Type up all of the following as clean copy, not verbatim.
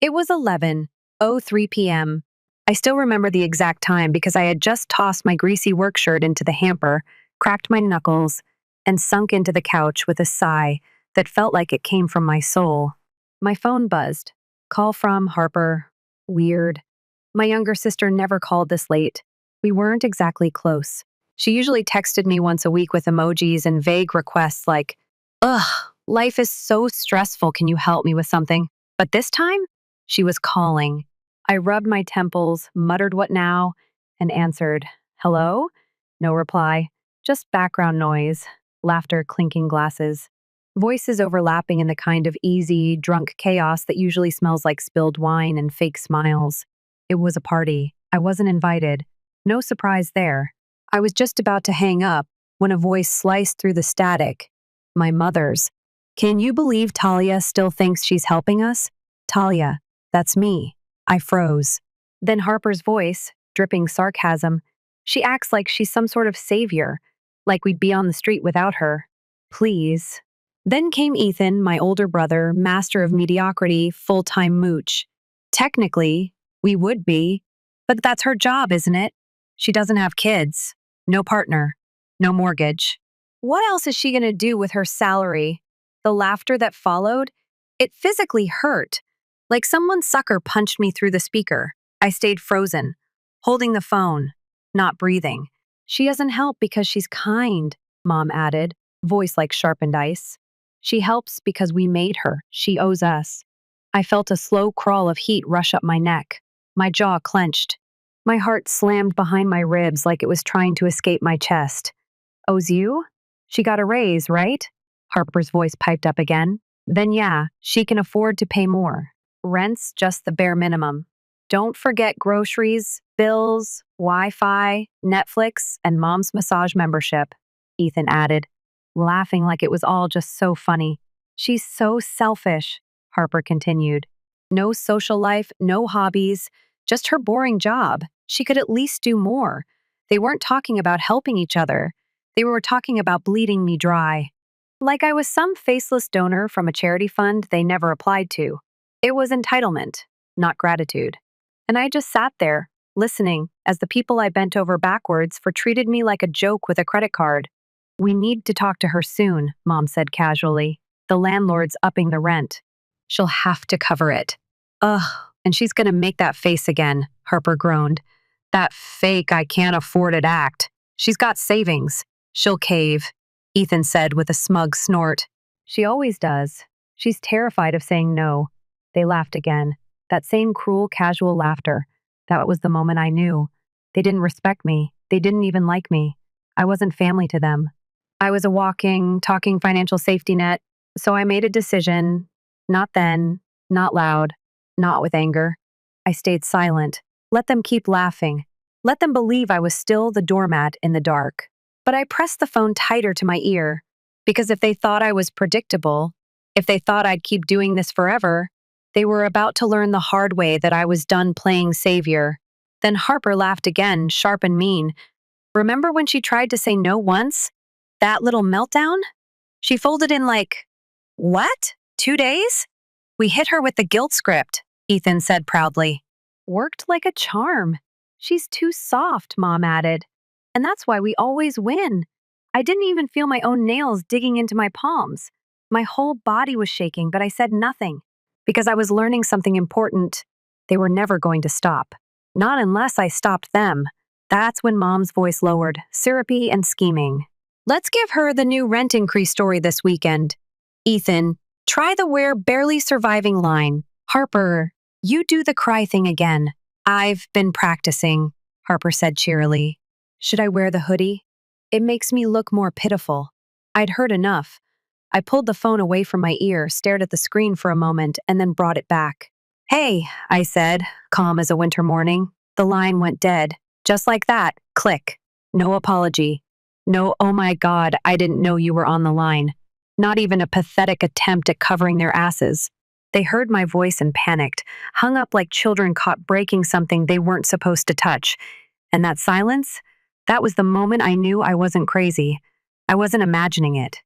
It was 11:03 p.m. I still remember the exact time because I had just tossed my greasy work shirt into the hamper, cracked my knuckles, and sunk into the couch with a sigh that felt like it came from my soul. My phone buzzed. Call from Harper. Weird. My younger sister never called this late. We weren't exactly close. She usually texted me once a week with emojis and vague requests like, "Ugh, life is so stressful, can you help me with something?" But this time, she was calling. I rubbed my temples, muttered what now, and answered, "Hello?" No reply, just background noise, laughter clinking glasses, voices overlapping in the kind of easy, drunk chaos that usually smells like spilled wine and fake smiles. It was a party. I wasn't invited. No surprise there. I was just about to hang up when a voice sliced through the static. My mother's. "Can you believe Talia still thinks she's helping us?" "Talia, that's me." I froze. Then Harper's voice, dripping sarcasm. "She acts like she's some sort of savior, like we'd be on the street without her. Please." Then came Ethan, my older brother, master of mediocrity, full-time mooch. Technically, we would be, but that's her job, isn't it? She doesn't have kids, no partner, no mortgage. What else is she going to do with her salary? The laughter that followed, it physically hurt. Like someone sucker punched me through the speaker. I stayed frozen, holding the phone, not breathing. "She doesn't help because she's kind," Mom added, voice like sharpened ice. "She helps because we made her. She owes us." I felt a slow crawl of heat rush up my neck. My jaw clenched. My heart slammed behind my ribs like it was trying to escape my chest. "Owes you? She got a raise, right?" Harper's voice piped up again. "Then yeah, she can afford to pay more. Rent's just the bare minimum. Don't forget groceries, bills, Wi-Fi, Netflix, and Mom's massage membership," Ethan added, laughing like it was all just so funny. "She's so selfish," Harper continued. "No social life, no hobbies, just her boring job. She could at least do more." They weren't talking about helping each other. They were talking about bleeding me dry. Like I was some faceless donor from a charity fund they never applied to. It was entitlement, not gratitude. And I just sat there, listening, as the people I bent over backwards for treated me like a joke with a credit card. "We need to talk to her soon," Mom said casually. "The landlord's upping the rent. She'll have to cover it." "Ugh, and she's gonna make that face again," Harper groaned. "That fake I can't afford it act. She's got savings. She'll cave," Ethan said with a smug snort. "She always does. She's terrified of saying no." They laughed again. That same cruel, casual laughter. That was the moment I knew. They didn't respect me. They didn't even like me. I wasn't family to them. I was a walking, talking financial safety net, so I made a decision. Not then, not loud, not with anger. I stayed silent. Let them keep laughing. Let them believe I was still the doormat in the dark. But I pressed the phone tighter to my ear, because if they thought I was predictable, if they thought I'd keep doing this forever, they were about to learn the hard way that I was done playing savior. Then Harper laughed again, sharp and mean. "Remember when she tried to say no once? That little meltdown? She folded in like, what? 2 days? We hit her with the guilt script," Ethan said proudly. "Worked like a charm. She's too soft," Mom added. "And that's why we always win." I didn't even feel my own nails digging into my palms. My whole body was shaking, but I said nothing. Because I was learning something important. They were never going to stop. Not unless I stopped them. That's when Mom's voice lowered, syrupy and scheming. "Let's give her the new rent increase story this weekend. Ethan, try the we're barely surviving line. Harper, you do the cry thing again." "I've been practicing," Harper said cheerily. "Should I wear the hoodie? It makes me look more pitiful." I'd heard enough. I pulled the phone away from my ear, stared at the screen for a moment, and then brought it back. "Hey," I said, calm as a winter morning. The line went dead. Just like that, click. No apology. No, "Oh my God, I didn't know you were on the line." Not even a pathetic attempt at covering their asses. They heard my voice and panicked, hung up like children caught breaking something they weren't supposed to touch. And that silence? That was the moment I knew I wasn't crazy. I wasn't imagining it.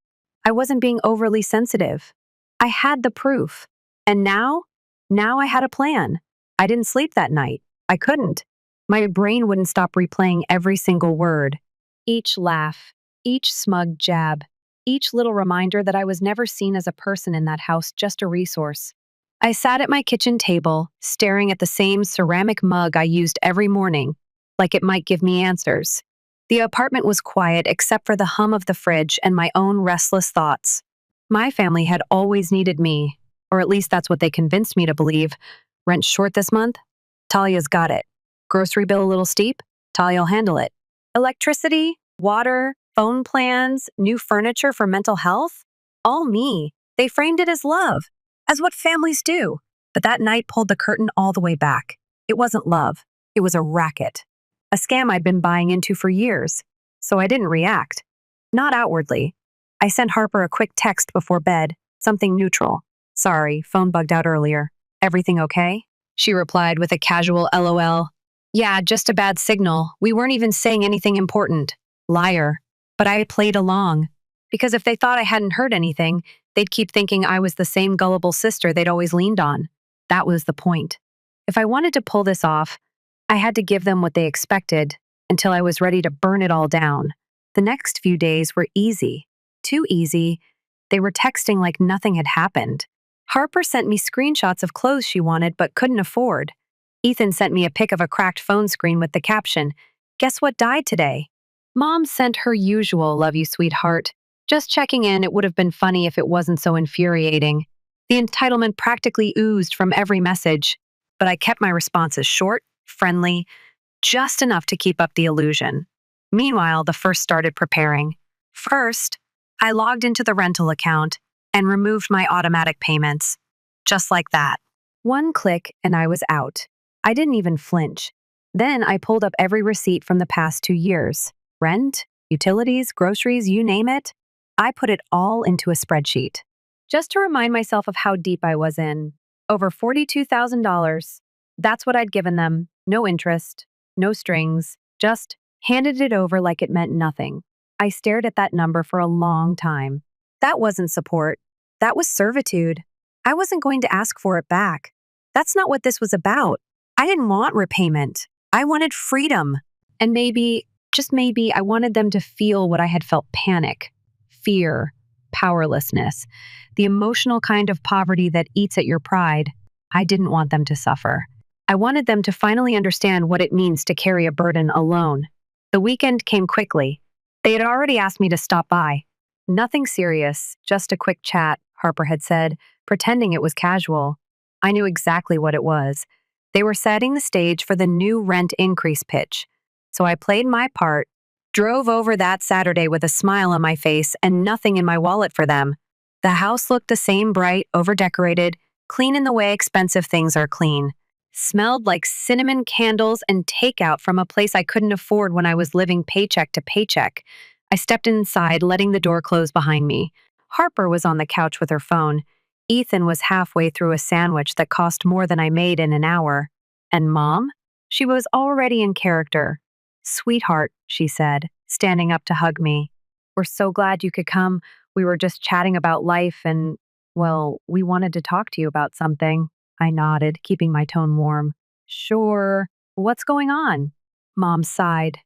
I wasn't being overly sensitive. I had the proof. And now, Now I had a plan. I didn't sleep that night. I couldn't. My brain wouldn't stop replaying every single word. Each laugh, each smug jab, each little reminder that I was never seen as a person in that house, just a resource. I sat at my kitchen table, staring at the same ceramic mug I used every morning, like it might give me answers. The apartment was quiet except for the hum of the fridge and my own restless thoughts. My family had always needed me, or at least that's what they convinced me to believe. Rent short this month? Talia's got it. Grocery bill a little steep? Talia'll handle it. Electricity, water, phone plans, new furniture for mental health? All me. They framed it as love, as what families do. But that night pulled the curtain all the way back. It wasn't love. It was a racket. A scam I'd been buying into for years. So I didn't react. Not outwardly. I sent Harper a quick text before bed, something neutral. Sorry, phone bugged out earlier. Everything okay? She replied with a casual LOL. Yeah, just a bad signal. We weren't even saying anything important. Liar. But I played along. Because if they thought I hadn't heard anything, they'd keep thinking I was the same gullible sister they'd always leaned on. That was the point. If I wanted to pull this off, I had to give them what they expected until I was ready to burn it all down. The next few days were easy. Too easy. They were texting like nothing had happened. Harper sent me screenshots of clothes she wanted but couldn't afford. Ethan sent me a pic of a cracked phone screen with the caption, "Guess what died today?" Mom sent her usual "love you, sweetheart." Just checking in, it would have been funny if it wasn't so infuriating. The entitlement practically oozed from every message, but I kept my responses short, friendly, just enough to keep up the illusion. Meanwhile, the first started preparing. First, I logged into the rental account and removed my automatic payments. Just like that. One click and I was out. I didn't even flinch. Then I pulled up every receipt from the past 2 years. Rent, utilities, groceries, you name it. I put it all into a spreadsheet. Just to remind myself of how deep I was in. Over $42,000. That's what I'd given them. No interest, no strings, just handed it over like it meant nothing. I stared at that number for a long time. That wasn't support. That was servitude. I wasn't going to ask for it back. That's not what this was about. I didn't want repayment. I wanted freedom. And maybe, just maybe, I wanted them to feel what I had felt: panic, fear, powerlessness, the emotional kind of poverty that eats at your pride. I didn't want them to suffer. I wanted them to finally understand what it means to carry a burden alone. The weekend came quickly. They had already asked me to stop by. Nothing serious, just a quick chat, Harper had said, pretending it was casual. I knew exactly what it was. They were setting the stage for the new rent increase pitch. So I played my part, drove over that Saturday with a smile on my face and nothing in my wallet for them. The house looked the same, bright, overdecorated, clean in the way expensive things are clean. Smelled like cinnamon candles and takeout from a place I couldn't afford when I was living paycheck to paycheck. I stepped inside, letting the door close behind me. Harper was on the couch with her phone. Ethan was halfway through a sandwich that cost more than I made in an hour. And Mom? She was already in character. "Sweetheart," she said, standing up to hug me. "We're so glad you could come. We were just chatting about life and, well, we wanted to talk to you about something." I nodded, keeping my tone warm. "Sure. What's going on?" Mom sighed,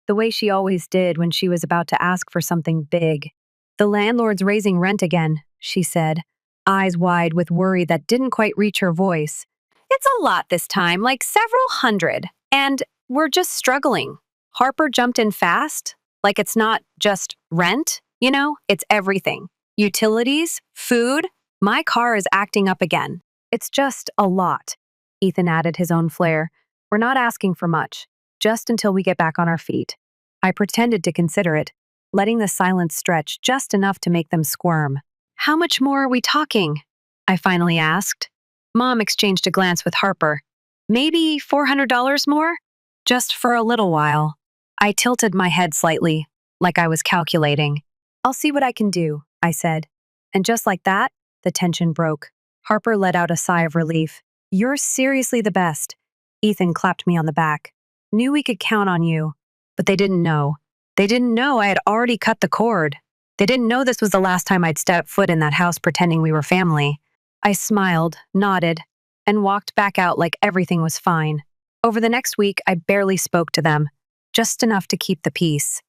the way she always did when she was about to ask for something big. "The landlord's raising rent again," she said, eyes wide with worry that didn't quite reach her voice. "It's a lot this time, like several hundred, and we're just struggling." Harper jumped in fast, like it's not just rent, it's everything. Utilities, food, my car is acting up again. "It's just a lot," Ethan added his own flair. "We're not asking for much, just until we get back on our feet." I pretended to consider it, letting the silence stretch just enough to make them squirm. "How much more are we talking?" I finally asked. Mom exchanged a glance with Harper. "Maybe $400 more? Just for a little while." I tilted my head slightly, like I was calculating. "I'll see what I can do," I said. And just like that, the tension broke. Harper let out a sigh of relief. "You're seriously the best." Ethan clapped me on the back. "Knew we could count on you." But they didn't know. They didn't know I had already cut the cord. They didn't know this was the last time I'd step foot in that house pretending we were family. I smiled, nodded, and walked back out like everything was fine. Over the next week, I barely spoke to them, just enough to keep the peace.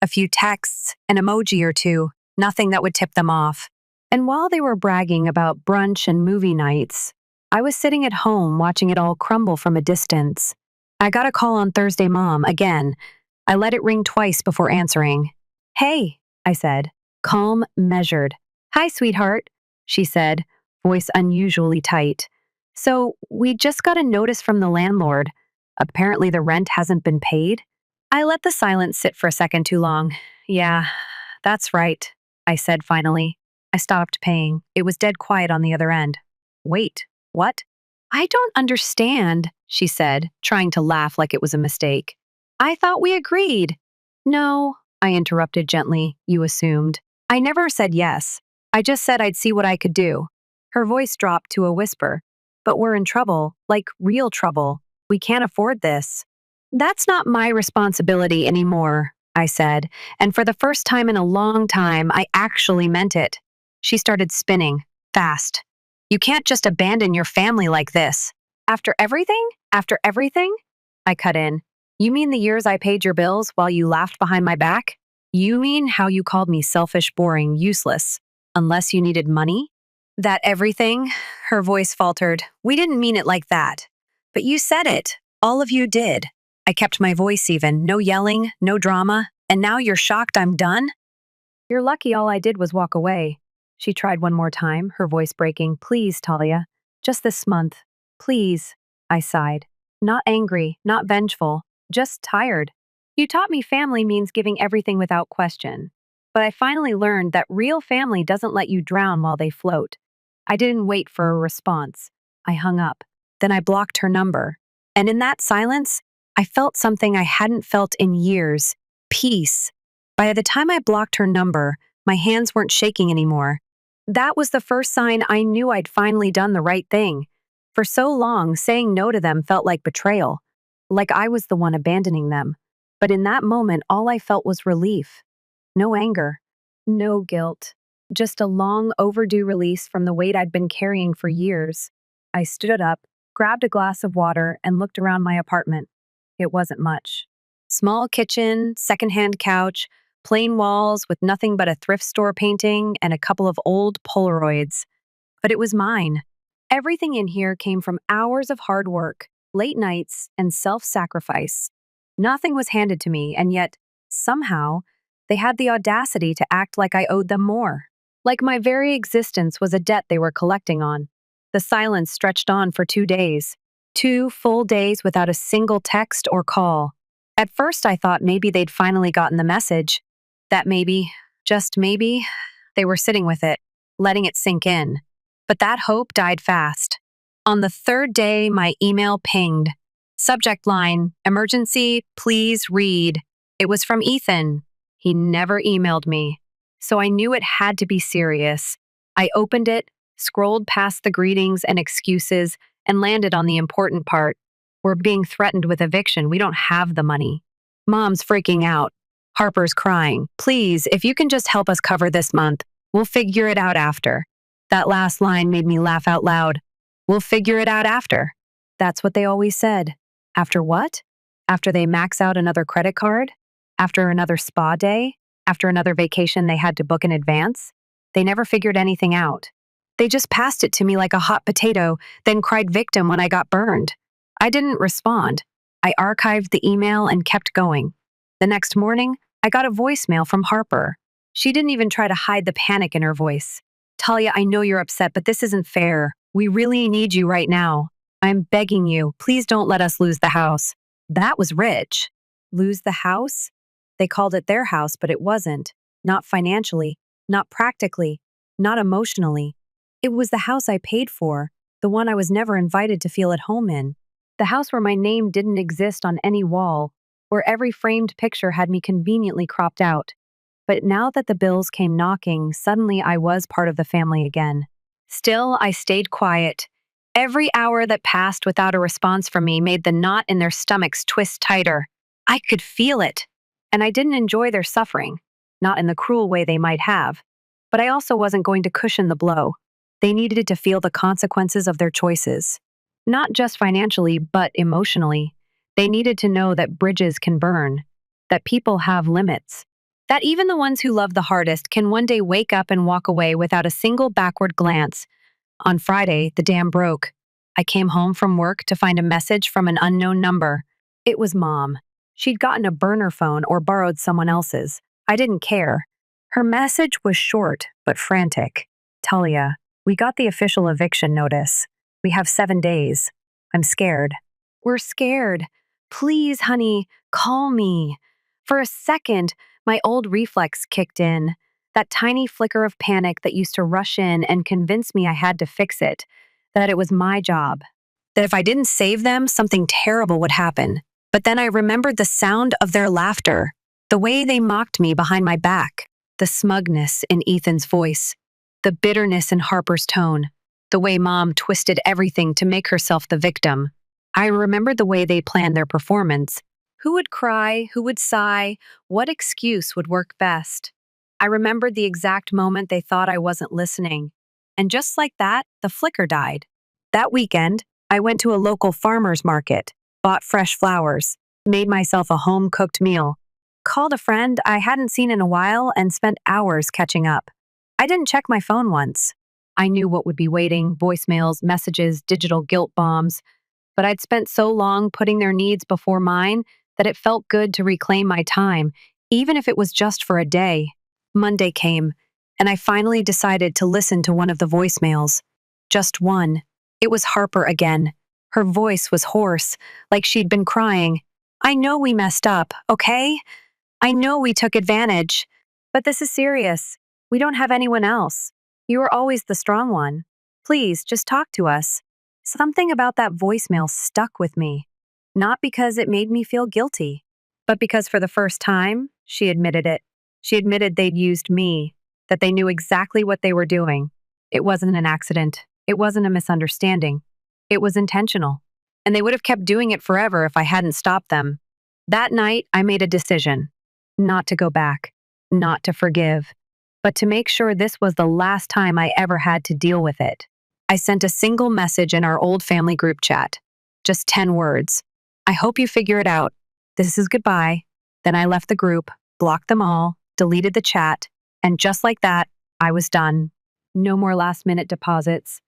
A few texts, an emoji or two, nothing that would tip them off. And while they were bragging about brunch and movie nights, I was sitting at home watching it all crumble from a distance. I got a call on Thursday, Mom, again. I let it ring twice before answering. Hey, I said, calm, measured. Hi, sweetheart, she said, voice unusually tight. So, we just got a notice from the landlord. Apparently the rent hasn't been paid. I let the silence sit for a second too long. Yeah, that's right, I said finally. I stopped paying. It was dead quiet on the other end. Wait, what? I don't understand, she said, trying to laugh like it was a mistake. I thought we agreed. No, I interrupted gently, you assumed. I never said yes. I just said I'd see what I could do. Her voice dropped to a whisper. But we're in trouble, like real trouble. We can't afford this. That's not my responsibility anymore, I said, and for the first time in a long time, I actually meant it. She started spinning, fast. You can't just abandon your family like this. After everything? After everything? I cut in. You mean the years I paid your bills while you laughed behind my back? You mean how you called me selfish, boring, useless, unless you needed money? That everything? Her voice faltered. We didn't mean it like that. But you said it. All of you did. I kept my voice even. No yelling, no drama. And now you're shocked I'm done? You're lucky all I did was walk away. She tried one more time, her voice breaking. Please, Talia. Just this month. Please. I sighed. Not angry, not vengeful. Just tired. You taught me family means giving everything without question. But I finally learned that real family doesn't let you drown while they float. I didn't wait for a response. I hung up. Then I blocked her number. And in that silence, I felt something I hadn't felt in years. Peace. By the time I blocked her number, my hands weren't shaking anymore. That was the first sign I knew I'd finally done the right thing. For so long, saying no to them felt like betrayal, like I was the one abandoning them. But in that moment, all I felt was relief. No anger, no guilt, just a long overdue release from the weight I'd been carrying for years. I stood up, grabbed a glass of water, and looked around my apartment. It wasn't much. Small kitchen, secondhand couch, plain walls with nothing but a thrift store painting and a couple of old Polaroids. But it was mine. Everything in here came from hours of hard work, late nights, and self-sacrifice. Nothing was handed to me, and yet, somehow, they had the audacity to act like I owed them more. Like my very existence was a debt they were collecting on. The silence stretched on for 2 days. 2 full days without a single text or call. At first, I thought maybe they'd finally gotten the message. That maybe, just maybe, they were sitting with it, letting it sink in. But that hope died fast. On the 3rd day, my email pinged. Subject line, emergency, please read. It was from Ethan. He never emailed me. So I knew it had to be serious. I opened it, scrolled past the greetings and excuses, and landed on the important part. We're being threatened with eviction. We don't have the money. Mom's freaking out. Harper's crying. Please, if you can just help us cover this month, we'll figure it out after. That last line made me laugh out loud. We'll figure it out after. That's what they always said. After what? After they max out another credit card? After another spa day? After another vacation they had to book in advance? They never figured anything out. They just passed it to me like a hot potato, then cried victim when I got burned. I didn't respond. I archived the email and kept going. The next morning, I got a voicemail from Harper. She didn't even try to hide the panic in her voice. Talia, I know you're upset, but this isn't fair. We really need you right now. I'm begging you, please don't let us lose the house. That was rich. Lose the house? They called it their house, but it wasn't. Not financially, not practically, not emotionally. It was the house I paid for, the one I was never invited to feel at home in. The house where my name didn't exist on any wall, where every framed picture had me conveniently cropped out. But now that the bills came knocking, suddenly I was part of the family again. Still, I stayed quiet. Every hour that passed without a response from me made the knot in their stomachs twist tighter. I could feel it. And I didn't enjoy their suffering, not in the cruel way they might have. But I also wasn't going to cushion the blow. They needed to feel the consequences of their choices. Not just financially, but emotionally. They needed to know that bridges can burn, that people have limits, that even the ones who love the hardest can one day wake up and walk away without a single backward glance. On Friday, the dam broke. I came home from work to find a message from an unknown number. It was Mom. She'd gotten a burner phone or borrowed someone else's. I didn't care. Her message was short but frantic. Talia, we got the official eviction notice. We have 7 days. I'm scared. We're scared. Please, honey, call me. For a second, my old reflex kicked in. That tiny flicker of panic that used to rush in and convince me I had to fix it, that it was my job, that if I didn't save them, something terrible would happen. But then I remembered the sound of their laughter, the way they mocked me behind my back, the smugness in Ethan's voice, the bitterness in Harper's tone, the way Mom twisted everything to make herself the victim. I remembered the way they planned their performance. Who would cry? Who would sigh? What excuse would work best? I remembered the exact moment they thought I wasn't listening. And just like that, the flicker died. That weekend, I went to a local farmer's market, bought fresh flowers, made myself a home-cooked meal, called a friend I hadn't seen in a while, and spent hours catching up. I didn't check my phone once. I knew what would be waiting: voicemails, messages, digital guilt bombs. But I'd spent so long putting their needs before mine that it felt good to reclaim my time, even if it was just for a day. Monday came, and I finally decided to listen to one of the voicemails. Just one. It was Harper again. Her voice was hoarse, like she'd been crying. I know we messed up, okay? I know we took advantage. But this is serious. We don't have anyone else. You were always the strong one. Please, just talk to us. Something about that voicemail stuck with me. Not because it made me feel guilty, but because for the first time, she admitted it. She admitted they'd used me, that they knew exactly what they were doing. It wasn't an accident. It wasn't a misunderstanding. It was intentional. And they would have kept doing it forever if I hadn't stopped them. That night, I made a decision. Not to go back. Not to forgive. But to make sure this was the last time I ever had to deal with it. I sent a single message in our old family group chat. Just 10 words. I hope you figure it out. This is goodbye. Then I left the group, blocked them all, deleted the chat, and just like that, I was done. No more last-minute deposits.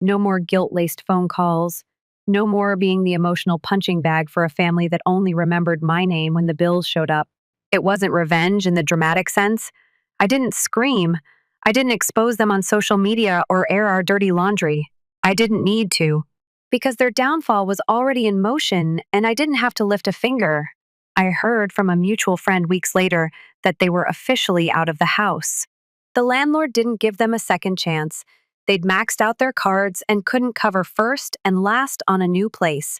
No more guilt-laced phone calls. No more being the emotional punching bag for a family that only remembered my name when the bills showed up. It wasn't revenge in the dramatic sense. I didn't scream. I didn't expose them on social media or air our dirty laundry. I didn't need to, because their downfall was already in motion and I didn't have to lift a finger. I heard from a mutual friend weeks later that they were officially out of the house. The landlord didn't give them a second chance. They'd maxed out their cards and couldn't cover first and last on a new place.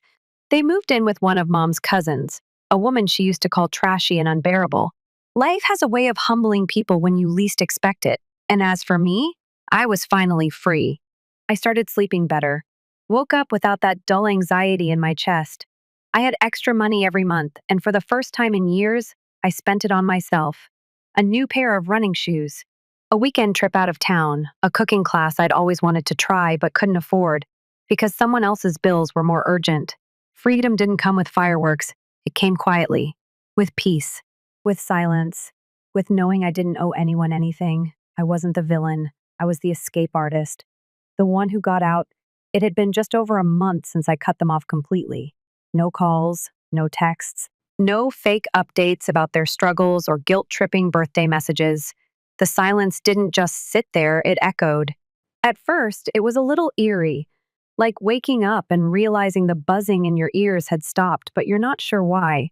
They moved in with one of Mom's cousins, a woman she used to call trashy and unbearable. Life has a way of humbling people when you least expect it. And as for me, I was finally free. I started sleeping better. Woke up without that dull anxiety in my chest. I had extra money every month, and for the first time in years, I spent it on myself. A new pair of running shoes. A weekend trip out of town. A cooking class I'd always wanted to try but couldn't afford, because someone else's bills were more urgent. Freedom didn't come with fireworks. It came quietly. With peace. With silence. With knowing I didn't owe anyone anything. I wasn't the villain. I was the escape artist. The one who got out. It had been just over a month since I cut them off completely. No calls, no texts, no fake updates about their struggles or guilt-tripping birthday messages. The silence didn't just sit there, it echoed. At first, it was a little eerie, like waking up and realizing the buzzing in your ears had stopped, but you're not sure why.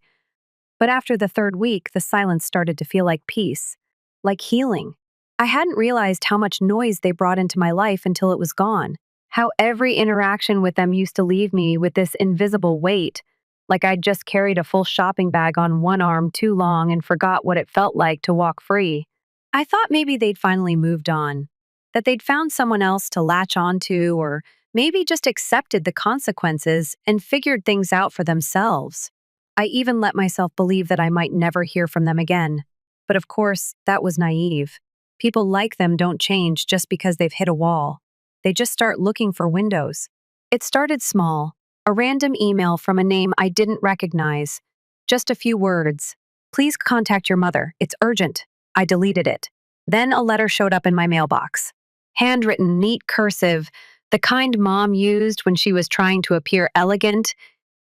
But after the third week, the silence started to feel like peace, like healing. I hadn't realized how much noise they brought into my life until it was gone. How every interaction with them used to leave me with this invisible weight, like I'd just carried a full shopping bag on one arm too long and forgot what it felt like to walk free. I thought maybe they'd finally moved on, that they'd found someone else to latch onto, or maybe just accepted the consequences and figured things out for themselves. I even let myself believe that I might never hear from them again. But of course, that was naive. People like them don't change just because they've hit a wall. They just start looking for windows. It started small. A random email from a name I didn't recognize. Just a few words. Please contact your mother. It's urgent. I deleted it. Then a letter showed up in my mailbox. Handwritten, neat cursive, the kind Mom used when she was trying to appear elegant,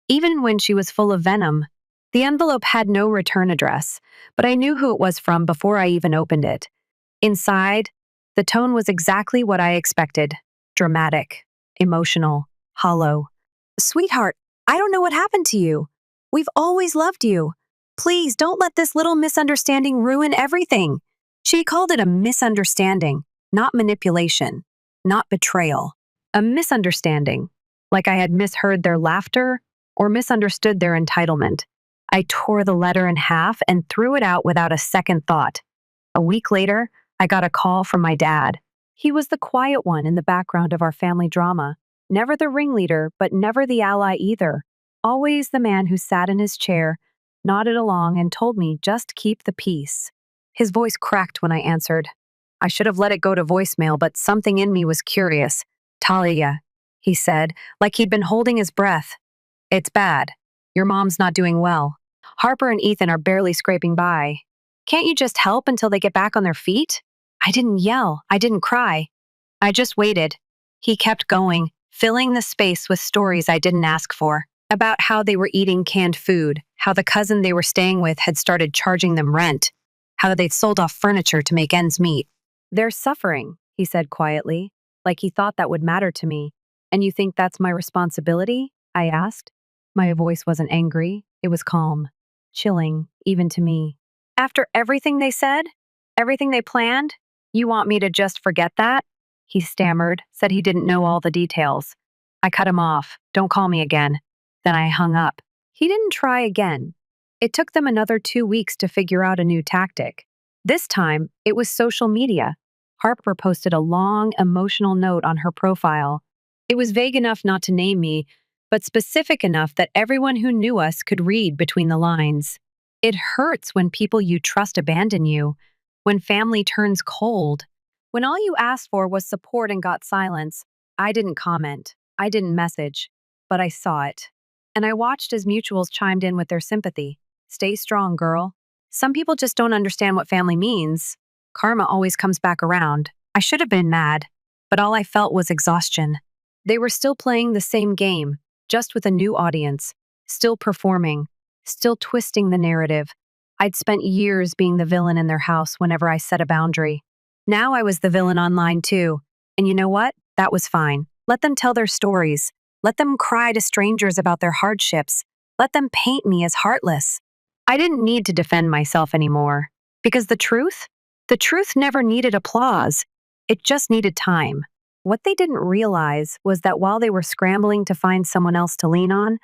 even when she was full of venom. The envelope had no return address, but I knew who it was from before I even opened it. Inside, the tone was exactly what I expected. Dramatic, emotional, hollow. Sweetheart, I don't know what happened to you. We've always loved you. Please don't let this little misunderstanding ruin everything. She called it a misunderstanding, not manipulation, not betrayal. A misunderstanding, like I had misheard their laughter or misunderstood their entitlement. I tore the letter in half and threw it out without a second thought. A week later, I got a call from my dad. He was the quiet one in the background of our family drama. Never the ringleader, but never the ally either. Always the man who sat in his chair, nodded along, and told me just keep the peace. His voice cracked when I answered. I should have let it go to voicemail, but something in me was curious. Talia, he said, like he'd been holding his breath. It's bad. Your mom's not doing well. Harper and Ethan are barely scraping by. Can't you just help until they get back on their feet? I didn't yell. I didn't cry. I just waited. He kept going, filling the space with stories I didn't ask for. About how they were eating canned food, how the cousin they were staying with had started charging them rent, how they'd sold off furniture to make ends meet. They're suffering, he said quietly, like he thought that would matter to me. And you think that's my responsibility? I asked. My voice wasn't angry. It was calm, chilling, even to me. After everything they said, everything they planned, you want me to just forget that? He stammered, said he didn't know all the details. I cut him off. Don't call me again. Then I hung up. He didn't try again. It took them another 2 weeks to figure out a new tactic. This time, it was social media. Harper posted a long, emotional note on her profile. It was vague enough not to name me, but specific enough that everyone who knew us could read between the lines. It hurts when people you trust abandon you, when family turns cold. When all you asked for was support and got silence, I didn't comment. I didn't message, but I saw it. And I watched as mutuals chimed in with their sympathy. Stay strong, girl. Some people just don't understand what family means. Karma always comes back around. I should have been mad, but all I felt was exhaustion. They were still playing the same game, just with a new audience, still performing, still twisting the narrative. I'd spent years being the villain in their house whenever I set a boundary. Now I was the villain online too. And you know what? That was fine. Let them tell their stories. Let them cry to strangers about their hardships. Let them paint me as heartless. I didn't need to defend myself anymore. Because the truth never needed applause. It just needed time. What they didn't realize was that while they were scrambling to find someone else to lean on,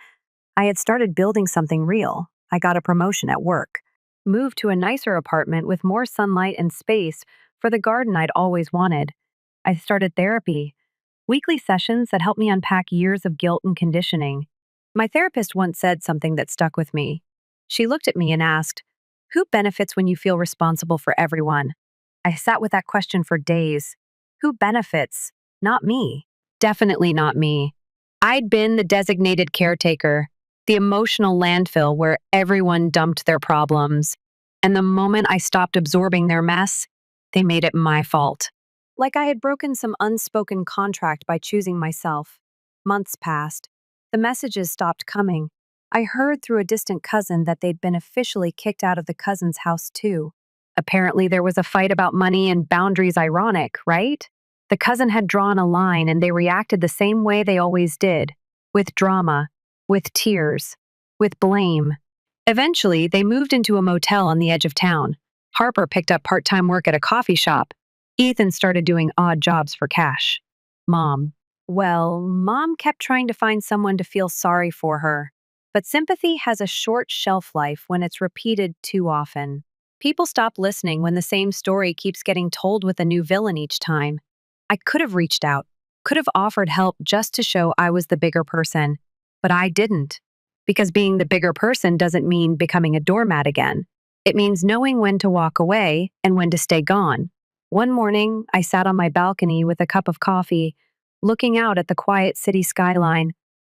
I had started building something real. I got a promotion at work, moved to a nicer apartment with more sunlight and space for the garden I'd always wanted. I started therapy, weekly sessions that helped me unpack years of guilt and conditioning. My therapist once said something that stuck with me. She looked at me and asked, "Who benefits when you feel responsible for everyone?" I sat with that question for days. Who benefits? Not me. Definitely not me. I'd been the designated caretaker, the emotional landfill where everyone dumped their problems. And the moment I stopped absorbing their mess, they made it my fault. Like I had broken some unspoken contract by choosing myself. Months passed. The messages stopped coming. I heard through a distant cousin that they'd been officially kicked out of the cousin's house too. Apparently there was a fight about money and boundaries. Ironic, right? The cousin had drawn a line and they reacted the same way they always did. With drama, with tears, with blame. Eventually, they moved into a motel on the edge of town. Harper picked up part-time work at a coffee shop. Ethan started doing odd jobs for cash. Mom kept trying to find someone to feel sorry for her. But sympathy has a short shelf life when it's repeated too often. People stop listening when the same story keeps getting told with a new villain each time. I could have reached out, could have offered help just to show I was the bigger person, but I didn't. Because being the bigger person doesn't mean becoming a doormat again. It means knowing when to walk away and when to stay gone. One morning, I sat on my balcony with a cup of coffee, looking out at the quiet city skyline.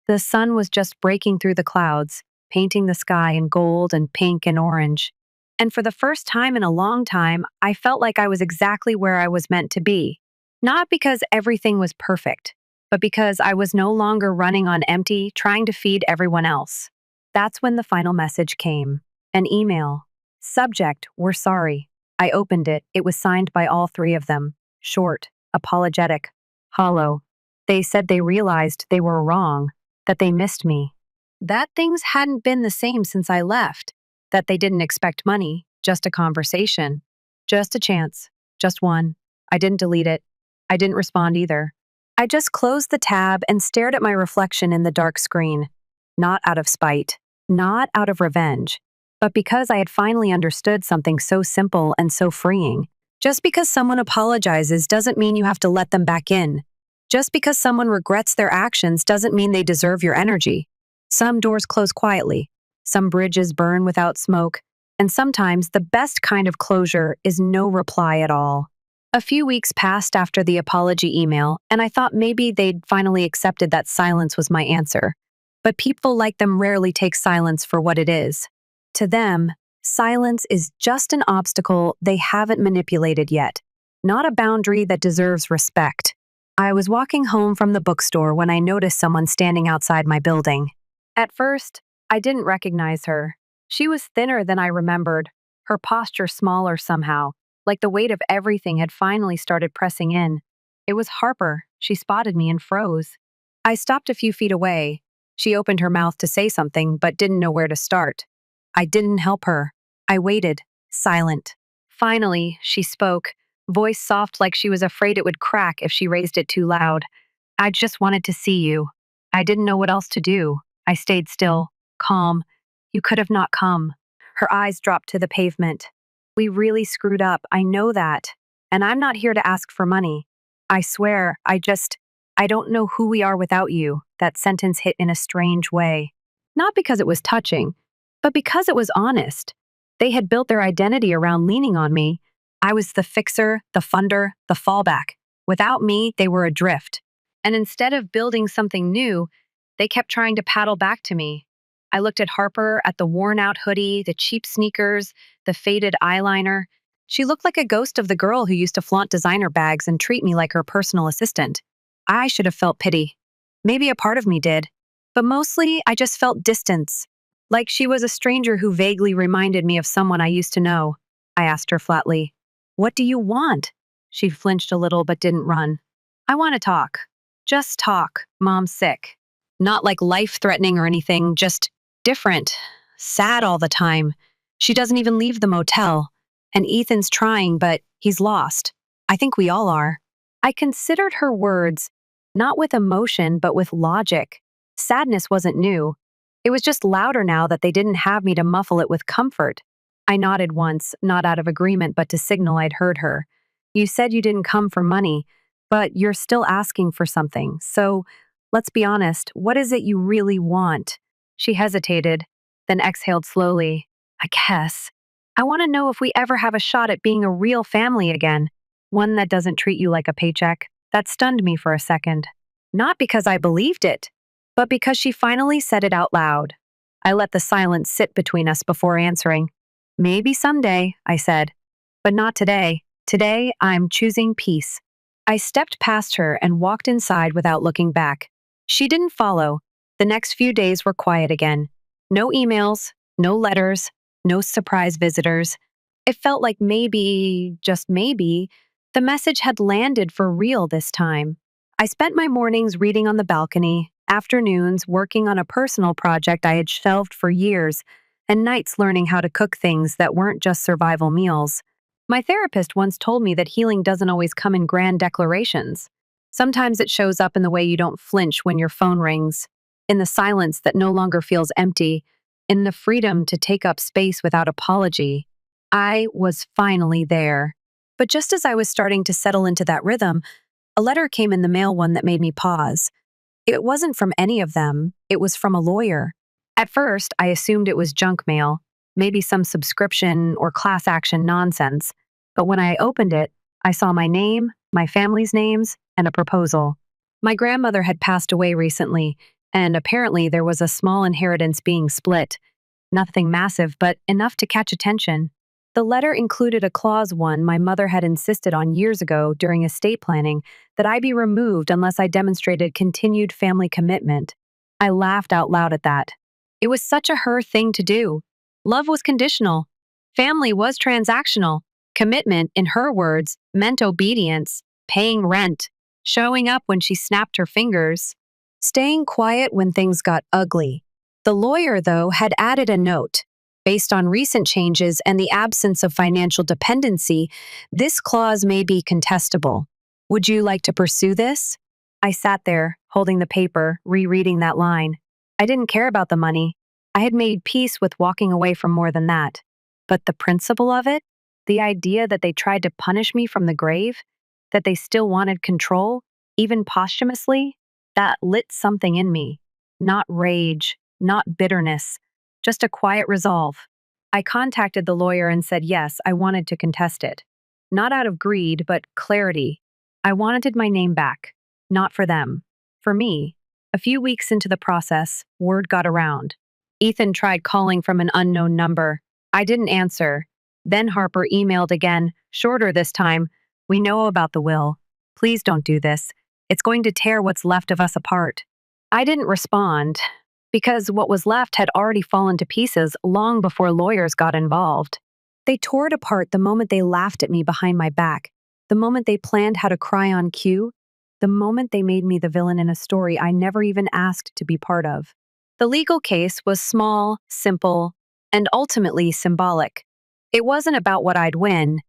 The sun was just breaking through the clouds, painting the sky in gold and pink and orange. And for the first time in a long time, I felt like I was exactly where I was meant to be. Not because everything was perfect, but because I was no longer running on empty, trying to feed everyone else. That's when the final message came. An email. Subject, we're sorry. I opened it. It was signed by all three of them. Short, apologetic, hollow. They said they realized they were wrong, that they missed me. That things hadn't been the same since I left, that they didn't expect money, just a conversation, just a chance, just one. I didn't delete it. I didn't respond either. I just closed the tab and stared at my reflection in the dark screen. Not out of spite, not out of revenge, but because I had finally understood something so simple and so freeing. Just because someone apologizes doesn't mean you have to let them back in. Just because someone regrets their actions doesn't mean they deserve your energy. Some doors close quietly, some bridges burn without smoke, and sometimes the best kind of closure is no reply at all. A few weeks passed after the apology email, and I thought maybe they'd finally accepted that silence was my answer. But people like them rarely take silence for what it is. To them, silence is just an obstacle they haven't manipulated yet, not a boundary that deserves respect. I was walking home from the bookstore when I noticed someone standing outside my building. At first, I didn't recognize her. She was thinner than I remembered, her posture smaller somehow, like the weight of everything had finally started pressing in. It was Harper. She spotted me and froze. I stopped a few feet away. She opened her mouth to say something, but didn't know where to start. I didn't help her. I waited, silent. Finally, she spoke, voice soft like she was afraid it would crack if she raised it too loud. I just wanted to see you. I didn't know what else to do. I stayed still, calm. You could have not come. Her eyes dropped to the pavement. We really screwed up, I know that. And I'm not here to ask for money. I swear, I don't know who we are without you. That sentence hit in a strange way. Not because it was touching, but because it was honest. They had built their identity around leaning on me. I was the fixer, the funder, the fallback. Without me, they were adrift. And instead of building something new, they kept trying to paddle back to me. I looked at Harper, at the worn-out hoodie, the cheap sneakers, the faded eyeliner. She looked like a ghost of the girl who used to flaunt designer bags and treat me like her personal assistant. I should have felt pity. Maybe a part of me did. But mostly, I just felt distance. Like she was a stranger who vaguely reminded me of someone I used to know. I asked her flatly, "What do you want?" She flinched a little but didn't run. "I want to talk. Just talk. Mom's sick. Not like life-threatening or anything, just different. Sad all the time. She doesn't even leave the motel. And Ethan's trying, but he's lost. I think we all are." I considered her words, not with emotion, but with logic. Sadness wasn't new. It was just louder now that they didn't have me to muffle it with comfort. I nodded once, not out of agreement, but to signal I'd heard her. "You said you didn't come for money, but you're still asking for something. So, let's be honest, what is it you really want?" She hesitated, then exhaled slowly. "I guess. I want to know if we ever have a shot at being a real family again. One that doesn't treat you like a paycheck." That stunned me for a second. Not because I believed it, but because she finally said it out loud. I let the silence sit between us before answering. "Maybe someday," I said, "but not today. Today, I'm choosing peace." I stepped past her and walked inside without looking back. She didn't follow. The next few days were quiet again. No emails, no letters, no surprise visitors. It felt like maybe, just maybe, the message had landed for real this time. I spent my mornings reading on the balcony, afternoons working on a personal project I had shelved for years, and nights learning how to cook things that weren't just survival meals. My therapist once told me that healing doesn't always come in grand declarations. Sometimes it shows up in the way you don't flinch when your phone rings, in the silence that no longer feels empty, in the freedom to take up space without apology. I was finally there. But just as I was starting to settle into that rhythm, a letter came in the mail, one that made me pause. It wasn't from any of them, it was from a lawyer. At first, I assumed it was junk mail, maybe some subscription or class action nonsense. But when I opened it, I saw my name, my family's names, and a proposal. My grandmother had passed away recently, and apparently there was a small inheritance being split. Nothing massive, but enough to catch attention. The letter included a clause one my mother had insisted on years ago during estate planning that I be removed unless I demonstrated continued family commitment. I laughed out loud at that. It was such a her thing to do. Love was conditional. Family was transactional. Commitment, in her words, meant obedience, paying rent, showing up when she snapped her fingers, staying quiet when things got ugly. The lawyer, though, had added a note. Based on recent changes and the absence of financial dependency, this clause may be contestable. Would you like to pursue this? I sat there, holding the paper, rereading that line. I didn't care about the money. I had made peace with walking away from more than that. But the principle of it? The idea that they tried to punish me from the grave? That they still wanted control, even posthumously? That lit something in me. Not rage, not bitterness, just a quiet resolve. I contacted the lawyer and said yes, I wanted to contest it. Not out of greed, but clarity. I wanted my name back. Not for them. For me. A few weeks into the process, word got around. Ethan tried calling from an unknown number. I didn't answer. Then Harper emailed again, shorter this time. We know about the will. Please don't do this. It's going to tear what's left of us apart. I didn't respond, because what was left had already fallen to pieces long before lawyers got involved. They tore it apart the moment they laughed at me behind my back, the moment they planned how to cry on cue, the moment they made me the villain in a story I never even asked to be part of. The legal case was small, simple, and ultimately symbolic. It wasn't about what I'd win.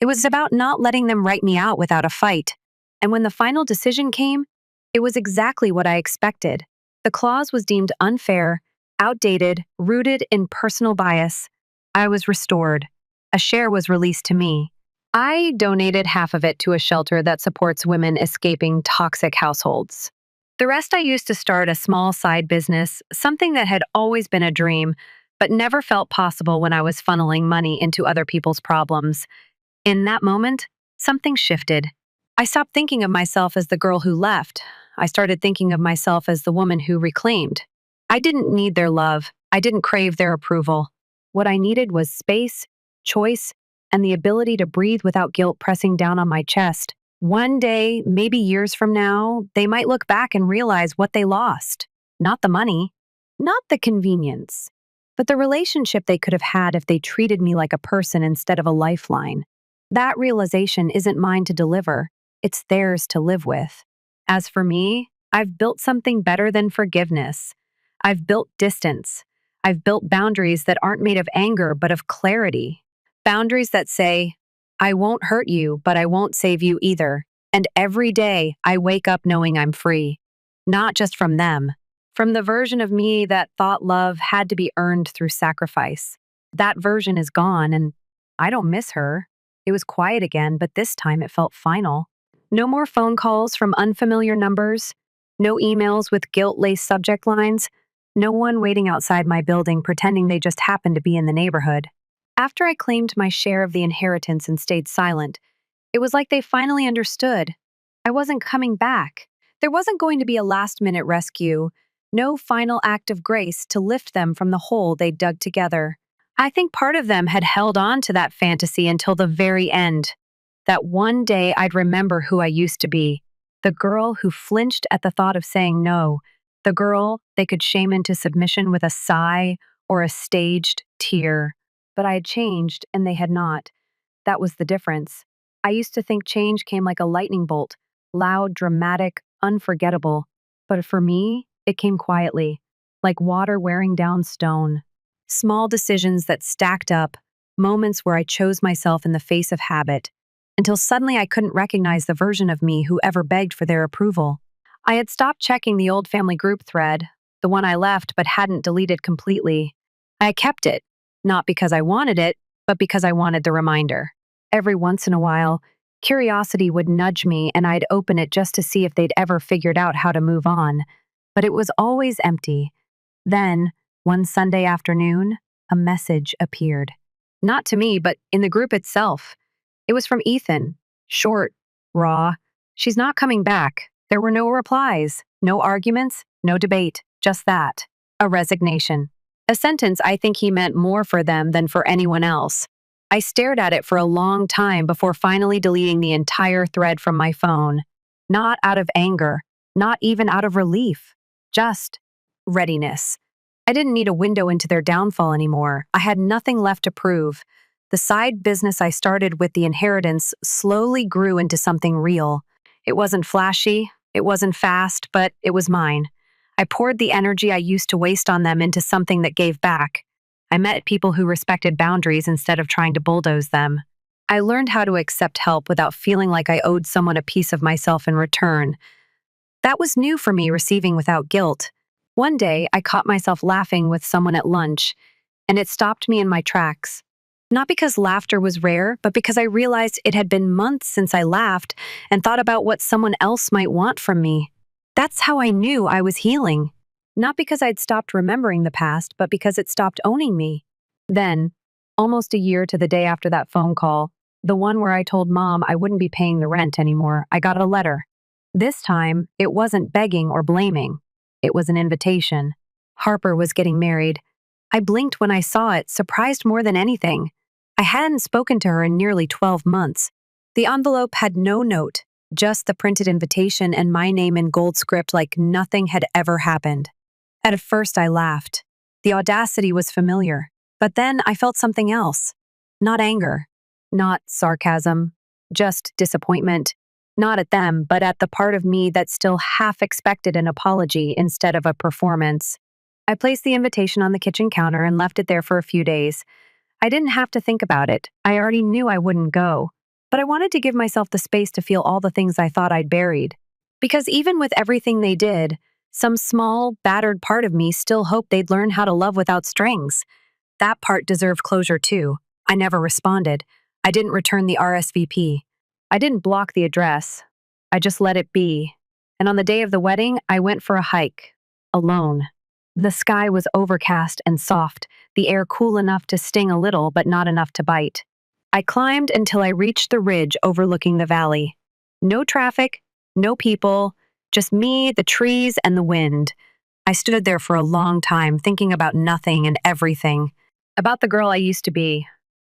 It was about not letting them write me out without a fight. And when the final decision came, it was exactly what I expected. The clause was deemed unfair, outdated, rooted in personal bias. I was restored. A share was released to me. I donated half of it to a shelter that supports women escaping toxic households. The rest I used to start a small side business, something that had always been a dream, but never felt possible when I was funneling money into other people's problems. In that moment, something shifted. I stopped thinking of myself as the girl who left. I started thinking of myself as the woman who reclaimed. I didn't need their love. I didn't crave their approval. What I needed was space, choice, and the ability to breathe without guilt pressing down on my chest. One day, maybe years from now, they might look back and realize what they lost. Not the money, not the convenience, but the relationship they could have had if they treated me like a person instead of a lifeline. That realization isn't mine to deliver. It's theirs to live with. As for me, I've built something better than forgiveness. I've built distance. I've built boundaries that aren't made of anger but of clarity. Boundaries that say, I won't hurt you, but I won't save you either. And every day, I wake up knowing I'm free. Not just from them, from the version of me that thought love had to be earned through sacrifice. That version is gone, and I don't miss her. It was quiet again, but this time it felt final. No more phone calls from unfamiliar numbers. No emails with guilt-laced subject lines. No one waiting outside my building pretending they just happened to be in the neighborhood. After I claimed my share of the inheritance and stayed silent, it was like they finally understood. I wasn't coming back. There wasn't going to be a last-minute rescue. No final act of grace to lift them from the hole they'd dug together. I think part of them had held on to that fantasy until the very end. That one day I'd remember who I used to be. The girl who flinched at the thought of saying no. The girl they could shame into submission with a sigh or a staged tear. But I had changed and they had not. That was the difference. I used to think change came like a lightning bolt, loud, dramatic, unforgettable. But for me, it came quietly, like water wearing down stone. Small decisions that stacked up, moments where I chose myself in the face of habit, until suddenly I couldn't recognize the version of me who ever begged for their approval. I had stopped checking the old family group thread, the one I left but hadn't deleted completely. I kept it, not because I wanted it, but because I wanted the reminder. Every once in a while, curiosity would nudge me and I'd open it just to see if they'd ever figured out how to move on. But it was always empty. Then, one Sunday afternoon, a message appeared. Not to me, but in the group itself. It was from Ethan. Short, raw. She's not coming back. There were no replies, no arguments, no debate. Just that. A resignation. A sentence I think he meant more for them than for anyone else. I stared at it for a long time before finally deleting the entire thread from my phone. Not out of anger, not even out of relief, just readiness. I didn't need a window into their downfall anymore. I had nothing left to prove. The side business I started with the inheritance slowly grew into something real. It wasn't flashy, it wasn't fast, but it was mine. I poured the energy I used to waste on them into something that gave back. I met people who respected boundaries instead of trying to bulldoze them. I learned how to accept help without feeling like I owed someone a piece of myself in return. That was new for me, receiving without guilt. One day, I caught myself laughing with someone at lunch, and it stopped me in my tracks. Not because laughter was rare, but because I realized it had been months since I laughed and thought about what someone else might want from me. That's how I knew I was healing. Not because I'd stopped remembering the past, but because it stopped owning me. Then, almost a year to the day after that phone call, the one where I told Mom I wouldn't be paying the rent anymore, I got a letter. This time, it wasn't begging or blaming. It was an invitation. Harper was getting married. I blinked when I saw it, surprised more than anything. I hadn't spoken to her in nearly 12 months. The envelope had no note, just the printed invitation and my name in gold script like nothing had ever happened. At first, I laughed. The audacity was familiar. But then I felt something else. Not anger. Not sarcasm. Just disappointment. Not at them, but at the part of me that still half expected an apology instead of a performance. I placed the invitation on the kitchen counter and left it there for a few days. I didn't have to think about it. I already knew I wouldn't go. But I wanted to give myself the space to feel all the things I thought I'd buried. Because even with everything they did, some small, battered part of me still hoped they'd learn how to love without strings. That part deserved closure too. I never responded. I didn't return the RSVP. I didn't block the address. I just let it be. And on the day of the wedding, I went for a hike. Alone. The sky was overcast and soft, the air cool enough to sting a little but not enough to bite. I climbed until I reached the ridge overlooking the valley. No traffic, no people, just me, the trees, and the wind. I stood there for a long time, thinking about nothing and everything. About the girl I used to be.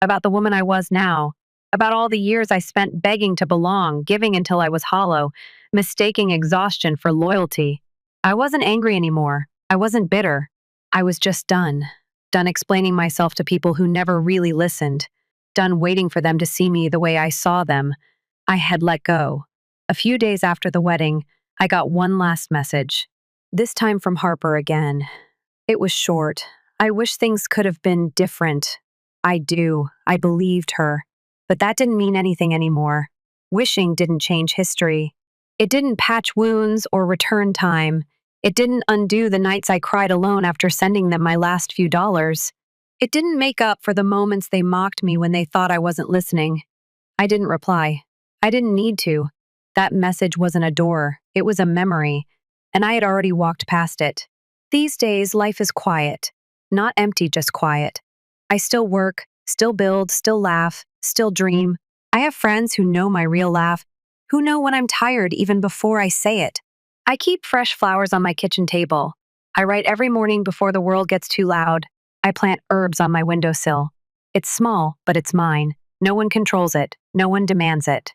About the woman I was now. About all the years I spent begging to belong, giving until I was hollow, mistaking exhaustion for loyalty. I wasn't angry anymore. I wasn't bitter. I was just done. Done explaining myself to people who never really listened. Done waiting for them to see me the way I saw them. I had let go. A few days after the wedding, I got one last message. This time from Harper again. It was short. I wish things could have been different. I do. I believed her. But that didn't mean anything anymore. Wishing didn't change history. It didn't patch wounds or return time. It didn't undo the nights I cried alone after sending them my last few dollars. It didn't make up for the moments they mocked me when they thought I wasn't listening. I didn't reply. I didn't need to. That message wasn't a door. It was a memory, and I had already walked past it. These days, life is quiet. Not empty, just quiet. I still work, still build, still laugh, still dream. I have friends who know my real laugh, who know when I'm tired even before I say it. I keep fresh flowers on my kitchen table. I write every morning before the world gets too loud. I plant herbs on my windowsill. It's small, but it's mine. No one controls it. No one demands it.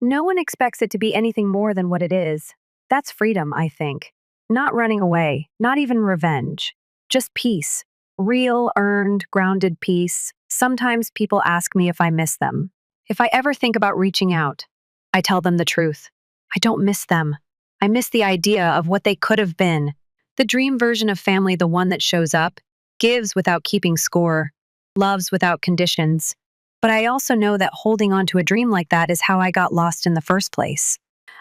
No one expects it to be anything more than what it is. That's freedom, I think. Not running away, not even revenge. Just peace. Real, earned, grounded peace. Sometimes people ask me if I miss them. If I ever think about reaching out, I tell them the truth. I don't miss them. I miss the idea of what they could have been. The dream version of family, the one that shows up, gives without keeping score, loves without conditions. But I also know that holding on to a dream like that is how I got lost in the first place.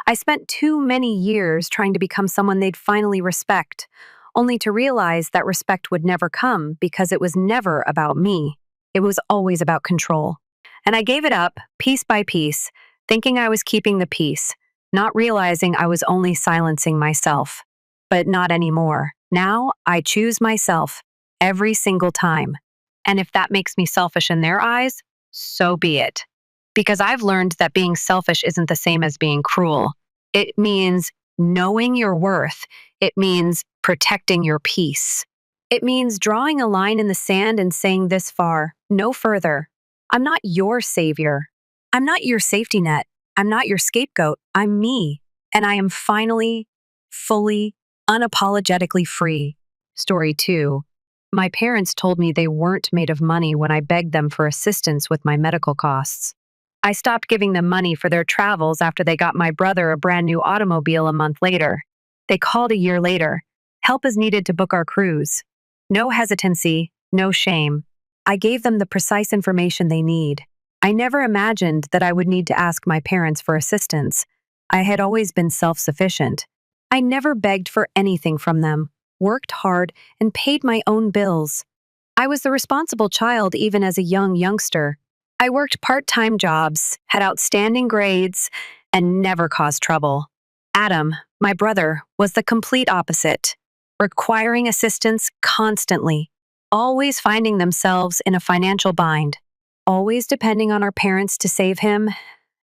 I spent too many years trying to become someone they'd finally respect, only to realize that respect would never come because it was never about me. It was always about control. And I gave it up, piece by piece, thinking I was keeping the peace, not realizing I was only silencing myself. But not anymore. Now, I choose myself every single time. And if that makes me selfish in their eyes, so be it. Because I've learned that being selfish isn't the same as being cruel. It means knowing your worth It means protecting your peace. It means drawing a line in the sand and saying this far, no further. I'm not your savior. I'm not your safety net. I'm not your scapegoat. I'm me. And I am finally, fully, unapologetically free. Story 2. My parents told me they weren't made of money when I begged them for assistance with my medical costs. I stopped giving them money for their travels after they got my brother a brand new automobile a month later. They called a year later. Help is needed to book our cruise. No hesitancy, no shame. I gave them the precise information they need. I never imagined that I would need to ask my parents for assistance. I had always been self-sufficient. I never begged for anything from them, worked hard, and paid my own bills. I was the responsible child even as a young youngster. I worked part-time jobs, had outstanding grades, and never caused trouble. Adam, my brother, was the complete opposite, requiring assistance constantly, always finding themselves in a financial bind, always depending on our parents to save him,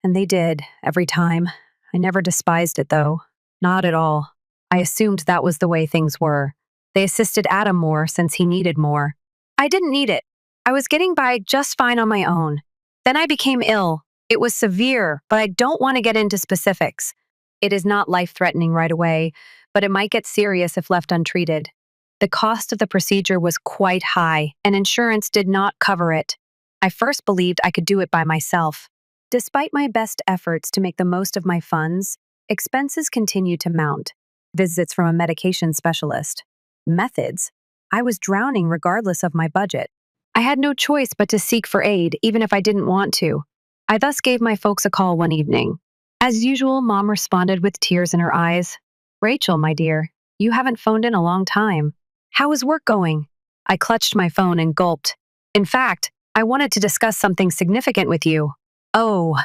and they did, every time. I never despised it, though. Not at all. I assumed that was the way things were. They assisted Adam more since he needed more. I didn't need it. I was getting by just fine on my own. Then I became ill. It was severe, but I don't want to get into specifics. It is not life-threatening right away, but it might get serious if left untreated. The cost of the procedure was quite high, and insurance did not cover it. I first believed I could do it by myself. Despite my best efforts to make the most of my funds, expenses continued to mount. Visits from a medication specialist. Methods. I was drowning regardless of my budget. I had no choice but to seek for aid, even if I didn't want to. I thus gave my folks a call one evening. As usual, Mom responded with tears in her eyes. "Rachel, my dear, you haven't phoned in a long time. How is work going?" I clutched my phone and gulped. "In fact, I wanted to discuss something significant with you." "Oh,"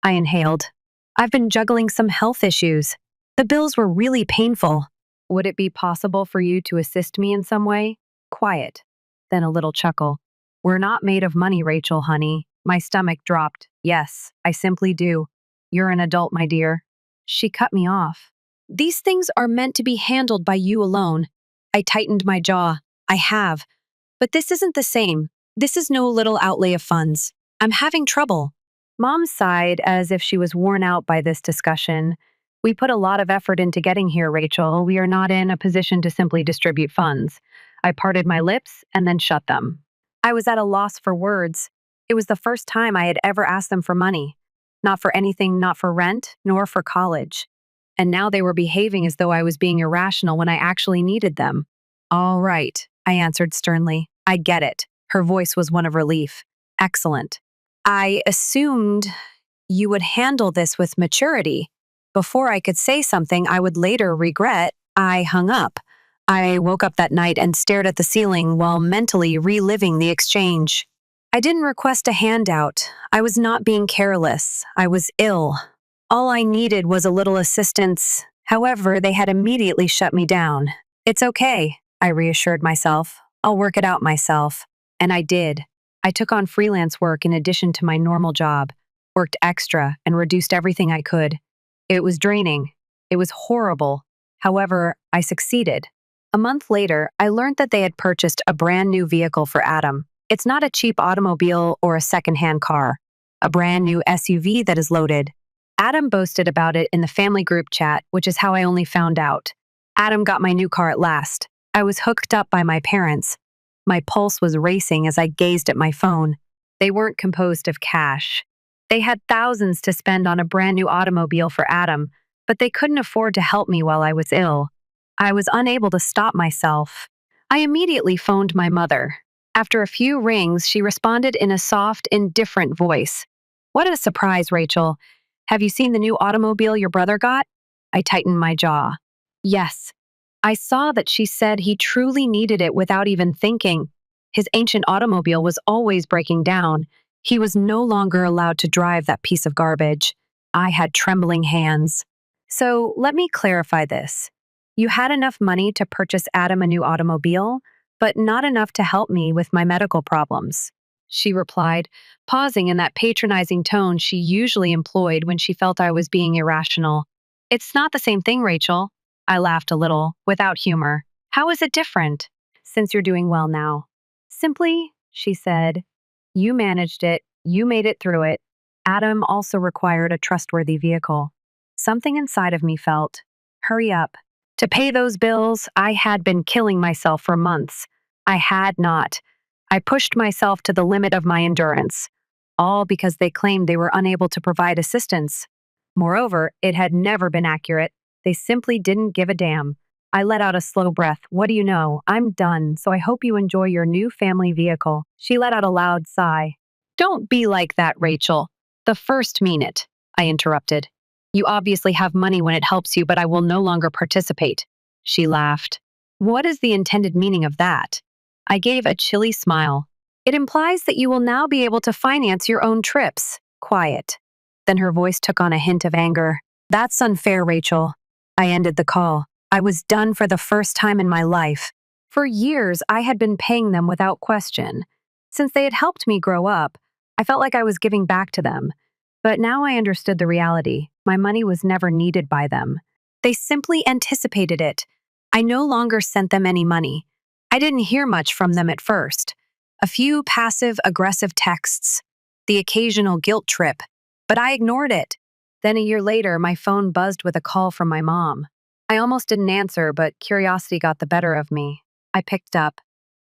I inhaled. "I've been juggling some health issues. The bills were really painful. Would it be possible for you to assist me in some way?" Quiet, then a little chuckle. "We're not made of money, Rachel, honey." My stomach dropped. "Yes, I simply do. You're an adult, my dear." She cut me off. "These things are meant to be handled by you alone." I tightened my jaw. "I have. But this isn't the same. This is no little outlay of funds. I'm having trouble." Mom sighed as if she was worn out by this discussion. "We put a lot of effort into getting here, Rachel. We are not in a position to simply distribute funds." I parted my lips and then shut them. I was at a loss for words. It was the first time I had ever asked them for money. Not for anything, not for rent, nor for college. And now they were behaving as though I was being irrational when I actually needed them. "All right," I answered sternly. "I get it." Her voice was one of relief. "Excellent. I assumed you would handle this with maturity." Before I could say something I would later regret, I hung up. I woke up that night and stared at the ceiling while mentally reliving the exchange. I didn't request a handout. I was not being careless. I was ill. All I needed was a little assistance. However, they had immediately shut me down. "It's okay," I reassured myself. "I'll work it out myself." And I did. I took on freelance work in addition to my normal job, worked extra, and reduced everything I could. It was draining. It was horrible. However, I succeeded. A month later, I learned that they had purchased a brand new vehicle for Adam. It's not a cheap automobile or a secondhand car. A brand new SUV that is loaded. Adam boasted about it in the family group chat, which is how I only found out. Adam got my new car at last. I was hooked up by my parents. My pulse was racing as I gazed at my phone. They weren't composed of cash. They had thousands to spend on a brand new automobile for Adam, but they couldn't afford to help me while I was ill. I was unable to stop myself. I immediately phoned my mother. After a few rings, she responded in a soft, indifferent voice. "What a surprise, Rachel. Have you seen the new automobile your brother got?" I tightened my jaw. Yes. I saw that she said he truly needed it without even thinking. His ancient automobile was always breaking down. He was no longer allowed to drive that piece of garbage. I had trembling hands. "So let me clarify this. You had enough money to purchase Adam a new automobile, but not enough to help me with my medical problems," she replied, pausing in that patronizing tone she usually employed when she felt I was being irrational. "It's not the same thing, Rachel. I laughed a little, without humor. How is it different? Since you're doing well now. Simply, she said, you managed it, you made it through it. Adam also required a trustworthy vehicle. Something inside of me felt, hurry up. To pay those bills, I had been killing myself for months. I had not. I pushed myself to the limit of my endurance, all because they claimed they were unable to provide assistance. Moreover, it had never been accurate. They simply didn't give a damn. I let out a slow breath. What do you know? I'm done, so I hope you enjoy your new family vehicle. She let out a loud sigh. Don't be like that, Rachel. The first mean it, I interrupted. You obviously have money when it helps you, but I will no longer participate. She laughed. What is the intended meaning of that? I gave a chilly smile. It implies that you will now be able to finance your own trips. Quiet. Then her voice took on a hint of anger. That's unfair, Rachel. I ended the call. I was done for the first time in my life. For years, I had been paying them without question. Since they had helped me grow up, I felt like I was giving back to them. But now I understood the reality. My money was never needed by them. They simply anticipated it. I no longer sent them any money. I didn't hear much from them at first. A few passive-aggressive texts, the occasional guilt trip, but I ignored it. Then a year later, my phone buzzed with a call from my mom. I almost didn't answer, but curiosity got the better of me. I picked up.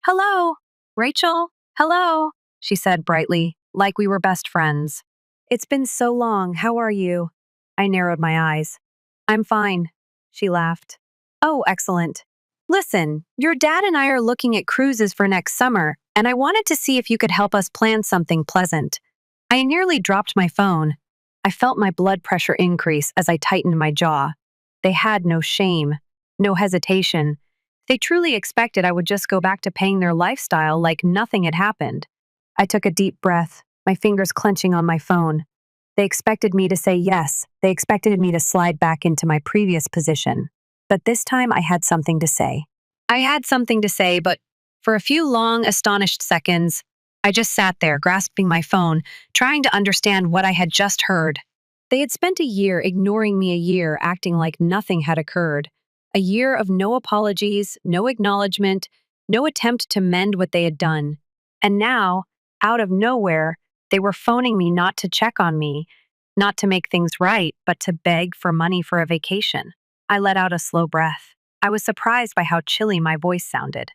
Hello, Rachel, hello, she said brightly, like we were best friends. It's been so long, how are you? I narrowed my eyes. I'm fine, she laughed. Oh, excellent. Listen, your dad and I are looking at cruises for next summer, and I wanted to see if you could help us plan something pleasant. I nearly dropped my phone. I felt my blood pressure increase as I tightened my jaw. They had no shame, no hesitation. They truly expected I would just go back to paying their lifestyle like nothing had happened. I took a deep breath, my fingers clenching on my phone. They expected me to say yes. They expected me to slide back into my previous position. But this time I had something to say. I had something to say, but for a few long, astonished seconds, I just sat there, grasping my phone, trying to understand what I had just heard. They had spent a year ignoring me, a year acting like nothing had occurred. A year of no apologies, no acknowledgement, no attempt to mend what they had done. And now, out of nowhere, they were phoning me not to check on me, not to make things right, but to beg for money for a vacation. I let out a slow breath. I was surprised by how chilly my voice sounded.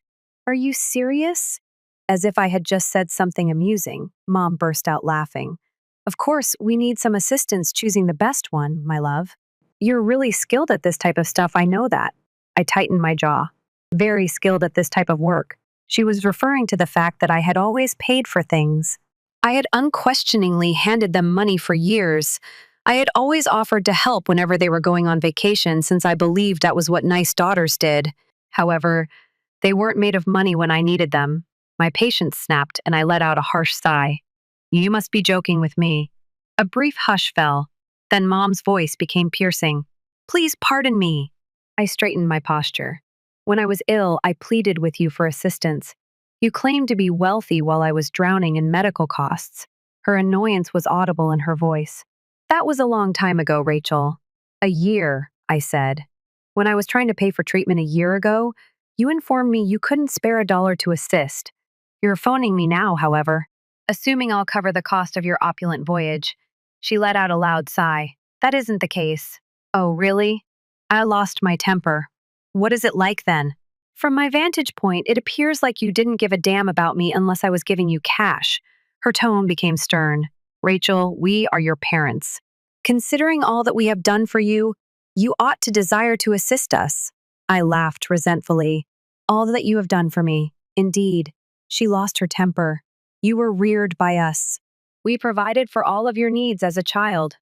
Are you serious? As if I had just said something amusing, Mom burst out laughing. Of course, we need some assistance choosing the best one, my love. You're really skilled at this type of stuff, I know that. I tightened my jaw. Very skilled at this type of work. She was referring to the fact that I had always paid for things. I had unquestioningly handed them money for years. I had always offered to help whenever they were going on vacation since I believed that was what nice daughters did. However, they weren't made of money when I needed them. My patience snapped and I let out a harsh sigh. You must be joking with me. A brief hush fell. Then Mom's voice became piercing. Please pardon me. I straightened my posture. When I was ill, I pleaded with you for assistance. You claimed to be wealthy while I was drowning in medical costs. Her annoyance was audible in her voice. That was a long time ago, Rachel. A year, I said. When I was trying to pay for treatment a year ago, you informed me you couldn't spare $1 to assist. You're phoning me now, however. Assuming I'll cover the cost of your opulent voyage. She let out a loud sigh. That isn't the case. Oh, really? I lost my temper. What is it like then? From my vantage point, it appears like you didn't give a damn about me unless I was giving you cash. Her tone became stern. Rachel, we are your parents. Considering all that we have done for you, you ought to desire to assist us. I laughed resentfully. All that you have done for me, indeed. She lost her temper. You were reared by us. We provided for all of your needs as a child.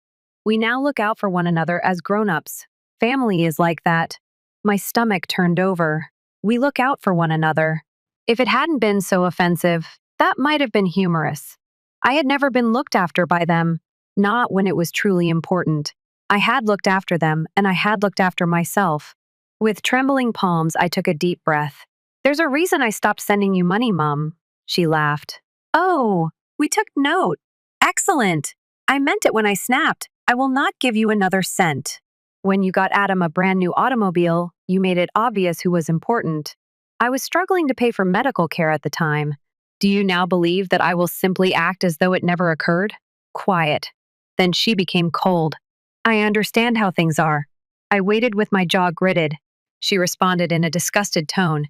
We now look out for one another as grown-ups. Family is like that. My stomach turned over. We look out for one another. If it hadn't been so offensive, that might have been humorous. I had never been looked after by them, not when it was truly important. I had looked after them, and I had looked after myself. With trembling palms, I took a deep breath. There's a reason I stopped sending you money, Mom. She laughed. Oh, we took note. Excellent. I meant it when I snapped. I will not give you another cent. When you got Adam a brand new automobile, You made it obvious who was important. I was struggling to pay for medical care at the time. Do you now believe that I will simply act as though it never occurred? Quiet. Then she became cold. I understand how things are. I waited with my jaw gritted. She responded in a disgusted tone.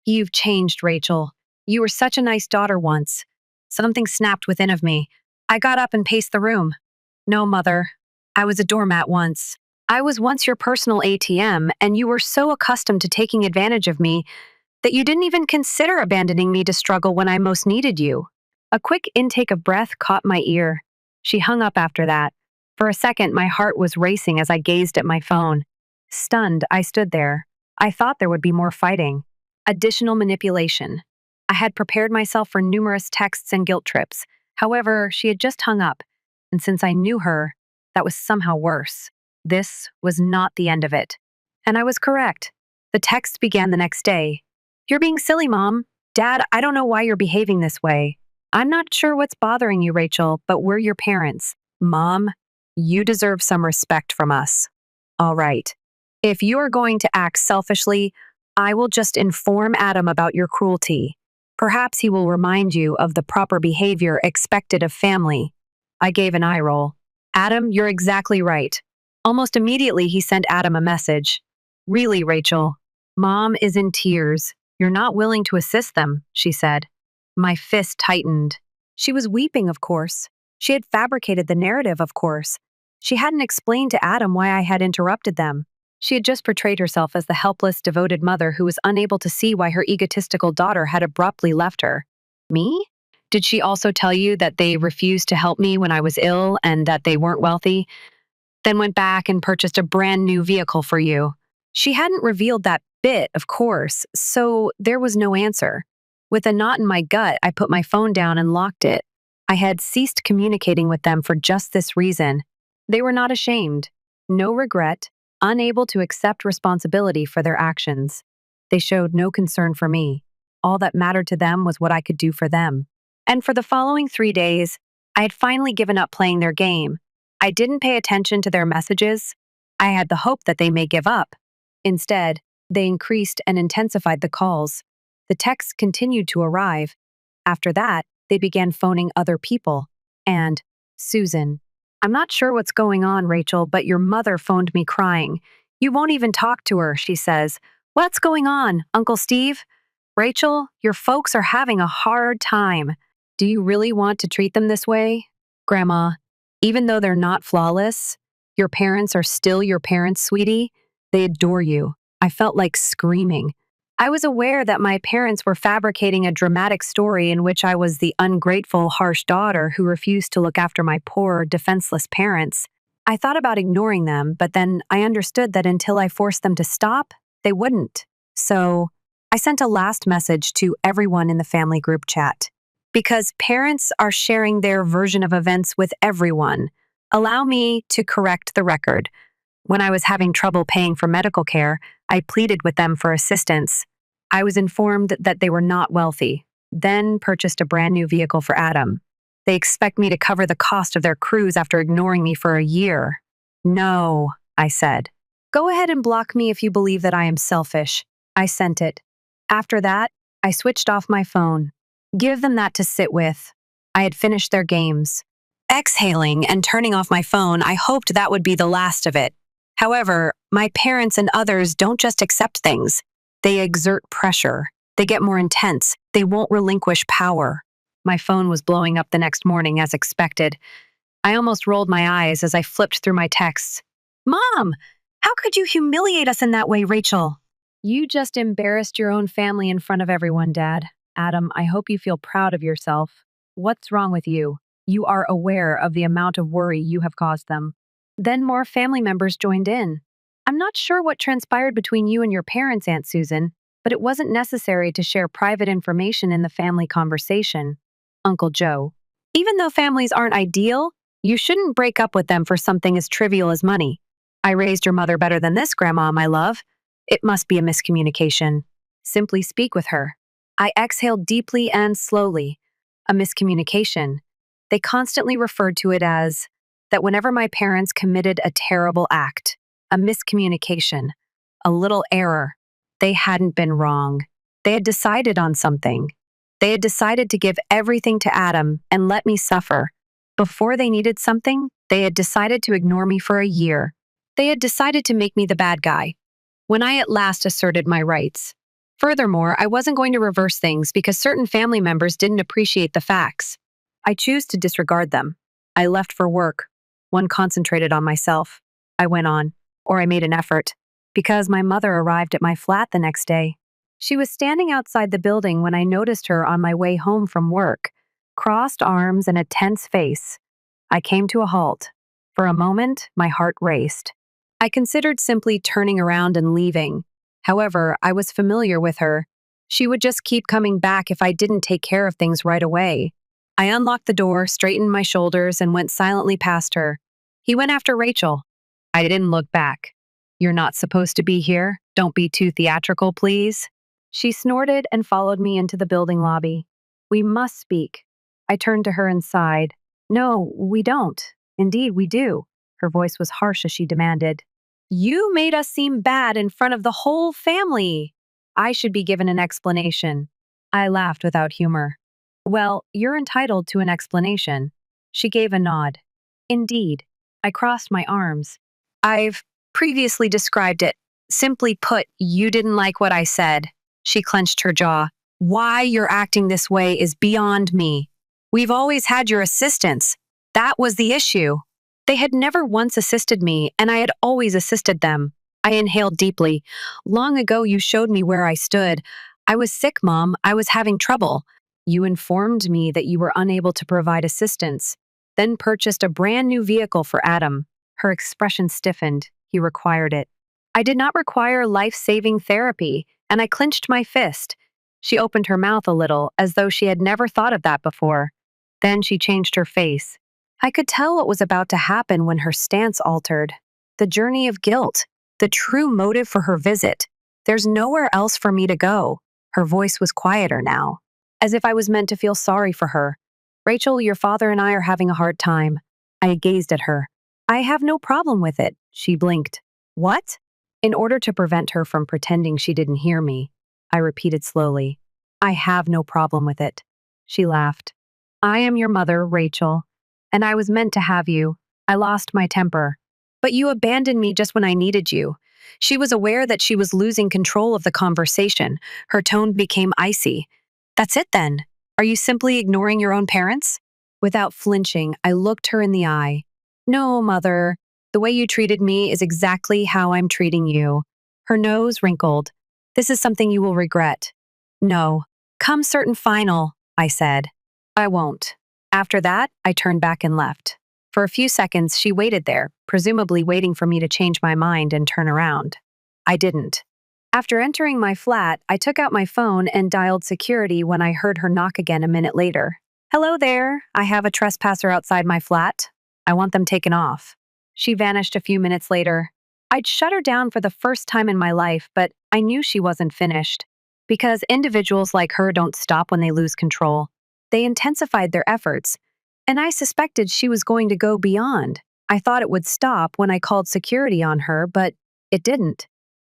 You've changed, Rachel. You were such a nice daughter once. Something snapped within of me. I got up and paced the room. No, Mother. I was a doormat once. I was once your personal ATM, and you were so accustomed to taking advantage of me that you didn't even consider abandoning me to struggle when I most needed you. A quick intake of breath caught my ear. She hung up after that. For a second, my heart was racing as I gazed at my phone. Stunned, I stood there. I thought there would be more fighting. Additional manipulation. I had prepared myself for numerous texts and guilt trips. However, she had just hung up, and since I knew her, that was somehow worse. This was not the end of it. And I was correct. The text began the next day. You're being silly, Mom. Dad, I don't know why you're behaving this way. I'm not sure what's bothering you, Rachel, but we're your parents. Mom, you deserve some respect from us. All right. If you are going to act selfishly, I will just inform Adam about your cruelty. Perhaps he will remind you of the proper behavior expected of family. I gave an eye roll. Adam, you're exactly right. Almost immediately, he sent Adam a message. Really, Rachel? Mom is in tears. You're not willing to assist them, she said. My fist tightened. She was weeping, of course. She had fabricated the narrative, of course. She hadn't explained to Adam why I had interrupted them. She had just portrayed herself as the helpless, devoted mother who was unable to see why her egotistical daughter had abruptly left her. Me? Did she also tell you that they refused to help me when I was ill and that they weren't wealthy? Then went back and purchased a brand new vehicle for you. She hadn't revealed that bit, of course, so there was no answer. With a knot in my gut, I put my phone down and locked it. I had ceased communicating with them for just this reason. They were not ashamed. No regret. Unable to accept responsibility for their actions. They showed no concern for me. All that mattered to them was what I could do for them. And for the following 3 days, I had finally given up playing their game. I didn't pay attention to their messages. I had the hope that they may give up. Instead, they increased and intensified the calls. The texts continued to arrive. After that, they began phoning other people. And Susan. I'm not sure what's going on, Rachel, but your mother phoned me crying. You won't even talk to her, she says. What's going on, Uncle Steve? Rachel, your folks are having a hard time. Do you really want to treat them this way? Grandma, even though they're not flawless, your parents are still your parents, sweetie. They adore you. I felt like screaming. I was aware that my parents were fabricating a dramatic story in which I was the ungrateful, harsh daughter who refused to look after my poor, defenseless parents. I thought about ignoring them, but then I understood that until I forced them to stop, they wouldn't. So, I sent a last message to everyone in the family group chat. Because parents are sharing their version of events with everyone, allow me to correct the record. When I was having trouble paying for medical care, I pleaded with them for assistance. I was informed that they were not wealthy, then purchased a brand new vehicle for Adam. They expect me to cover the cost of their cruise after ignoring me for a year. No, I said. Go ahead and block me if you believe that I am selfish. I sent it. After that, I switched off my phone. Give them that to sit with. I had finished their games. Exhaling and turning off my phone, I hoped that would be the last of it. However, my parents and others don't just accept things. They exert pressure. They get more intense. They won't relinquish power. My phone was blowing up the next morning as expected. I almost rolled my eyes as I flipped through my texts. Mom, how could you humiliate us in that way, Rachel? You just embarrassed your own family in front of everyone, Dad. Adam, I hope you feel proud of yourself. What's wrong with you? You are aware of the amount of worry you have caused them. Then more family members joined in. I'm not sure what transpired between you and your parents, Aunt Susan, but it wasn't necessary to share private information in the family conversation. Uncle Joe. Even though families aren't ideal, you shouldn't break up with them for something as trivial as money. I raised your mother better than this, Grandma, my love. It must be a miscommunication. Simply speak with her. I exhaled deeply and slowly. A miscommunication. They constantly referred to it as that whenever my parents committed a terrible act, a miscommunication. a little error. They hadn't been wrong. They had decided on something. They had decided to give everything to Adam and let me suffer. Before they needed something, they had decided to ignore me for a year. They had decided to make me the bad guy. When I at last asserted my rights. Furthermore, I wasn't going to reverse things because certain family members didn't appreciate the facts. I choose to disregard them. I left for work. One concentrated on myself. I went on, or I made an effort, because my mother arrived at my flat the next day. She was standing outside the building when I noticed her on my way home from work, crossed arms and a tense face. I came to a halt. For a moment, my heart raced. I considered simply turning around and leaving. However, I was familiar with her. She would just keep coming back if I didn't take care of things right away. I unlocked the door, straightened my shoulders, and went silently past her. He went after Rachel. I didn't look back. "You're not supposed to be here. Don't be too theatrical, please." She snorted and followed me into the building lobby. "We must speak." I turned to her and sighed. "No, we don't. Indeed, we do." Her voice was harsh as she demanded. "You made us seem bad in front of the whole family. I should be given an explanation." I laughed without humor. "Well, you're entitled to an explanation." She gave a nod. "Indeed." I crossed my arms. "I've previously described it. Simply put, you didn't like what I said." She clenched her jaw. "Why you're acting this way is beyond me. We've always had your assistance. That was the issue." They had never once assisted me, and I had always assisted them. I inhaled deeply. "Long ago, you showed me where I stood. I was sick, Mom. I was having trouble. You informed me that you were unable to provide assistance, then purchased a brand new vehicle for Adam." Her expression stiffened. "He required it." "I did not require life-saving therapy," and I clenched my fist. She opened her mouth a little, as though she had never thought of that before. Then she changed her face. I could tell what was about to happen when her stance altered. The journey of guilt, the true motive for her visit. "There's nowhere else for me to go." Her voice was quieter now, as if I was meant to feel sorry for her. "Rachel, your father and I are having a hard time." I gazed at her. "I have no problem with it." She blinked. "What?" In order to prevent her from pretending she didn't hear me, I repeated slowly. "I have no problem with it." She laughed. "I am your mother, Rachel, and I was meant to have you. I lost my temper. But you abandoned me just when I needed you." She was aware that she was losing control of the conversation. Her tone became icy. "That's it then? Are you simply ignoring your own parents?" Without flinching, I looked her in the eye. "No, Mother. The way you treated me is exactly how I'm treating you." Her nose wrinkled. "This is something you will regret." "No. Come certain final," I said. "I won't." After that, I turned back and left. For a few seconds, she waited there, presumably waiting for me to change my mind and turn around. I didn't. After entering my flat, I took out my phone and dialed security when I heard her knock again a minute later. "Hello there. I have a trespasser outside my flat. I want them taken off." She vanished a few minutes later. I'd shut her down for the first time in my life, but I knew she wasn't finished. Because individuals like her don't stop when they lose control. They intensified their efforts, and I suspected she was going to go beyond. I thought it would stop when I called security on her, but it didn't.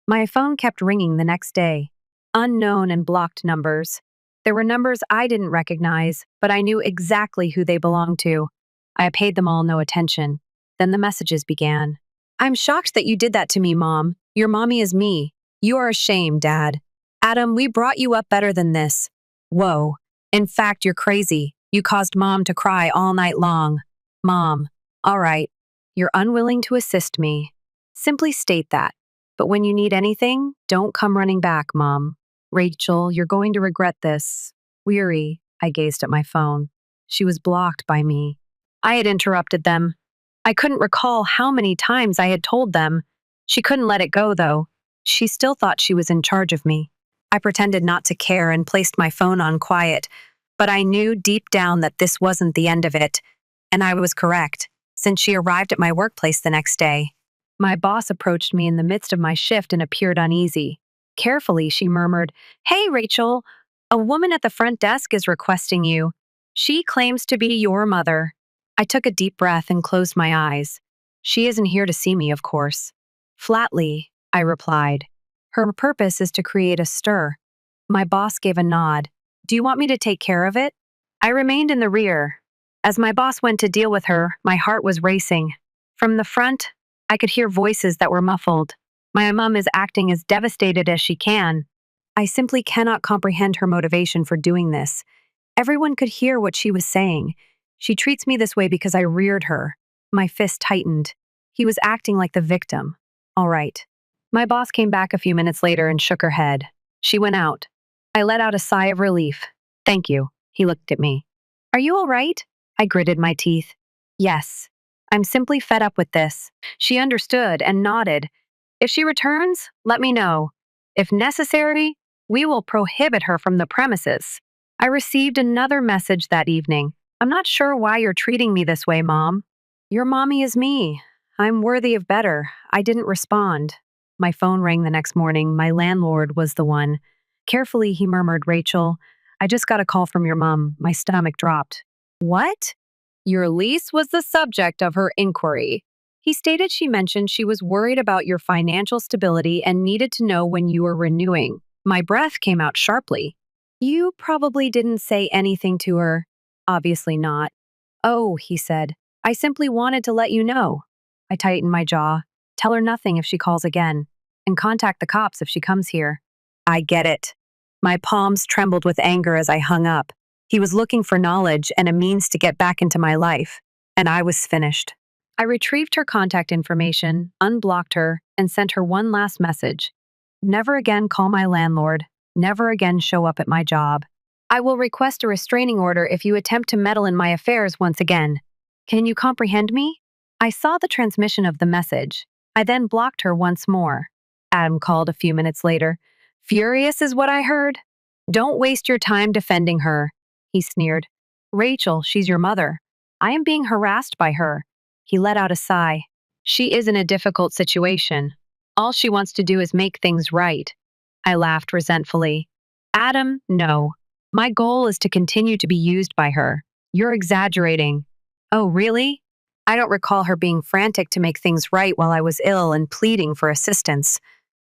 My phone kept ringing the next day. Unknown and blocked numbers. There were numbers I didn't recognize, but I knew exactly who they belonged to. I paid them all no attention. Then the messages began. "I'm shocked that you did that to me, Mom. Your mommy is me. You are a shame, Dad. Adam, we brought you up better than this. Whoa. In fact, you're crazy. You caused Mom to cry all night long. Mom. All right. You're unwilling to assist me. Simply state that. But when you need anything, don't come running back, Mom. Rachel, you're going to regret this." Weary, I gazed at my phone. She was blocked by me. I had interrupted them. I couldn't recall how many times I had told them. She couldn't let it go, though. She still thought she was in charge of me. I pretended not to care and placed my phone on quiet, but I knew deep down that this wasn't the end of it. And I was correct, since she arrived at my workplace the next day. My boss approached me in the midst of my shift and appeared uneasy. Carefully, she murmured, "Hey, Rachel, a woman at the front desk is requesting you. She claims to be your mother." I took a deep breath and closed my eyes. "She isn't here to see me, of course." Flatly, I replied. Her purpose is to create a stir. My boss gave a nod. Do you want me to take care of it? I remained in the rear. As my boss went to deal with her, my heart was racing. From the front, I could hear voices that were muffled. My mom is acting as devastated as she can. I simply cannot comprehend her motivation for doing this. Everyone could hear what she was saying. She treats me this way because I reared her. My fist tightened. He was acting like the victim. All right. My boss came back a few minutes later and shook her head. She went out. I let out a sigh of relief. Thank you. He looked at me. Are you all right? I gritted my teeth. Yes. I'm simply fed up with this. She understood and nodded. If she returns, let me know. If necessary, we will prohibit her from the premises. I received another message that evening. I'm not sure why you're treating me this way, Mom. Your mommy is me. I'm worthy of better. I didn't respond. My phone rang the next morning. My landlord was the one. Carefully, he murmured, Rachel, I just got a call from your mom. My stomach dropped. What? Your lease was the subject of her inquiry. He stated she mentioned she was worried about your financial stability and needed to know when you were renewing. My breath came out sharply. You probably didn't say anything to her. Obviously not. Oh, he said. I simply wanted to let you know. I tightened my jaw. Tell her nothing if she calls again. And contact the cops if she comes here. I get it. My palms trembled with anger as I hung up. He was looking for knowledge and a means to get back into my life. And I was finished. I retrieved her contact information, unblocked her, and sent her one last message. Never again call my landlord. Never again show up at my job. I will request a restraining order if you attempt to meddle in my affairs once again. Can you comprehend me? I saw the transmission of the message. I then blocked her once more. Adam called a few minutes later. Furious is what I heard. Don't waste your time defending her, he sneered. Rachel, she's your mother. I am being harassed by her. He let out a sigh. She is in a difficult situation. All she wants to do is make things right. I laughed resentfully. Adam, no. My goal is to continue to be used by her. You're exaggerating. Oh, really? I don't recall her being frantic to make things right while I was ill and pleading for assistance.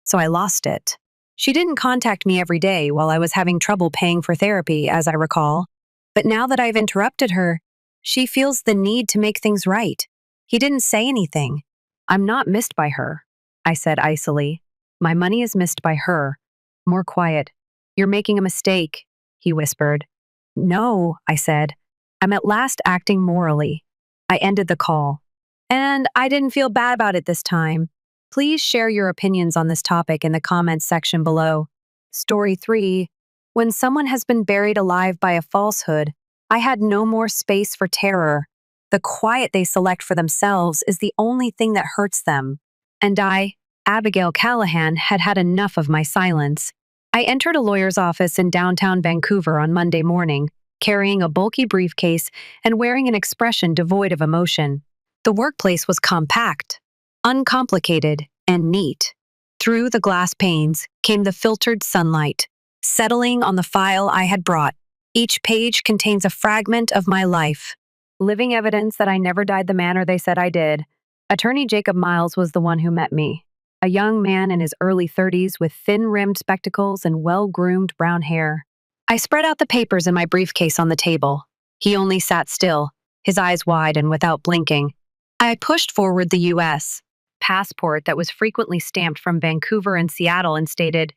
So I lost it. She didn't contact me every day while I was having trouble paying for therapy, as I recall. But now that I've interrupted her, she feels the need to make things right. He didn't say anything. I'm not missed by her, I said icily. My money is missed by her. More quiet. You're making a mistake, he whispered. No, I said. I'm at last acting morally. I ended the call. And I didn't feel bad about it this time. Please share your opinions on this topic in the comments section below. Story 3. When someone has been buried alive by a falsehood, I had no more space for terror. The quiet they select for themselves is the only thing that hurts them. And I, Abigail Callahan, had had enough of my silence. I entered a lawyer's office in downtown Vancouver on Monday morning, carrying a bulky briefcase and wearing an expression devoid of emotion. The workplace was compact, uncomplicated, and neat. Through the glass panes came the filtered sunlight, settling on the file I had brought. Each page contains a fragment of my life. Living evidence that I never died the manner they said I did. Attorney Jacob Miles was the one who met me. A young man in his early 30s with thin-rimmed spectacles and well-groomed brown hair. I spread out the papers in my briefcase on the table. He only sat still, his eyes wide and without blinking. I pushed forward the U.S. passport that was frequently stamped from Vancouver and Seattle and stated,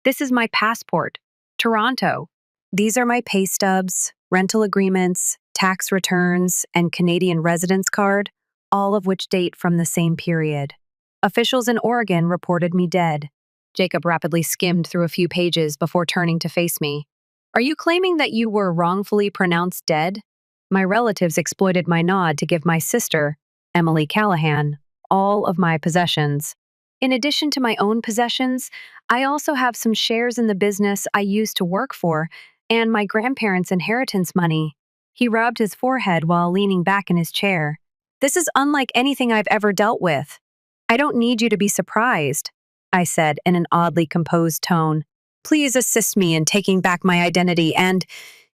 "This is my passport, Toronto. These are my pay stubs, rental agreements, tax returns, and Canadian residence card, all of which date from the same period." Officials in Oregon reported me dead. Jacob rapidly skimmed through a few pages before turning to face me. Are you claiming that you were wrongfully pronounced dead? My relatives exploited my nod to give my sister, Emily Callahan, all of my possessions. In addition to my own possessions, I also have some shares in the business I used to work for and my grandparents' inheritance money. He rubbed his forehead while leaning back in his chair. This is unlike anything I've ever dealt with. I don't need you to be surprised, I said in an oddly composed tone. Please assist me in taking back my identity and,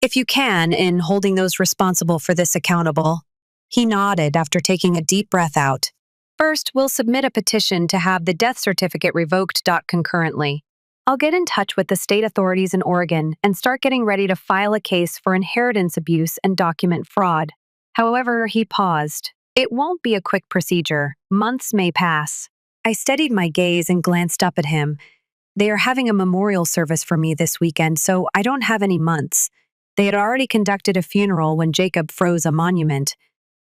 if you can, in holding those responsible for this accountable. He nodded after taking a deep breath out. First, we'll submit a petition to have the death certificate revoked. Concurrently, I'll get in touch with the state authorities in Oregon and start getting ready to file a case for inheritance abuse and document fraud. However, he paused. It won't be a quick procedure. Months may pass. I steadied my gaze and glanced up at him. They are having a memorial service for me this weekend, so I don't have any months. They had already conducted a funeral when Jacob froze a monument.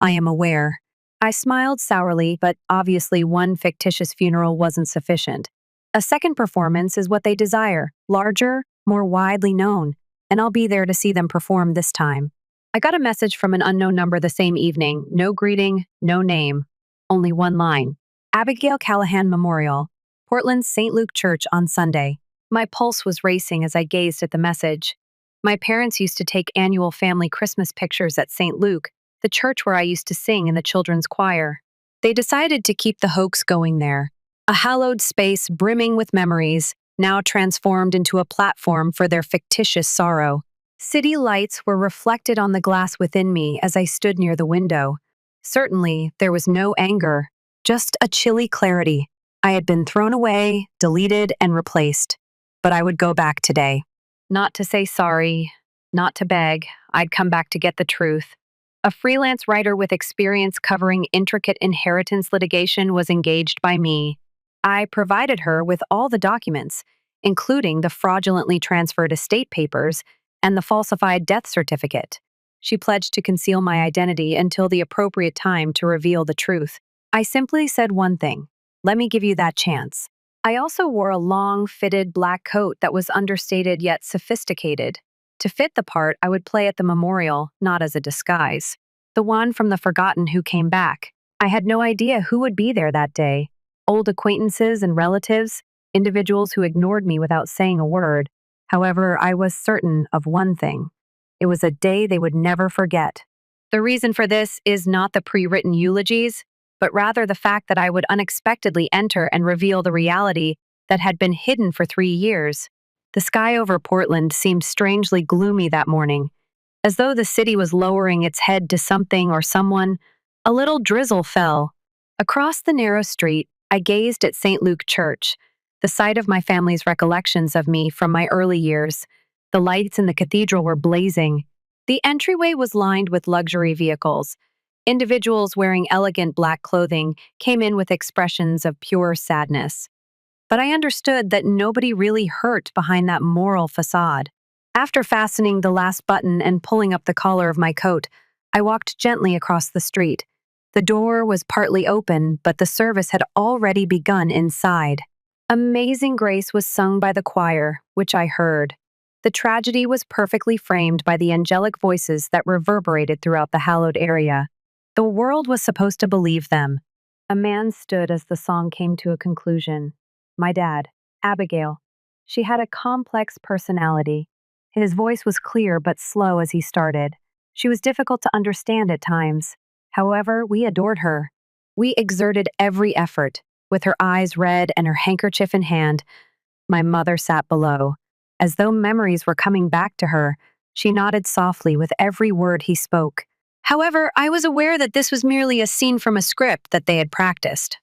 I am aware. I smiled sourly, but obviously one fictitious funeral wasn't sufficient. A second performance is what they desire, larger, more widely known, and I'll be there to see them perform this time. I got a message from an unknown number the same evening. No greeting, no name. Only one line. Abigail Callahan Memorial, Portland's St. Luke Church on Sunday. My pulse was racing as I gazed at the message. My parents used to take annual family Christmas pictures at St. Luke, the church where I used to sing in the children's choir. They decided to keep the hoax going there, a hallowed space brimming with memories, now transformed into a platform for their fictitious sorrow. City lights were reflected on the glass within me as I stood near the window. Certainly, there was no anger, just a chilly clarity. I had been thrown away, deleted, and replaced. But I would go back today. Not to say sorry, not to beg. I'd come back to get the truth. A freelance writer with experience covering intricate inheritance litigation was engaged by me. I provided her with all the documents, including the fraudulently transferred estate papers and the falsified death certificate. She pledged to conceal my identity until the appropriate time to reveal the truth. I simply said one thing: let me give you that chance. I also wore a long, fitted black coat that was understated yet sophisticated. To fit the part, I would play at the memorial, not as a disguise. The one from the forgotten who came back. I had no idea who would be there that day. Old acquaintances and relatives, individuals who ignored me without saying a word. However, I was certain of one thing. It was a day they would never forget. The reason for this is not the pre-written eulogies, but rather the fact that I would unexpectedly enter and reveal the reality that had been hidden for 3 years. The sky over Portland seemed strangely gloomy that morning, as though the city was lowering its head to something or someone. A little drizzle fell. Across the narrow street, I gazed at St. Luke Church, the site of my family's recollections of me from my early years. The lights in the cathedral were blazing. The entryway was lined with luxury vehicles. Individuals wearing elegant black clothing came in with expressions of pure sadness. But I understood that nobody really hurt behind that moral facade. After fastening the last button and pulling up the collar of my coat, I walked gently across the street. The door was partly open, but the service had already begun inside. Amazing Grace was sung by the choir, which I heard. The tragedy was perfectly framed by the angelic voices that reverberated throughout the hallowed area. The world was supposed to believe them. A man stood as the song came to a conclusion. My dad, Abigail. She had a complex personality. His voice was clear but slow as he started. She was difficult to understand at times. However, we adored her. We exerted every effort. With her eyes red and her handkerchief in hand, my mother sat below. As though memories were coming back to her, she nodded softly with every word he spoke. However, I was aware that this was merely a scene from a script that they had practiced.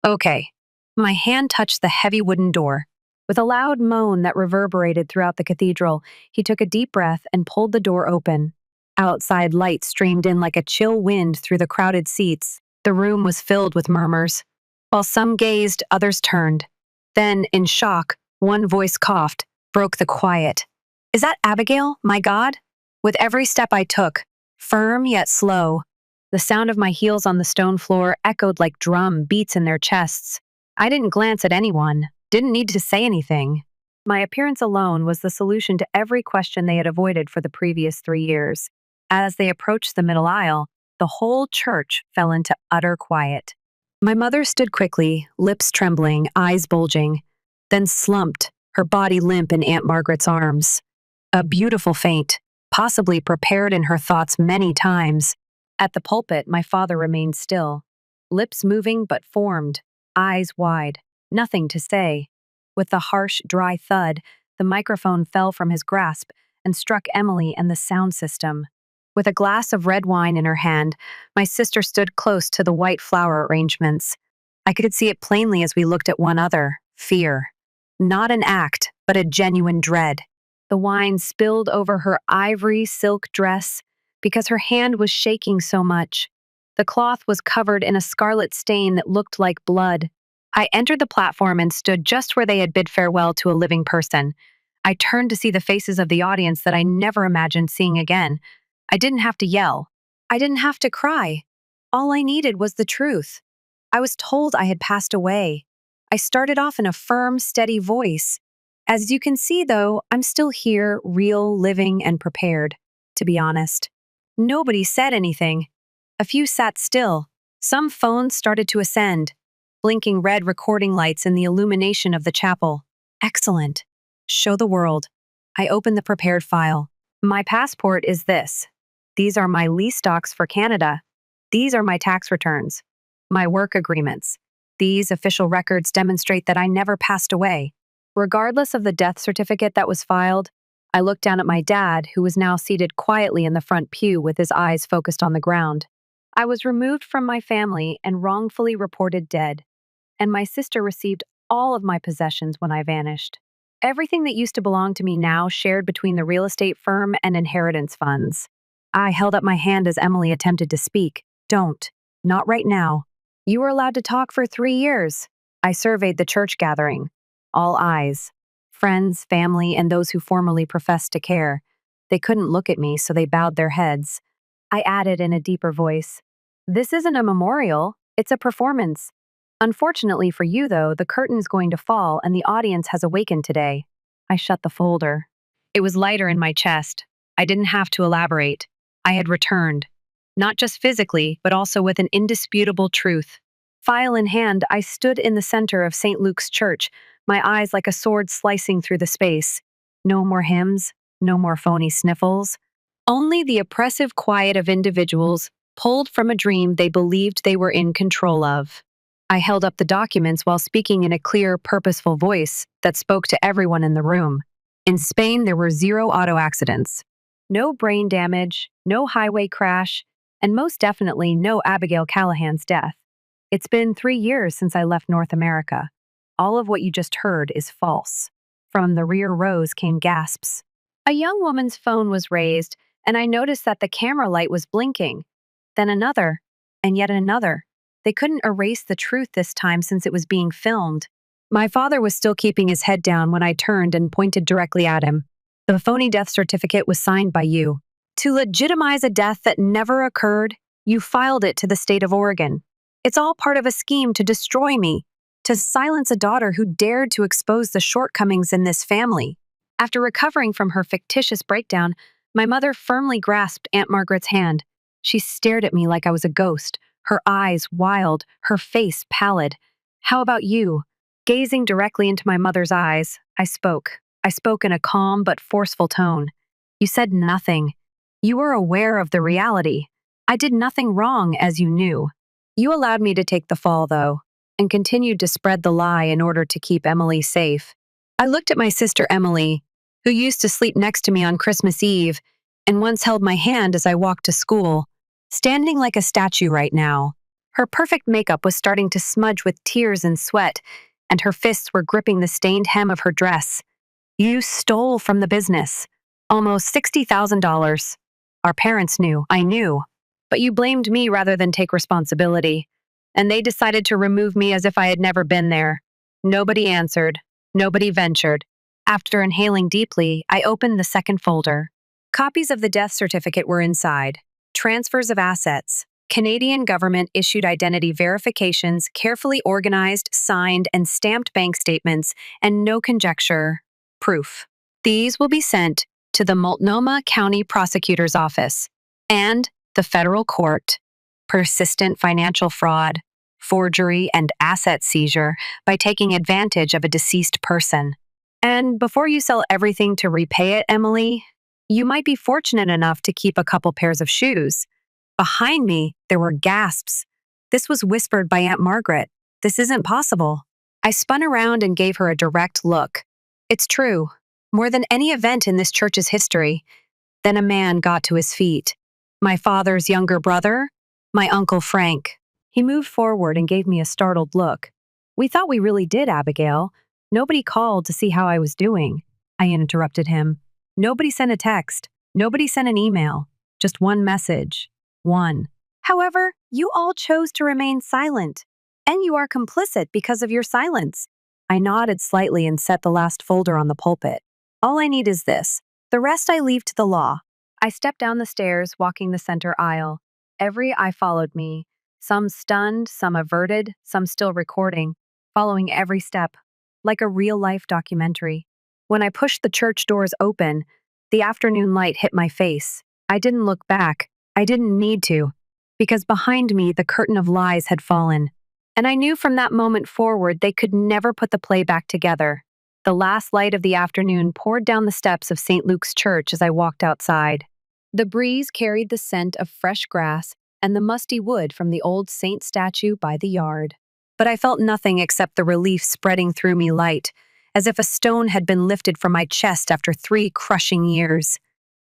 Okay. My hand touched the heavy wooden door. With a loud moan that reverberated throughout the cathedral, he took a deep breath and pulled the door open. Outside light streamed in like a chill wind through the crowded seats. The room was filled with murmurs. While some gazed, others turned. Then, in shock, one voice coughed, broke the quiet. Is that Abigail, my God? With every step I took, firm yet slow, the sound of my heels on the stone floor echoed like drum beats in their chests. I didn't glance at anyone, didn't need to say anything. My appearance alone was the solution to every question they had avoided for the previous 3 years. As they approached the middle aisle, the whole church fell into utter quiet. My mother stood quickly, lips trembling, eyes bulging, then slumped, her body limp in Aunt Margaret's arms. A beautiful faint, possibly prepared in her thoughts many times. At the pulpit, my father remained still, lips moving but formed, eyes wide, nothing to say. With the harsh, dry thud, the microphone fell from his grasp and struck Emily and the sound system. With a glass of red wine in her hand, my sister stood close to the white flower arrangements. I could see it plainly as we looked at one another. Fear. Not an act, but a genuine dread. The wine spilled over her ivory silk dress because her hand was shaking so much. The cloth was covered in a scarlet stain that looked like blood. I entered the platform and stood just where they had bid farewell to a living person. I turned to see the faces of the audience that I never imagined seeing again. I didn't have to yell. I didn't have to cry. All I needed was the truth. I was told I had passed away. I started off in a firm, steady voice. As you can see, though, I'm still here, real, living, and prepared, to be honest. Nobody said anything. A few sat still. Some phones started to ascend, blinking red recording lights in the illumination of the chapel. Excellent. Show the world. I opened the prepared file. My passport is this. These are my lease docs for Canada. These are my tax returns. My work agreements. These official records demonstrate that I never passed away. Regardless of the death certificate that was filed, I looked down at my dad, who was now seated quietly in the front pew with his eyes focused on the ground. I was removed from my family and wrongfully reported dead, and my sister received all of my possessions when I vanished. Everything that used to belong to me now shared between the real estate firm and inheritance funds. I held up my hand as Emily attempted to speak. Don't. Not right now. You were allowed to talk for 3 years. I surveyed the church gathering. All eyes. Friends, family, and those who formerly professed to care. They couldn't look at me, so they bowed their heads. I added in a deeper voice, "This isn't a memorial, it's a performance. Unfortunately for you, though, the curtain's going to fall and the audience has awakened today." I shut the folder. It was lighter in my chest. I didn't have to elaborate. I had returned. Not just physically, but also with an indisputable truth. File in hand, I stood in the center of St. Luke's Church, my eyes like a sword slicing through the space. No more hymns, no more phony sniffles. Only the oppressive quiet of individuals pulled from a dream they believed they were in control of. I held up the documents while speaking in a clear, purposeful voice that spoke to everyone in the room. In Spain, there were 0 auto accidents. No brain damage, no highway crash, and most definitely no Abigail Callahan's death. It's been 3 years since I left North America. All of what you just heard is false. From the rear rows came gasps. A young woman's phone was raised, and I noticed that the camera light was blinking. Then another, and yet another. They couldn't erase the truth this time since it was being filmed. My father was still keeping his head down when I turned and pointed directly at him. The phony death certificate was signed by you. To legitimize a death that never occurred, you filed it to the state of Oregon. It's all part of a scheme to destroy me, to silence a daughter who dared to expose the shortcomings in this family. After recovering from her fictitious breakdown, my mother firmly grasped Aunt Margaret's hand. She stared at me like I was a ghost, her eyes wild, her face pallid. "How about you?" Gazing directly into my mother's eyes, I spoke. I spoke in a calm but forceful tone. "You said nothing. You were aware of the reality. I did nothing wrong, as you knew. You allowed me to take the fall, though, and continued to spread the lie in order to keep Emily safe." I looked at my sister Emily, who used to sleep next to me on Christmas Eve and once held my hand as I walked to school, standing like a statue right now. Her perfect makeup was starting to smudge with tears and sweat, and her fists were gripping the stained hem of her dress. "You stole from the business. Almost $60,000. Our parents knew, I knew. But you blamed me rather than take responsibility. And they decided to remove me as if I had never been there. Nobody answered. Nobody ventured. After inhaling deeply, I opened the second folder. Copies of the death certificate were inside. Transfers of assets. Canadian government-issued identity verifications, carefully organized, signed, and stamped bank statements, and no conjecture. Proof. These will be sent to the Multnomah County Prosecutor's Office and the federal court. Persistent financial fraud, forgery, and asset seizure by taking advantage of a deceased person. And before you sell everything to repay it, Emily, you might be fortunate enough to keep a couple pairs of shoes. Behind me, there were gasps. This was whispered by Aunt Margaret. This isn't possible. I spun around and gave her a direct look. It's true. More than any event in this church's history. Then a man got to his feet. My father's younger brother, my Uncle Frank. He moved forward and gave me a startled look. We thought we really did, Abigail. Nobody called to see how I was doing. I interrupted him. Nobody sent a text. Nobody sent an email. Just one message. One. However, you all chose to remain silent, and you are complicit because of your silence. I nodded slightly and set the last folder on the pulpit. All I need is this. The rest I leave to the law. I stepped down the stairs, walking the center aisle. Every eye followed me, some stunned, some averted, some still recording, following every step, like a real-life documentary. When I pushed the church doors open, the afternoon light hit my face. I didn't look back. I didn't need to, because behind me the curtain of lies had fallen. And I knew from that moment forward they could never put the play back together. The last light of the afternoon poured down the steps of St. Luke's Church as I walked outside. The breeze carried the scent of fresh grass and the musty wood from the old saint statue by the yard. But I felt nothing except the relief spreading through me light, as if a stone had been lifted from my chest after 3 crushing years.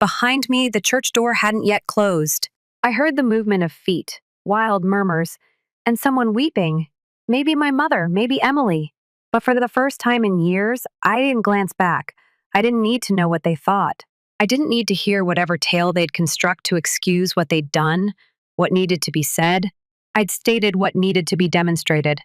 Behind me, the church door hadn't yet closed. I heard the movement of feet, wild murmurs, and someone weeping. Maybe my mother, maybe Emily. But for the first time in years, I didn't glance back. I didn't need to know what they thought. I didn't need to hear whatever tale they'd construct to excuse what they'd done, what needed to be said. I'd stated what needed to be demonstrated.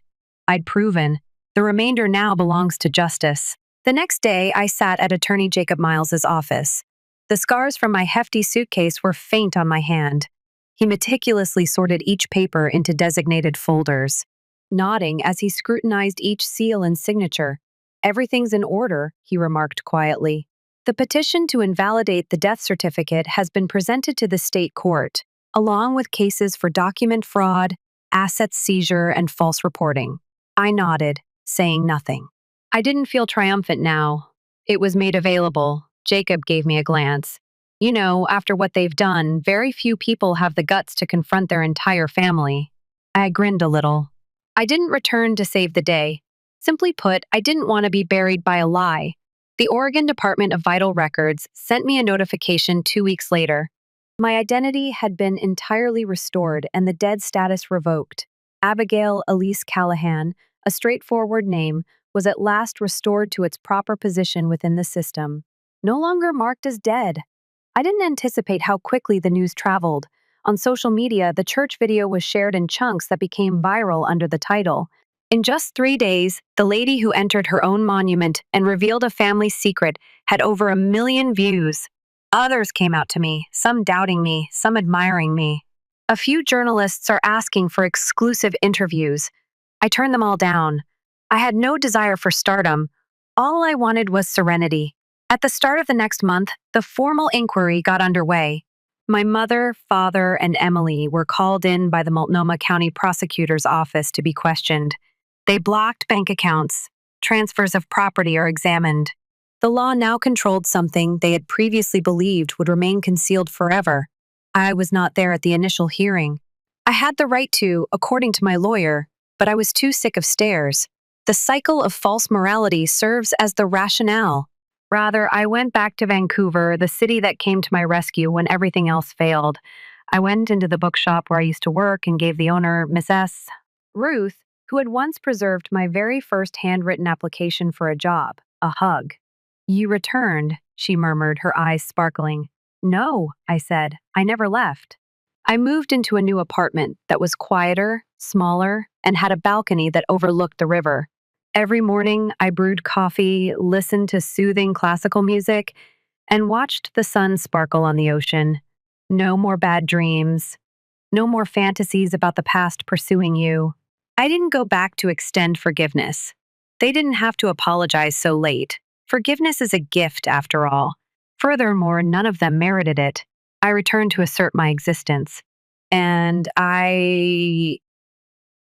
I'd proven. The remainder now belongs to justice. The next day, I sat at Attorney Jacob Miles's office. The scars from my hefty suitcase were faint on my hand. He meticulously sorted each paper into designated folders, nodding as he scrutinized each seal and signature. "Everything's in order," he remarked quietly. "The petition to invalidate the death certificate has been presented to the state court, along with cases for document fraud, asset seizure, and false reporting." I nodded, saying nothing. I didn't feel triumphant now. It was made available. Jacob gave me a glance. You know, after what they've done, very few people have the guts to confront their entire family. I grinned a little. I didn't return to save the day. Simply put, I didn't want to be buried by a lie. The Oregon Department of Vital Records sent me a notification 2 weeks later. My identity had been entirely restored and the dead status revoked. Abigail Elise Callahan, a straightforward name, was at last restored to its proper position within the system. No longer marked as dead. I didn't anticipate how quickly the news traveled. On social media, the church video was shared in chunks that became viral under the title. In just 3 days, the lady who entered her own monument and revealed a family secret had over 1 million views. Others came out to me, some doubting me, some admiring me. A few journalists are asking for exclusive interviews. I turned them all down. I had no desire for stardom. All I wanted was serenity. At the start of the next month, the formal inquiry got underway. My mother, father, and Emily were called in by the Multnomah County Prosecutor's Office to be questioned. They blocked bank accounts. Transfers of property are examined. The law now controlled something they had previously believed would remain concealed forever. I was not there at the initial hearing. I had the right to, according to my lawyer, but I was too sick of stares. The cycle of false morality serves as the rationale. Rather, I went back to Vancouver, the city that came to my rescue when everything else failed. I went into the bookshop where I used to work and gave the owner, Miss S. Ruth, who had once preserved my very first handwritten application for a job, a hug. "You returned," she murmured, her eyes sparkling. "No," I said. "I never left." I moved into a new apartment that was quieter, smaller, and had a balcony that overlooked the river. Every morning, I brewed coffee, listened to soothing classical music, and watched the sun sparkle on the ocean. No more bad dreams. No more fantasies about the past pursuing you. I didn't go back to extend forgiveness. They didn't have to apologize so late. Forgiveness is a gift, after all. Furthermore, none of them merited it. I returned to assert my existence. And I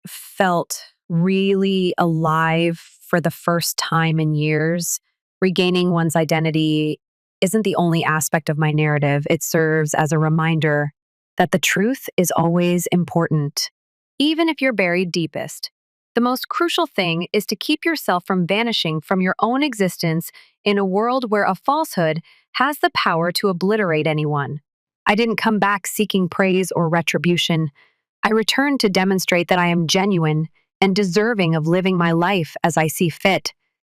felt really alive for the first time in years. Regaining one's identity isn't the only aspect of my narrative. It serves as a reminder that the truth is always important, even if you're buried deepest. The most crucial thing is to keep yourself from vanishing from your own existence in a world where a falsehood has the power to obliterate anyone. I didn't come back seeking praise or retribution. I return to demonstrate that I am genuine and deserving of living my life as I see fit.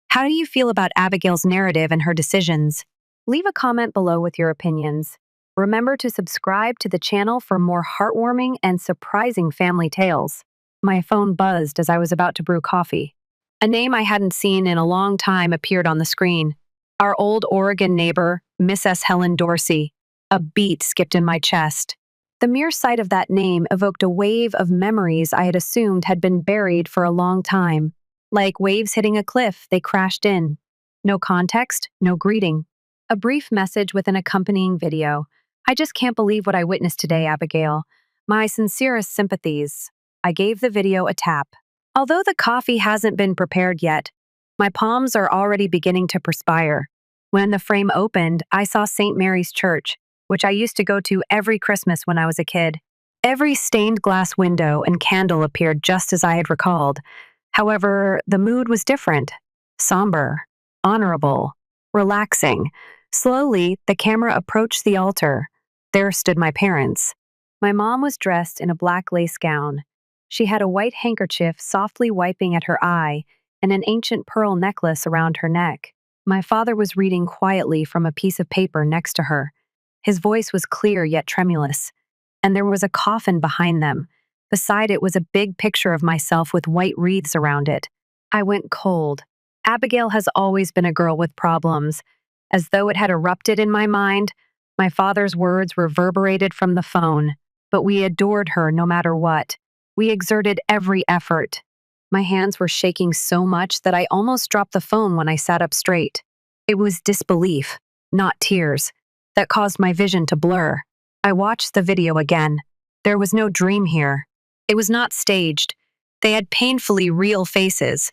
How do you feel about Abigail's narrative and her decisions? Leave a comment below with your opinions. Remember to subscribe to the channel for more heartwarming and surprising family tales. My phone buzzed as I was about to brew coffee. A name I hadn't seen in a long time appeared on the screen. Our old Oregon neighbor, Miss S. Helen Dorsey. A beat skipped in my chest. The mere sight of that name evoked a wave of memories I had assumed had been buried for a long time. Like waves hitting a cliff, they crashed in. No context, no greeting. A brief message with an accompanying video. I just can't believe what I witnessed today, Abigail. My sincerest sympathies. I gave the video a tap. Although the coffee hasn't been prepared yet, my palms are already beginning to perspire. When the frame opened, I saw St. Mary's Church, which I used to go to every Christmas when I was a kid. Every stained glass window and candle appeared just as I had recalled. However, the mood was different. Somber, honorable, relaxing. Slowly, the camera approached the altar. There stood my parents. My mom was dressed in a black lace gown. She had a white handkerchief softly wiping at her eye and an ancient pearl necklace around her neck. My father was reading quietly from a piece of paper next to her. His voice was clear yet tremulous, and there was a coffin behind them. Beside it was a big picture of myself with white wreaths around it. I went cold. Abigail has always been a girl with problems. As though it had erupted in my mind, my father's words reverberated from the phone. But we adored her no matter what. We exerted every effort. My hands were shaking so much that I almost dropped the phone when I sat up straight. It was disbelief, not tears, that caused my vision to blur. I watched the video again. There was no dream here. It was not staged. They had painfully real faces,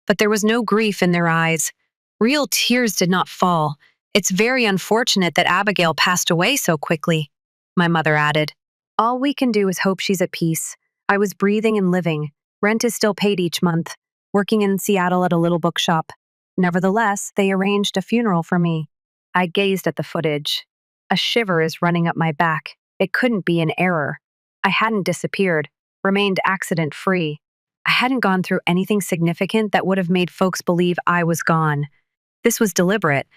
but there was no grief in their eyes. Real tears did not fall. It's very unfortunate that Abigail passed away so quickly, my mother added. All we can do is hope she's at peace. I was breathing and living. Rent is still paid each month, working in Seattle at a little bookshop. Nevertheless, they arranged a funeral for me. I gazed at the footage. A shiver is running up my back. It couldn't be an error. I hadn't disappeared, remained accident-free. I hadn't gone through anything significant that would have made folks believe I was gone. This was deliberate.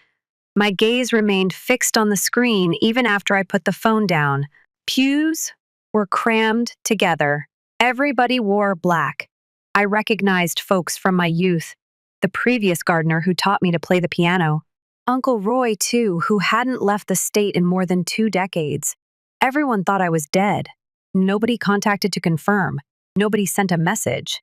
My gaze remained fixed on the screen even after I put the phone down. Pews were crammed together. Everybody wore black. I recognized folks from my youth. The previous gardener who taught me to play the piano. Uncle Roy, too, who hadn't left the state in more than 2 decades. Everyone thought I was dead. Nobody contacted to confirm. Nobody sent a message.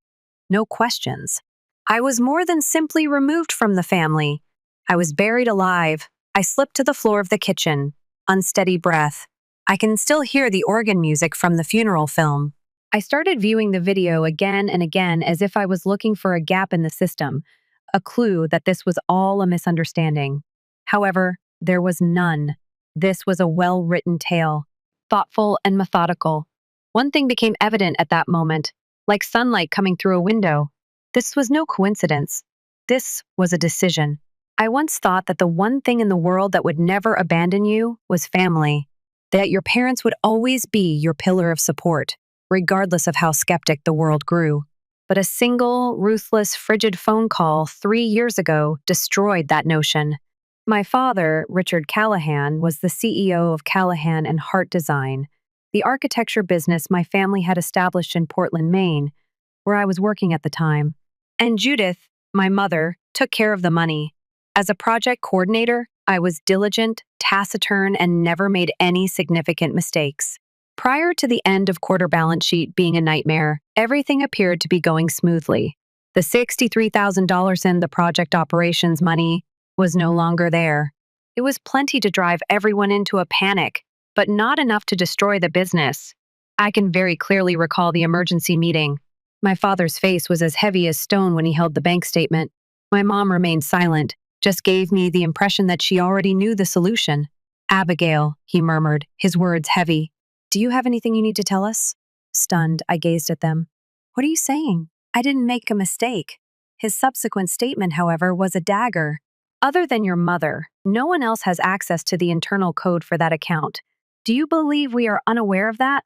No questions. I was more than simply removed from the family. I was buried alive. I slipped to the floor of the kitchen. Unsteady breath. I can still hear the organ music from the funeral film. I started viewing the video again and again as if I was looking for a gap in the system, a clue that this was all a misunderstanding. However, there was none. This was a well-written tale, thoughtful and methodical. One thing became evident at that moment, like sunlight coming through a window. This was no coincidence. This was a decision. I once thought that the one thing in the world that would never abandon you was family, that your parents would always be your pillar of support, regardless of how skeptic the world grew. But a single, ruthless, frigid phone call 3 years ago destroyed that notion. My father, Richard Callahan, was the CEO of Callahan and Hart Design, the architecture business my family had established in Portland, Maine, where I was working at the time. And Judith, my mother, took care of the money. As a project coordinator, I was diligent, taciturn, and never made any significant mistakes. Prior to the end of quarter balance sheet being a nightmare, everything appeared to be going smoothly. The $63,000 in the project operations money was no longer there. It was plenty to drive everyone into a panic, but not enough to destroy the business. I can very clearly recall the emergency meeting. My father's face was as heavy as stone when he held the bank statement. My mom remained silent, just gave me the impression that she already knew the solution. Abigail, he murmured, his words heavy. Do you have anything you need to tell us? Stunned, I gazed at them. What are you saying? I didn't make a mistake. His subsequent statement, however, was a dagger. Other than your mother, no one else has access to the internal code for that account. Do you believe we are unaware of that?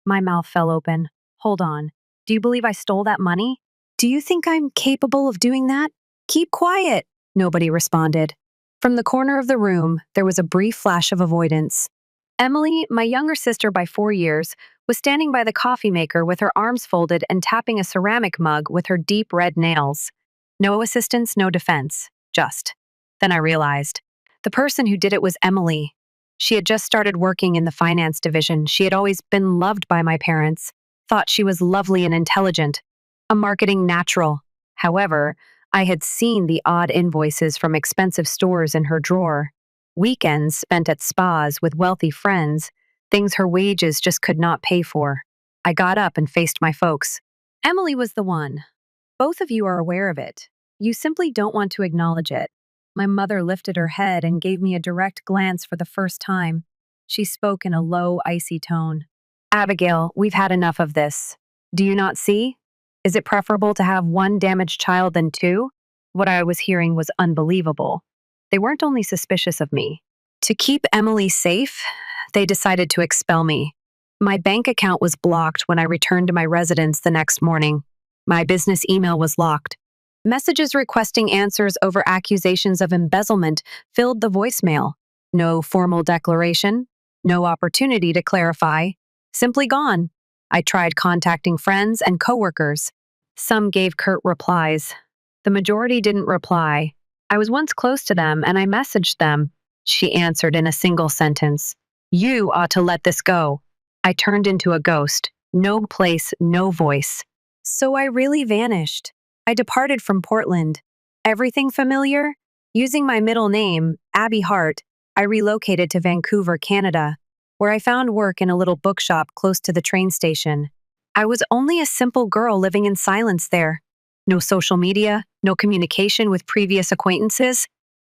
My mouth fell open. Hold on. Do you believe I stole that money? Do you think I'm capable of doing that? Keep quiet. Nobody responded. From the corner of the room, there was a brief flash of avoidance. Emily, my younger sister by 4 years, was standing by the coffee maker with her arms folded and tapping a ceramic mug with her deep red nails. No assistance, no defense. Just. Then I realized. The person who did it was Emily. She had just started working in the finance division. She had always been loved by my parents, thought she was lovely and intelligent, a marketing natural. However, I had seen the odd invoices from expensive stores in her drawer. Weekends spent at spas with wealthy friends, things her wages just could not pay for. I got up and faced my folks. Emily was the one. Both of you are aware of it. You simply don't want to acknowledge it. My mother lifted her head and gave me a direct glance for the first time. She spoke in a low, icy tone. Abigail, we've had enough of this. Do you not see? Is it preferable to have one damaged child than two? What I was hearing was unbelievable. They weren't only suspicious of me. To keep Emily safe, they decided to expel me. My bank account was blocked when I returned to my residence the next morning. My business email was locked. Messages requesting answers over accusations of embezzlement filled the voicemail. No formal declaration, no opportunity to clarify, simply gone. I tried contacting friends and coworkers. Some gave curt replies. The majority didn't reply. I was once close to them and I messaged them. She answered in a single sentence. You ought to let this go. I turned into a ghost. No place, no voice. So I really vanished. I departed from Portland. Everything familiar? Using my middle name, Abby Hart, I relocated to Vancouver, Canada, where I found work in a little bookshop close to the train station. I was only a simple girl living in silence there. No social media, no communication with previous acquaintances.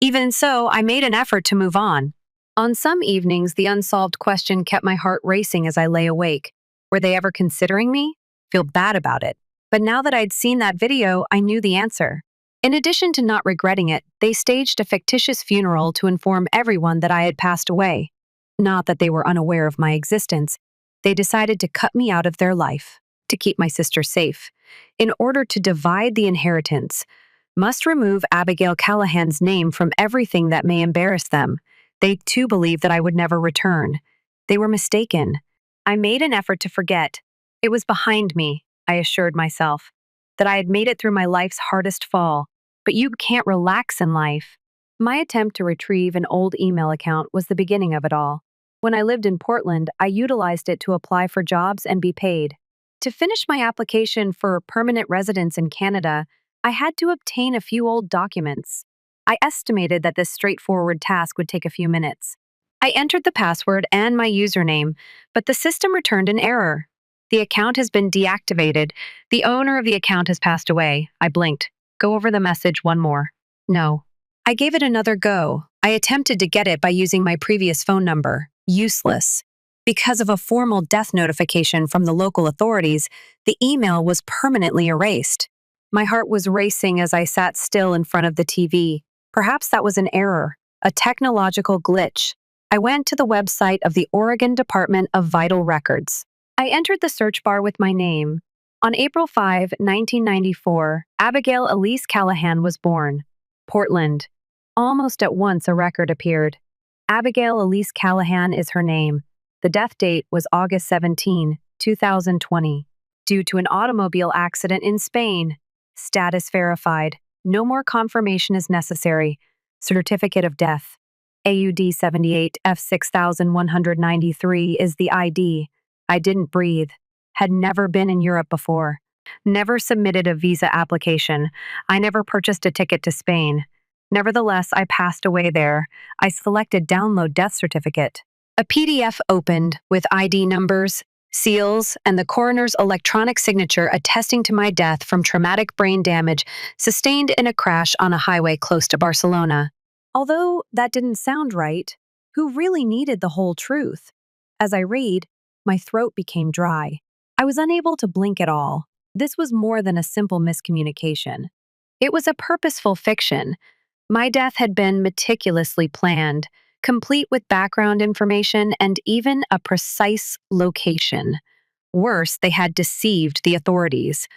Even so, I made an effort to move on. On some evenings, the unsolved question kept my heart racing as I lay awake. Were they ever considering me? Feel bad about it. But now that I'd seen that video, I knew the answer. In addition to not regretting it, they staged a fictitious funeral to inform everyone that I had passed away. Not that they were unaware of my existence. They decided to cut me out of their life, to keep my sister safe. In order to divide the inheritance, must remove Abigail Callahan's name from everything that may embarrass them. They too believed that I would never return. They were mistaken. I made an effort to forget. It was behind me. I assured myself that I had made it through my life's hardest fall, but you can't relax in life. My attempt to retrieve an old email account was the beginning of it all. When I lived in Portland, I utilized it to apply for jobs and be paid. To finish my application for permanent residence in Canada, I had to obtain a few old documents. I estimated that this straightforward task would take a few minutes. I entered the password and my username, but the system returned an error. The account has been deactivated. The owner of the account has passed away. I blinked. Go over the message one more. No. I gave it another go. I attempted to get it by using my previous phone number. Useless. Because of a formal death notification from the local authorities, the email was permanently erased. My heart was racing as I sat still in front of the TV. Perhaps that was an error, a technological glitch. I went to the website of the Oregon Department of Vital Records. I entered the search bar with my name. On April 5, 1994, Abigail Elise Callahan was born. Portland. Almost at once a record appeared. Abigail Elise Callahan is her name. The death date was August 17, 2020, due to an automobile accident in Spain. Status verified. No more confirmation is necessary. Certificate of death. AUD 78 F6193 is the ID. I didn't breathe. Had never been in Europe before. Never submitted a visa application. I never purchased a ticket to Spain. Nevertheless, I passed away there. I selected Download Death Certificate. A PDF opened with ID numbers, seals, and the coroner's electronic signature attesting to my death from traumatic brain damage sustained in a crash on a highway close to Barcelona. Although that didn't sound right, who really needed the whole truth? As I read, my throat became dry. I was unable to blink at all. This was more than a simple miscommunication. It was a purposeful fiction. My death had been meticulously planned, complete with background information and even a precise location. Worse, they had deceived the authorities.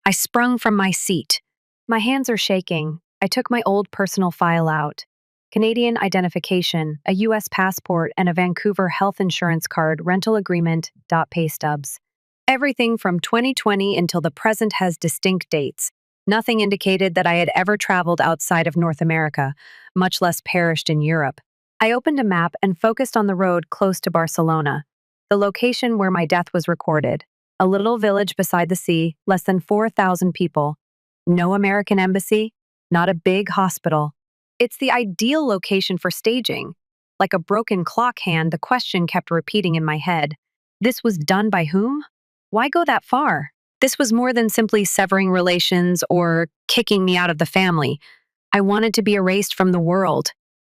I sprung from my seat. My hands are shaking. I took my old personal file out. Canadian identification, a U.S. passport, and a Vancouver health insurance card, rental agreement, pay stubs. Everything from 2020 until the present has distinct dates. Nothing indicated that I had ever traveled outside of North America, much less perished in Europe. I opened a map and focused on the road close to Barcelona, the location where my death was recorded. A little village beside the sea, less than 4,000 people. No American embassy, not a big hospital. It's the ideal location for staging. Like a broken clock hand, the question kept repeating in my head. This was done by whom? Why go that far? This was more than simply severing relations or kicking me out of the family. I wanted to be erased from the world.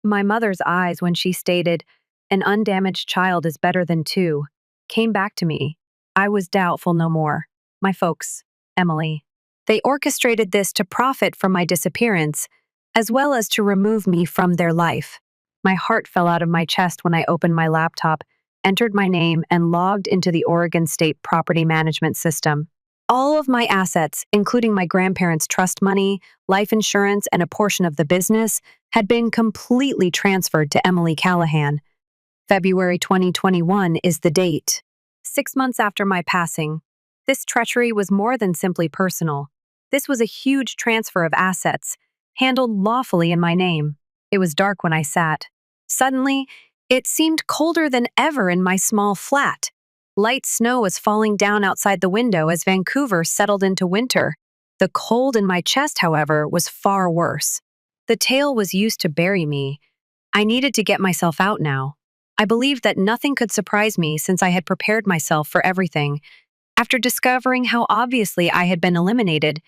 My mother's eyes when she stated, "An undamaged child is better than two," came back to me. I was doubtful no more. My folks, Emily. They orchestrated this to profit from my disappearance, as well as to remove me from their life. My heart fell out of my chest when I opened my laptop, entered my name, and logged into the Oregon State Property Management System. All of my assets, including my grandparents' trust money, life insurance, and a portion of the business, had been completely transferred to Emily Callahan. February 2021 is the date. 6 months after my passing. This treachery was more than simply personal. This was a huge transfer of assets, handled lawfully in my name. It was dark when I sat. Suddenly, it seemed colder than ever in my small flat. Light snow was falling down outside the window as Vancouver settled into winter. The cold in my chest, however, was far worse. The tale was used to bury me. I needed to get myself out now. I believed that nothing could surprise me since I had prepared myself for everything. After discovering how obviously I had been eliminated,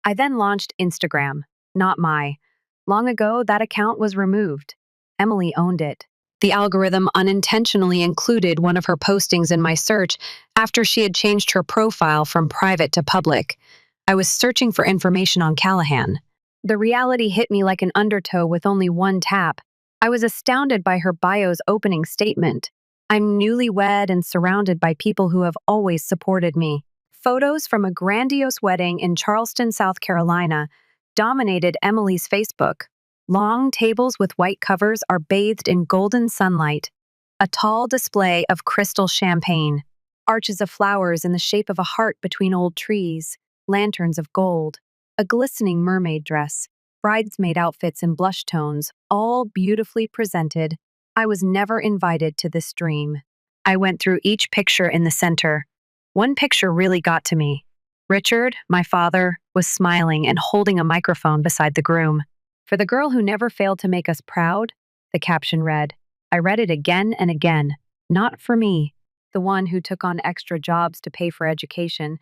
I then launched Instagram, not my. Long ago, that account was removed. Emily owned it. The algorithm unintentionally included one of her postings in my search after she had changed her profile from private to public. I was searching for information on Callahan. The reality hit me like an undertow with only one tap. I was astounded by her bio's opening statement. I'm newlywed and surrounded by people who have always supported me. Photos from a grandiose wedding in Charleston, South Carolina, dominated Emily's Facebook. Long tables with white covers are bathed in golden sunlight. A tall display of crystal champagne. Arches of flowers in the shape of a heart between old trees. Lanterns of gold. A glistening mermaid dress. Bridesmaid outfits in blush tones, all beautifully presented. I was never invited to this dream. I went through each picture in the center. One picture really got to me. Richard, my father, was smiling and holding a microphone beside the groom. For the girl who never failed to make us proud, the caption read. I read it again and again. Not for me, the one who took on extra jobs to pay for education,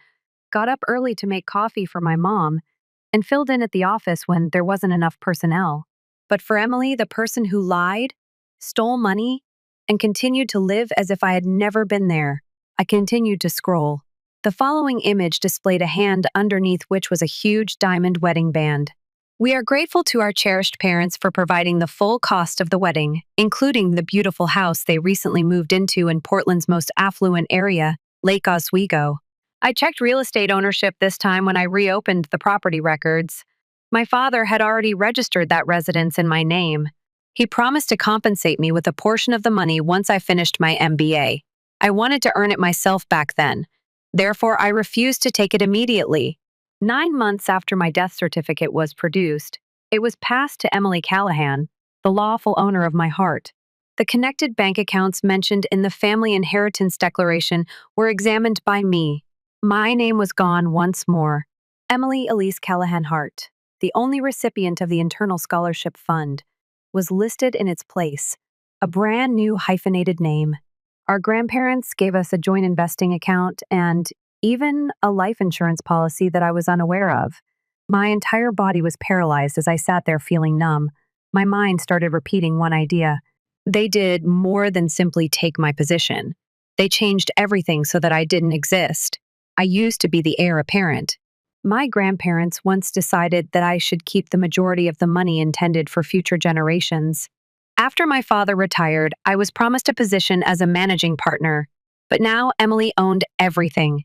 got up early to make coffee for my mom, and filled in at the office when there wasn't enough personnel. But for Emily, the person who lied, stole money, and continued to live as if I had never been there. I continued to scroll. The following image displayed a hand underneath which was a huge diamond wedding band. We are grateful to our cherished parents for providing the full cost of the wedding, including the beautiful house they recently moved into in Portland's most affluent area, Lake Oswego. I checked real estate ownership this time when I reopened the property records. My father had already registered that residence in my name. He promised to compensate me with a portion of the money once I finished my MBA. I wanted to earn it myself back then. Therefore, I refused to take it immediately. 9 months after my death certificate was produced, it was passed to Emily Callahan, the lawful owner of my heart. The connected bank accounts mentioned in the family inheritance declaration were examined by me. My name was gone once more. Emily Elise Callahan Hart, the only recipient of the Internal Scholarship Fund, was listed in its place, a brand new hyphenated name. Our grandparents gave us a joint investing account and even a life insurance policy that I was unaware of. My entire body was paralyzed as I sat there feeling numb. My mind started repeating one idea. They did more than simply take my position. They changed everything so that I didn't exist. I used to be the heir apparent. My grandparents once decided that I should keep the majority of the money intended for future generations. After my father retired, I was promised a position as a managing partner. But now Emily owned everything.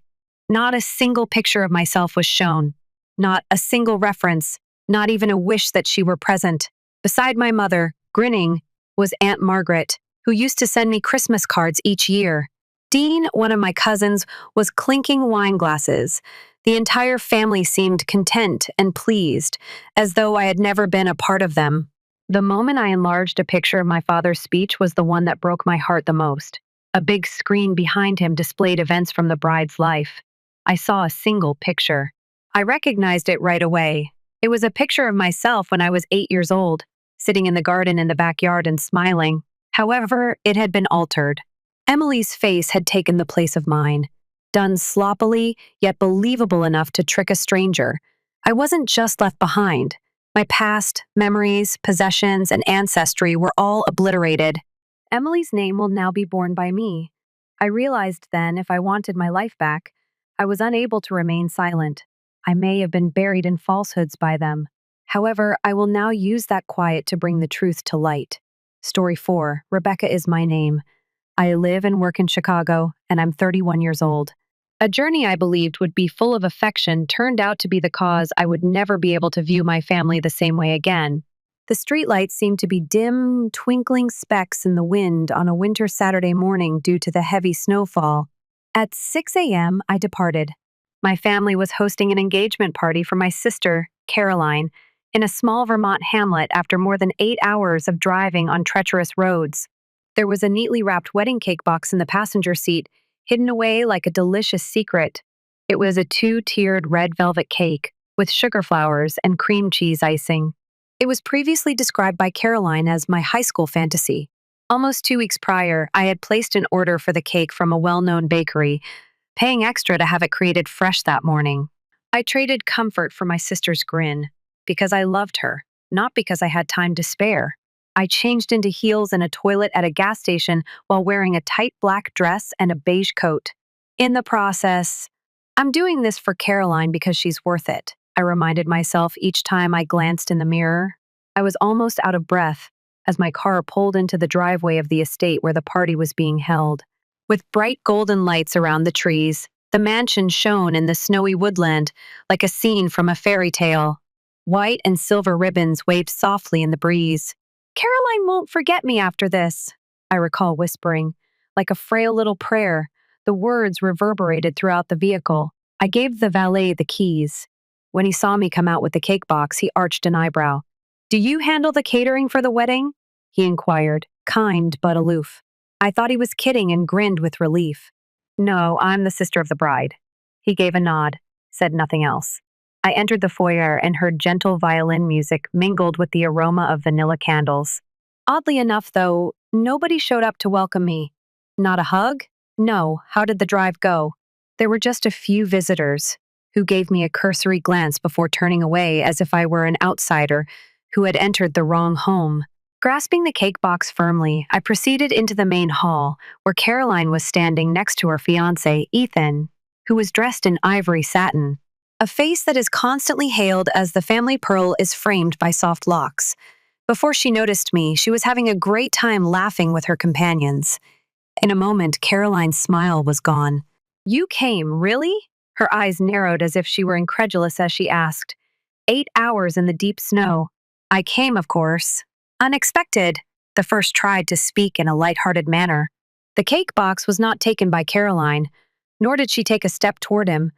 Not a single picture of myself was shown, not a single reference, not even a wish that she were present. Beside my mother, grinning, was Aunt Margaret, who used to send me Christmas cards each year. Dean, one of my cousins, was clinking wine glasses. The entire family seemed content and pleased, as though I had never been a part of them. The moment I enlarged a picture of my father's speech was the one that broke my heart the most. A big screen behind him displayed events from the bride's life. I saw a single picture. I recognized it right away. It was a picture of myself when I was 8 years old, sitting in the garden in the backyard and smiling. However, it had been altered. Emily's face had taken the place of mine, done sloppily, yet believable enough to trick a stranger. I wasn't just left behind. My past, memories, possessions, and ancestry were all obliterated. Emily's name will now be borne by me. I realized then if I wanted my life back, I was unable to remain silent. I may have been buried in falsehoods by them. However, I will now use that quiet to bring the truth to light. Story 4. Rebecca is my name. I live and work in Chicago, and I'm 31 years old. A journey I believed would be full of affection turned out to be the cause I would never be able to view my family the same way again. The streetlights seemed to be dim, twinkling specks in the wind on a winter Saturday morning due to the heavy snowfall. At 6 a.m., I departed. My family was hosting an engagement party for my sister, Caroline, in a small Vermont hamlet after more than 8 hours of driving on treacherous roads. There was a neatly wrapped wedding cake box in the passenger seat, hidden away like a delicious secret. It was a 2-tiered red velvet cake with sugar flowers and cream cheese icing. It was previously described by Caroline as my high school fantasy. Almost 2 weeks prior, I had placed an order for the cake from a well-known bakery, paying extra to have it created fresh that morning. I traded comfort for my sister's grin, because I loved her, not because I had time to spare. I changed into heels and a toilet at a gas station while wearing a tight black dress and a beige coat. In the process, I'm doing this for Caroline because she's worth it, I reminded myself each time I glanced in the mirror. I was almost out of breath as my car pulled into the driveway of the estate where the party was being held. With bright golden lights around the trees, the mansion shone in the snowy woodland like a scene from a fairy tale. White and silver ribbons waved softly in the breeze. Caroline won't forget me after this, I recall whispering. Like a frail little prayer, the words reverberated throughout the vehicle. I gave the valet the keys. When he saw me come out with the cake box, he arched an eyebrow. Do you handle the catering for the wedding? He inquired, kind but aloof. I thought he was kidding and grinned with relief. No, I'm the sister of the bride. He gave a nod, said nothing else. I entered the foyer and heard gentle violin music mingled with the aroma of vanilla candles. Oddly enough, though, nobody showed up to welcome me. Not a hug? No. How did the drive go? There were just a few visitors who gave me a cursory glance before turning away as if I were an outsider who had entered the wrong home. Grasping the cake box firmly, I proceeded into the main hall, where Caroline was standing next to her fiancé, Ethan, who was dressed in ivory satin. A face that is constantly hailed as the family pearl is framed by soft locks. Before she noticed me, she was having a great time laughing with her companions. In a moment, Caroline's smile was gone. You came, really? Her eyes narrowed as if she were incredulous as she asked. 8 hours in the deep snow. I came, of course. Unexpected. The first tried to speak in a light-hearted manner. The cake box was not taken by Caroline, nor did she take a step toward him.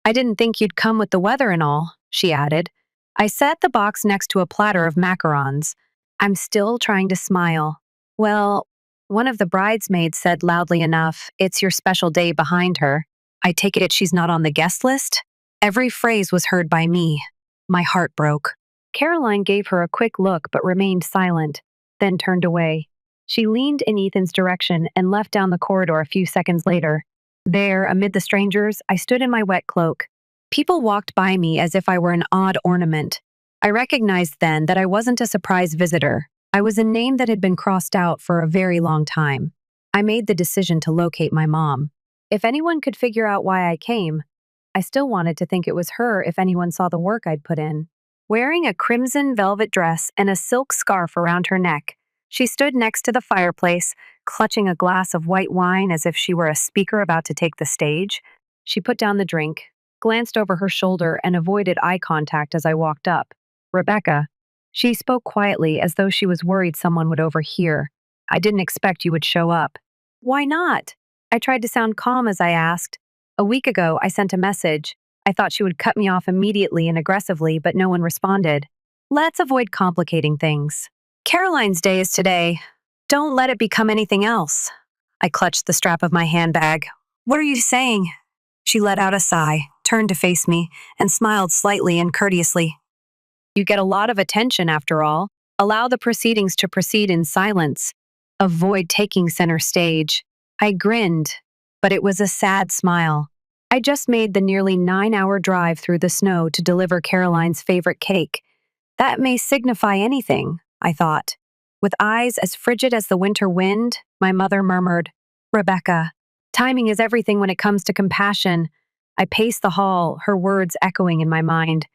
I didn't think you'd come with the weather and all, she added. I set the box next to a platter of macarons. I'm still trying to smile. Well, one of the bridesmaids said loudly enough, it's your special day behind her. I take it she's not on the guest list? Every phrase was heard by me. My heart broke. Caroline gave her a quick look but remained silent, then turned away. She leaned in Ethan's direction and left down the corridor a few seconds later. There, amid the strangers, I stood in my wet cloak. People walked by me as if I were an odd ornament. I recognized then that I wasn't a surprise visitor. I was a name that had been crossed out for a very long time. I made the decision to locate my mom. If anyone could figure out why I came, I still wanted to think it was her if anyone saw the work I'd put in. Wearing a crimson velvet dress and a silk scarf around her neck, She stood next to the fireplace, clutching a glass of white wine as if she were a speaker about to take the stage. She put down the drink, glanced over her shoulder, and avoided eye contact as I walked up. Rebecca. She spoke quietly as though she was worried someone would overhear. I didn't expect you would show up. Why not? I tried to sound calm as I asked. A week ago, I sent a message. I thought she would cut me off immediately and aggressively, but no one responded. Let's avoid complicating things. Caroline's day is today. Don't let it become anything else. I clutched the strap of my handbag. What are you saying? She let out a sigh, turned to face me, and smiled slightly and courteously. You get a lot of attention after all. Allow the proceedings to proceed in silence. Avoid taking center stage. I grinned, but it was a sad smile. I just made the nearly 9-hour drive through the snow to deliver Caroline's favorite cake. That may signify anything, I thought. With eyes as frigid as the winter wind, my mother murmured, Rebecca, timing is everything when it comes to compassion. I paced the hall, her words echoing in my mind.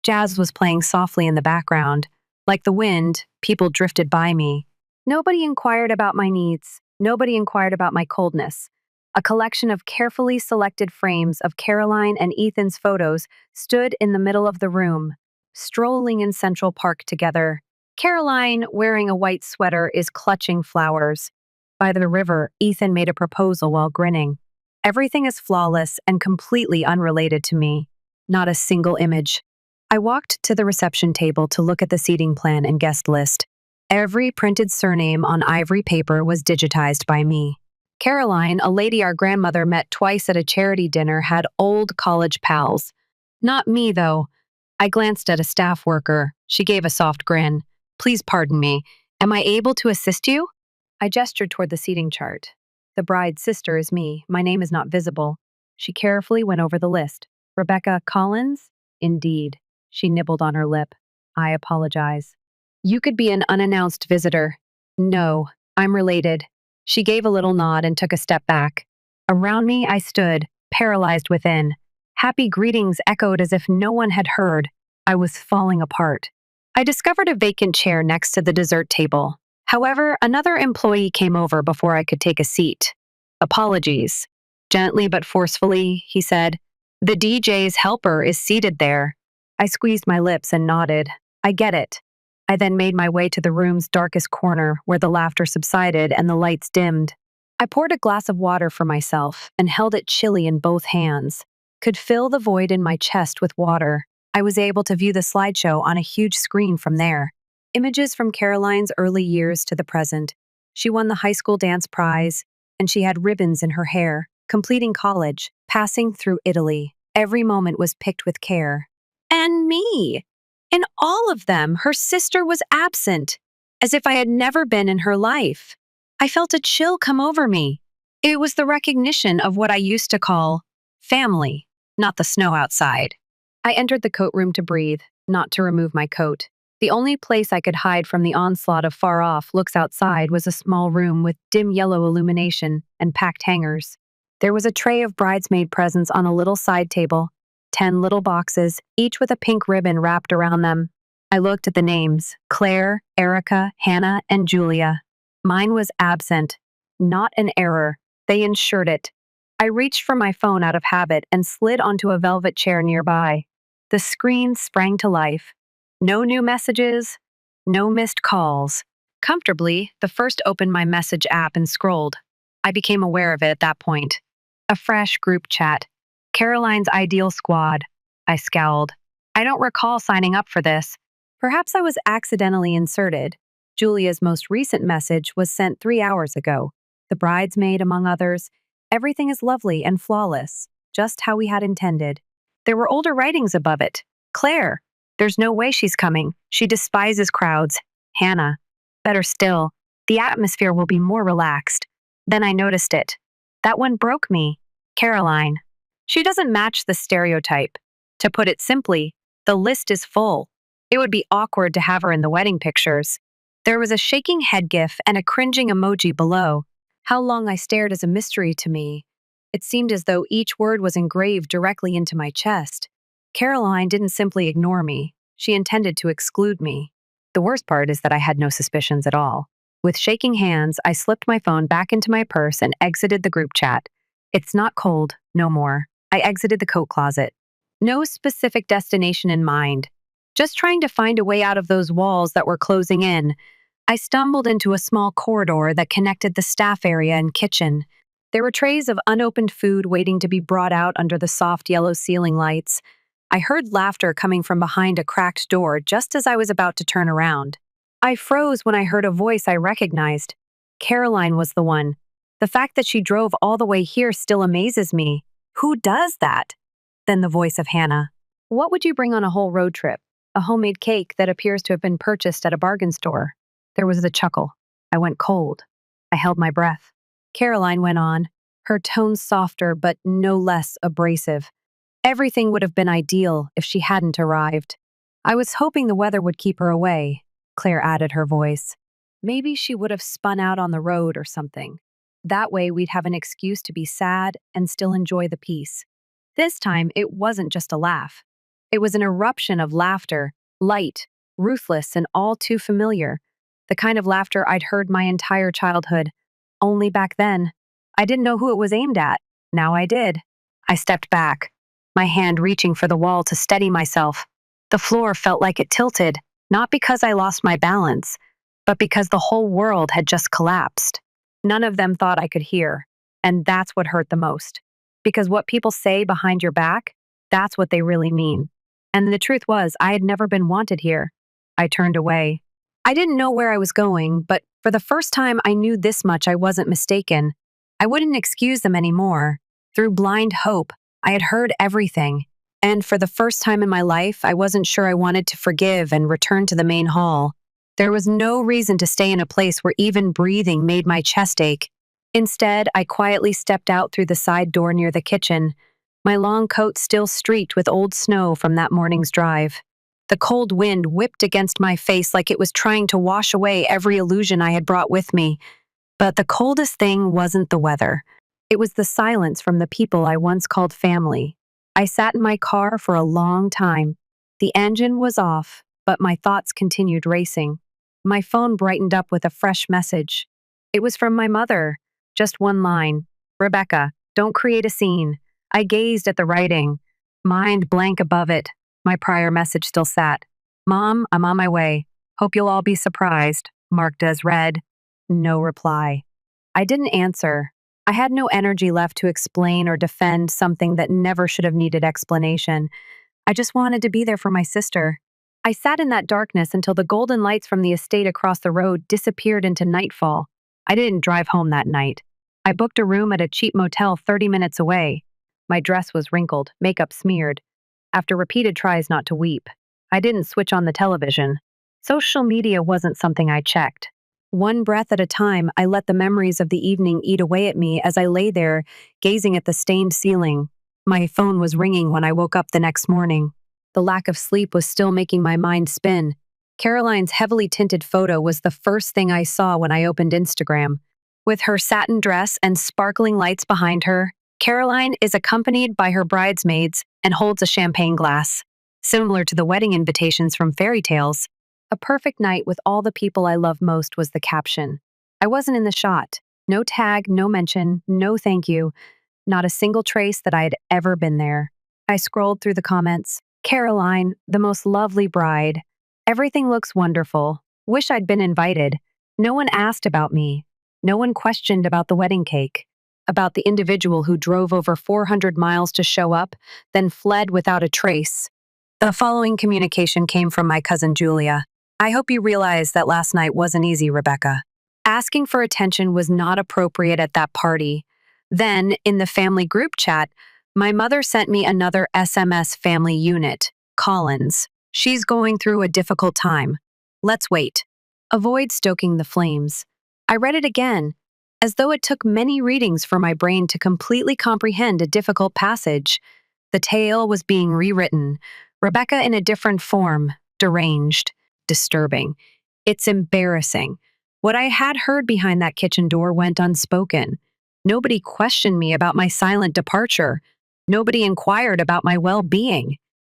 Jazz was playing softly in the background. Like the wind, people drifted by me. Nobody inquired about my needs. Nobody inquired about my coldness. A collection of carefully selected frames of Caroline and Ethan's photos stood in the middle of the room, strolling in Central Park together. Caroline, wearing a white sweater, is clutching flowers. By the river, Ethan made a proposal while grinning. Everything is flawless and completely unrelated to me. Not a single image. I walked to the reception table to look at the seating plan and guest list. Every printed surname on ivory paper was digitized by me. Caroline, a lady our grandmother met twice at a charity dinner, had old college pals. Not me, though. I glanced at a staff worker. She gave a soft grin. Please pardon me. Am I able to assist you? I gestured toward the seating chart. The bride's sister is me. My name is not visible. She carefully went over the list. Rebecca Collins? Indeed. She nibbled on her lip. I apologize. You could be an unannounced visitor. No, I'm related. She gave a little nod and took a step back. Around me, I stood, paralyzed within. Happy greetings echoed as if no one had heard. I was falling apart. I discovered a vacant chair next to the dessert table. However, another employee came over before I could take a seat. Apologies. Gently but forcefully, he said. The DJ's helper is seated there. I squeezed my lips and nodded. I get it. I then made my way to the room's darkest corner where the laughter subsided and the lights dimmed. I poured a glass of water for myself and held it chilly in both hands. Could fill the void in my chest with water. I was able to view the slideshow on a huge screen from there. Images from Caroline's early years to the present. She won the high school dance prize, and she had ribbons in her hair, completing college, passing through Italy. Every moment was picked with care. And me! In all of them, her sister was absent, as if I had never been in her life. I felt a chill come over me. It was the recognition of what I used to call family, not the snow outside. I entered the coat room to breathe, not to remove my coat. The only place I could hide from the onslaught of far-off looks outside was a small room with dim yellow illumination and packed hangers. There was a tray of bridesmaid presents on a little side table, 10 little boxes, each with a pink ribbon wrapped around them. I looked at the names, Claire, Erica, Hannah, and Julia. Mine was absent. Not an error. They ensured it. I reached for my phone out of habit and slid onto a velvet chair nearby. The screen sprang to life. No new messages, no missed calls. Comfortably, the first opened my message app and scrolled. I became aware of it at that point. A fresh group chat. Caroline's ideal squad. I scowled. I don't recall signing up for this. Perhaps I was accidentally inserted. Julia's most recent message was sent 3 hours ago. The bridesmaid, among others. Everything is lovely and flawless, just how we had intended. There were older writings above it. Claire. There's no way she's coming. She despises crowds. Hannah. Better still, the atmosphere will be more relaxed. Then I noticed it. That one broke me. Caroline. She doesn't match the stereotype. To put it simply, the list is full. It would be awkward to have her in the wedding pictures. There was a shaking head gif and a cringing emoji below. How long I stared is a mystery to me. It seemed as though each word was engraved directly into my chest. Caroline didn't simply ignore me. She intended to exclude me. The worst part is that I had no suspicions at all. With shaking hands, I slipped my phone back into my purse and exited the group chat. It's not cold, no more. I exited the coat closet. No specific destination in mind. Just trying to find a way out of those walls that were closing in. I stumbled into a small corridor that connected the staff area and kitchen. There were trays of unopened food waiting to be brought out under the soft yellow ceiling lights. I heard laughter coming from behind a cracked door just as I was about to turn around. I froze when I heard a voice I recognized. Caroline was the one. The fact that she drove all the way here still amazes me. Who does that? Then the voice of Hannah. What would you bring on a whole road trip? A homemade cake that appears to have been purchased at a bargain store. There was a chuckle. I went cold. I held my breath. Caroline went on, her tone softer but no less abrasive. Everything would have been ideal if she hadn't arrived. I was hoping the weather would keep her away, Claire added her voice. Maybe she would have spun out on the road or something. That way we'd have an excuse to be sad and still enjoy the peace. This time, it wasn't just a laugh. It was an eruption of laughter, light, ruthless, and all too familiar. The kind of laughter I'd heard my entire childhood. Only back then, I didn't know who it was aimed at. Now I did. I stepped back, my hand reaching for the wall to steady myself. The floor felt like it tilted, not because I lost my balance, but because the whole world had just collapsed. None of them thought I could hear, and that's what hurt the most. Because what people say behind your back, that's what they really mean. And the truth was, I had never been wanted here. I turned away. I didn't know where I was going, but for the first time I knew this much I wasn't mistaken. I wouldn't excuse them anymore. Through blind hope, I had heard everything. And for the first time in my life, I wasn't sure I wanted to forgive and return to the main hall. There was no reason to stay in a place where even breathing made my chest ache. Instead, I quietly stepped out through the side door near the kitchen, my long coat still streaked with old snow from that morning's drive. The cold wind whipped against my face like it was trying to wash away every illusion I had brought with me. But the coldest thing wasn't the weather. It was the silence from the people I once called family. I sat in my car for a long time. The engine was off, but my thoughts continued racing. My phone brightened up with a fresh message. It was from my mother. Just one line. Rebecca, don't create a scene. I gazed at the writing, mind blank above it. My prior message still sat. Mom, I'm on my way. Hope you'll all be surprised. Marked as read. No reply. I didn't answer. I had no energy left to explain or defend something that never should have needed explanation. I just wanted to be there for my sister. I sat in that darkness until the golden lights from the estate across the road disappeared into nightfall. I didn't drive home that night. I booked a room at a cheap motel 30 minutes away. My dress was wrinkled, makeup smeared. After repeated tries not to weep, I didn't switch on the television. Social media wasn't something I checked. One breath at a time, I let the memories of the evening eat away at me as I lay there, gazing at the stained ceiling. My phone was ringing when I woke up the next morning. The lack of sleep was still making my mind spin. Caroline's heavily tinted photo was the first thing I saw when I opened Instagram. With her satin dress and sparkling lights behind her, Caroline is accompanied by her bridesmaids and holds a champagne glass, similar to the wedding invitations from fairy tales. A perfect night with all the people I love most was the caption. I wasn't in the shot. No tag, no mention, no thank you. Not a single trace that I had ever been there. I scrolled through the comments. Caroline, the most lovely bride. Everything looks wonderful. Wish I'd been invited. No one asked about me. No one questioned about the wedding cake. About the individual who drove over 400 miles to show up, then fled without a trace. The following communication came from my cousin Julia. I hope you realize that last night wasn't easy, Rebecca. Asking for attention was not appropriate at that party. Then, in the family group chat, my mother sent me another SMS family unit, Collins. She's going through a difficult time. Let's wait. Avoid stoking the flames. I read it again, as though it took many readings for my brain to completely comprehend a difficult passage. The tale was being rewritten. Rebecca in a different form, deranged, disturbing. It's embarrassing. What I had heard behind that kitchen door went unspoken. Nobody questioned me about my silent departure. Nobody inquired about my well-being.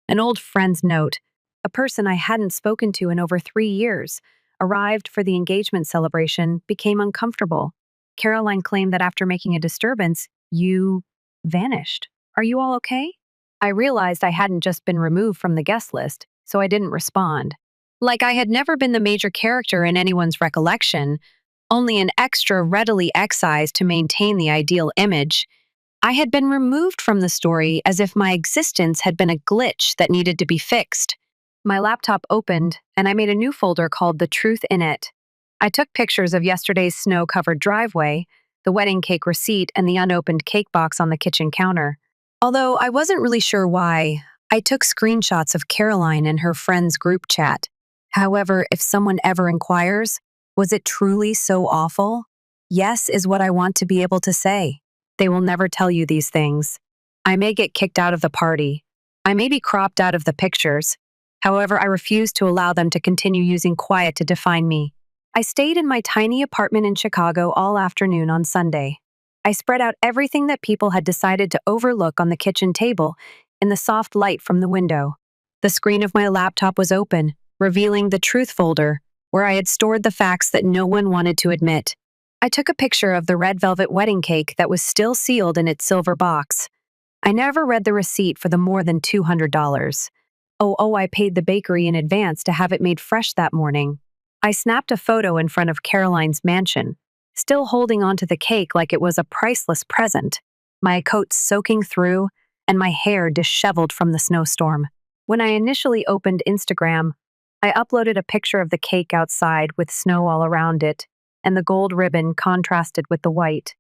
An old friend's note, a person I hadn't spoken to in over 3 years, arrived for the engagement celebration became uncomfortable. Caroline claimed that after making a disturbance, you vanished. Are you all okay? I realized I hadn't just been removed from the guest list, so I didn't respond. Like I had never been the major character in anyone's recollection, only an extra readily excised to maintain the ideal image. I had been removed from the story as if my existence had been a glitch that needed to be fixed. My laptop opened, and I made a new folder called The Truth in It. I took pictures of yesterday's snow-covered driveway, the wedding cake receipt, and the unopened cake box on the kitchen counter. Although I wasn't really sure why, I took screenshots of Caroline and her friends' group chat. However, if someone ever inquires, was it truly so awful? Yes is what I want to be able to say. They will never tell you these things. I may get kicked out of the party. I may be cropped out of the pictures. However, I refuse to allow them to continue using quiet to define me. I stayed in my tiny apartment in Chicago all afternoon on Sunday. I spread out everything that people had decided to overlook on the kitchen table in the soft light from the window. The screen of my laptop was open, revealing the truth folder, where I had stored the facts that no one wanted to admit. I took a picture of the red velvet wedding cake that was still sealed in its silver box. I never read the receipt for the more than $200. I paid the bakery in advance to have it made fresh that morning. I snapped a photo in front of Caroline's mansion, still holding onto the cake like it was a priceless present, my coat soaking through and my hair disheveled from the snowstorm. When I initially opened Instagram, I uploaded a picture of the cake outside with snow all around it, and the gold ribbon contrasted with the white.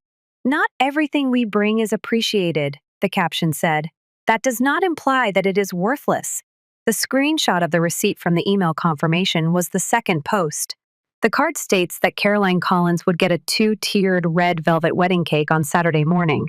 "Not everything we bring is appreciated," the caption said. "That does not imply that it is worthless." The screenshot of the receipt from the email confirmation was the second post. The card states that Caroline Collins would get a 2-tiered red velvet wedding cake on Saturday morning.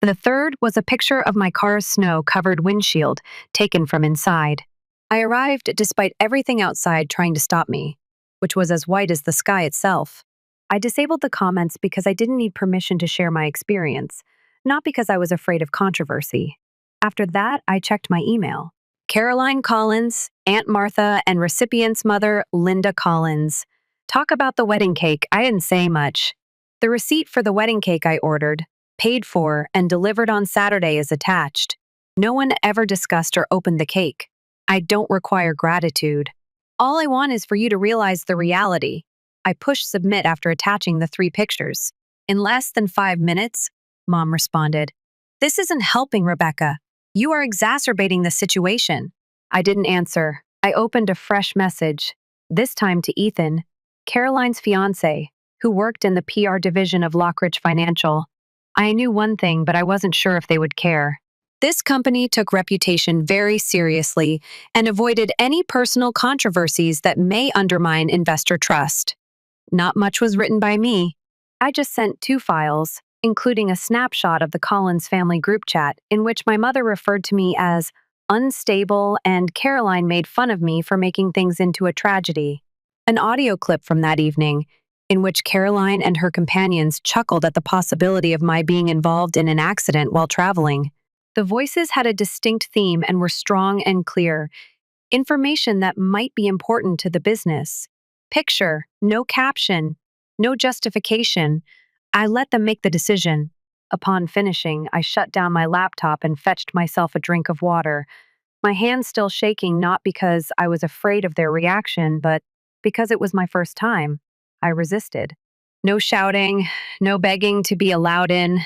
The third was a picture of my car's snow-covered windshield, taken from inside. I arrived despite everything outside trying to stop me, which was as white as the sky itself. I disabled the comments because I didn't need permission to share my experience, not because I was afraid of controversy. After that, I checked my email. Caroline Collins, Aunt Martha, and recipient's mother, Linda Collins. Talk about the wedding cake, I didn't say much. The receipt for the wedding cake I ordered, paid for, and delivered on Saturday is attached. No one ever discussed or opened the cake. I don't require gratitude. All I want is for you to realize the reality. I pushed submit after attaching the 3 pictures. In less than 5 minutes, Mom responded. "This isn't helping, Rebecca. You are exacerbating the situation." I didn't answer. I opened a fresh message, this time to Ethan, Caroline's fiancé, who worked in the PR division of Lockridge Financial. I knew one thing, but I wasn't sure if they would care. This company took reputation very seriously and avoided any personal controversies that may undermine investor trust. Not much was written by me. I just sent 2 files, including a snapshot of the Collins family group chat in which my mother referred to me as unstable and Caroline made fun of me for making things into a tragedy. An audio clip from that evening, in which Caroline and her companions chuckled at the possibility of my being involved in an accident while traveling. The voices had a distinct theme and were strong and clear, information that might be important to the business. Picture, no caption, no justification. I let them make the decision. Upon finishing, I shut down my laptop and fetched myself a drink of water, my hands still shaking not because I was afraid of their reaction, but because it was my first time. I resisted. No shouting, no begging to be allowed in,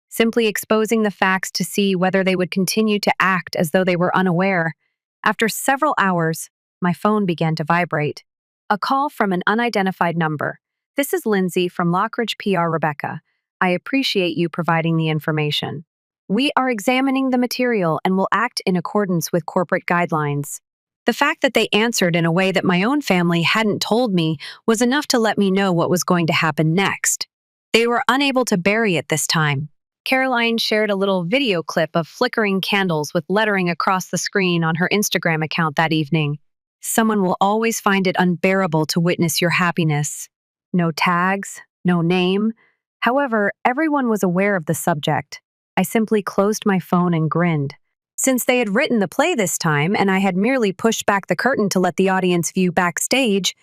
simply exposing the facts to see whether they would continue to act as though they were unaware. After several hours, my phone began to vibrate. A call from an unidentified number. "This is Lindsay from Lockridge PR, Rebecca. I appreciate you providing the information. We are examining the material and will act in accordance with corporate guidelines." The fact that they answered in a way that my own family hadn't told me was enough to let me know what was going to happen next. They were unable to bury it this time. Caroline shared a little video clip of flickering candles with lettering across the screen on her Instagram account that evening. "Someone will always find it unbearable to witness your happiness." No tags, no name. However, everyone was aware of the subject. I simply closed my phone and grinned. Since they had written the play this time and I had merely pushed back the curtain to let the audience view backstage,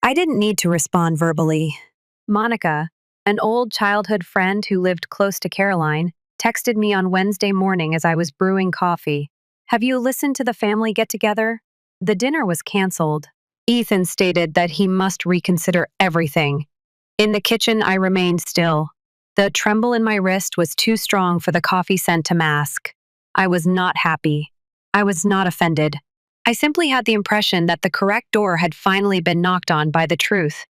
I didn't need to respond verbally. Monica, an old childhood friend who lived close to Caroline, texted me on Wednesday morning as I was brewing coffee. Have you listened to the family get together? The dinner was canceled. Ethan stated that he must reconsider everything. In the kitchen, I remained still. The tremble in my wrist was too strong for the coffee scent to mask. I was not happy. I was not offended. I simply had the impression that the correct door had finally been knocked on by the truth.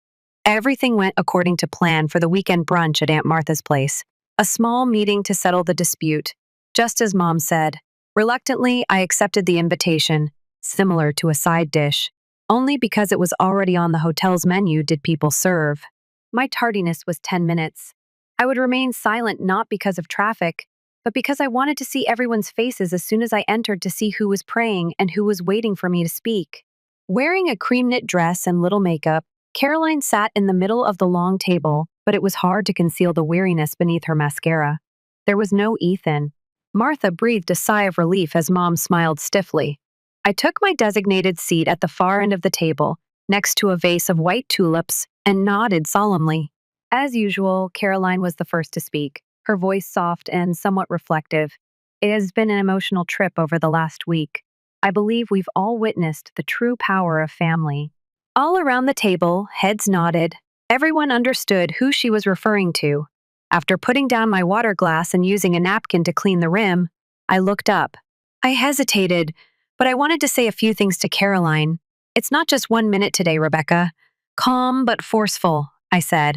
Everything went according to plan for the weekend brunch at Aunt Martha's place. A small meeting to settle the dispute. Just as Mom said. Reluctantly, I accepted the invitation, similar to a side dish. Only because it was already on the hotel's menu did people serve. My tardiness was 10 minutes. I would remain silent not because of traffic, but because I wanted to see everyone's faces as soon as I entered to see who was praying and who was waiting for me to speak. Wearing a cream knit dress and little makeup, Caroline sat in the middle of the long table, but it was hard to conceal the weariness beneath her mascara. There was no Ethan. Martha breathed a sigh of relief as Mom smiled stiffly. I took my designated seat at the far end of the table, next to a vase of white tulips, and nodded solemnly. As usual, Caroline was the first to speak, her voice soft and somewhat reflective. It has been an emotional trip over the last week. I believe we've all witnessed the true power of family. All around the table, heads nodded. Everyone understood who she was referring to. After putting down my water glass and using a napkin to clean the rim, I looked up. I hesitated, but I wanted to say a few things to Caroline. It's not just 1 minute today, Rebecca. Calm but forceful, I said.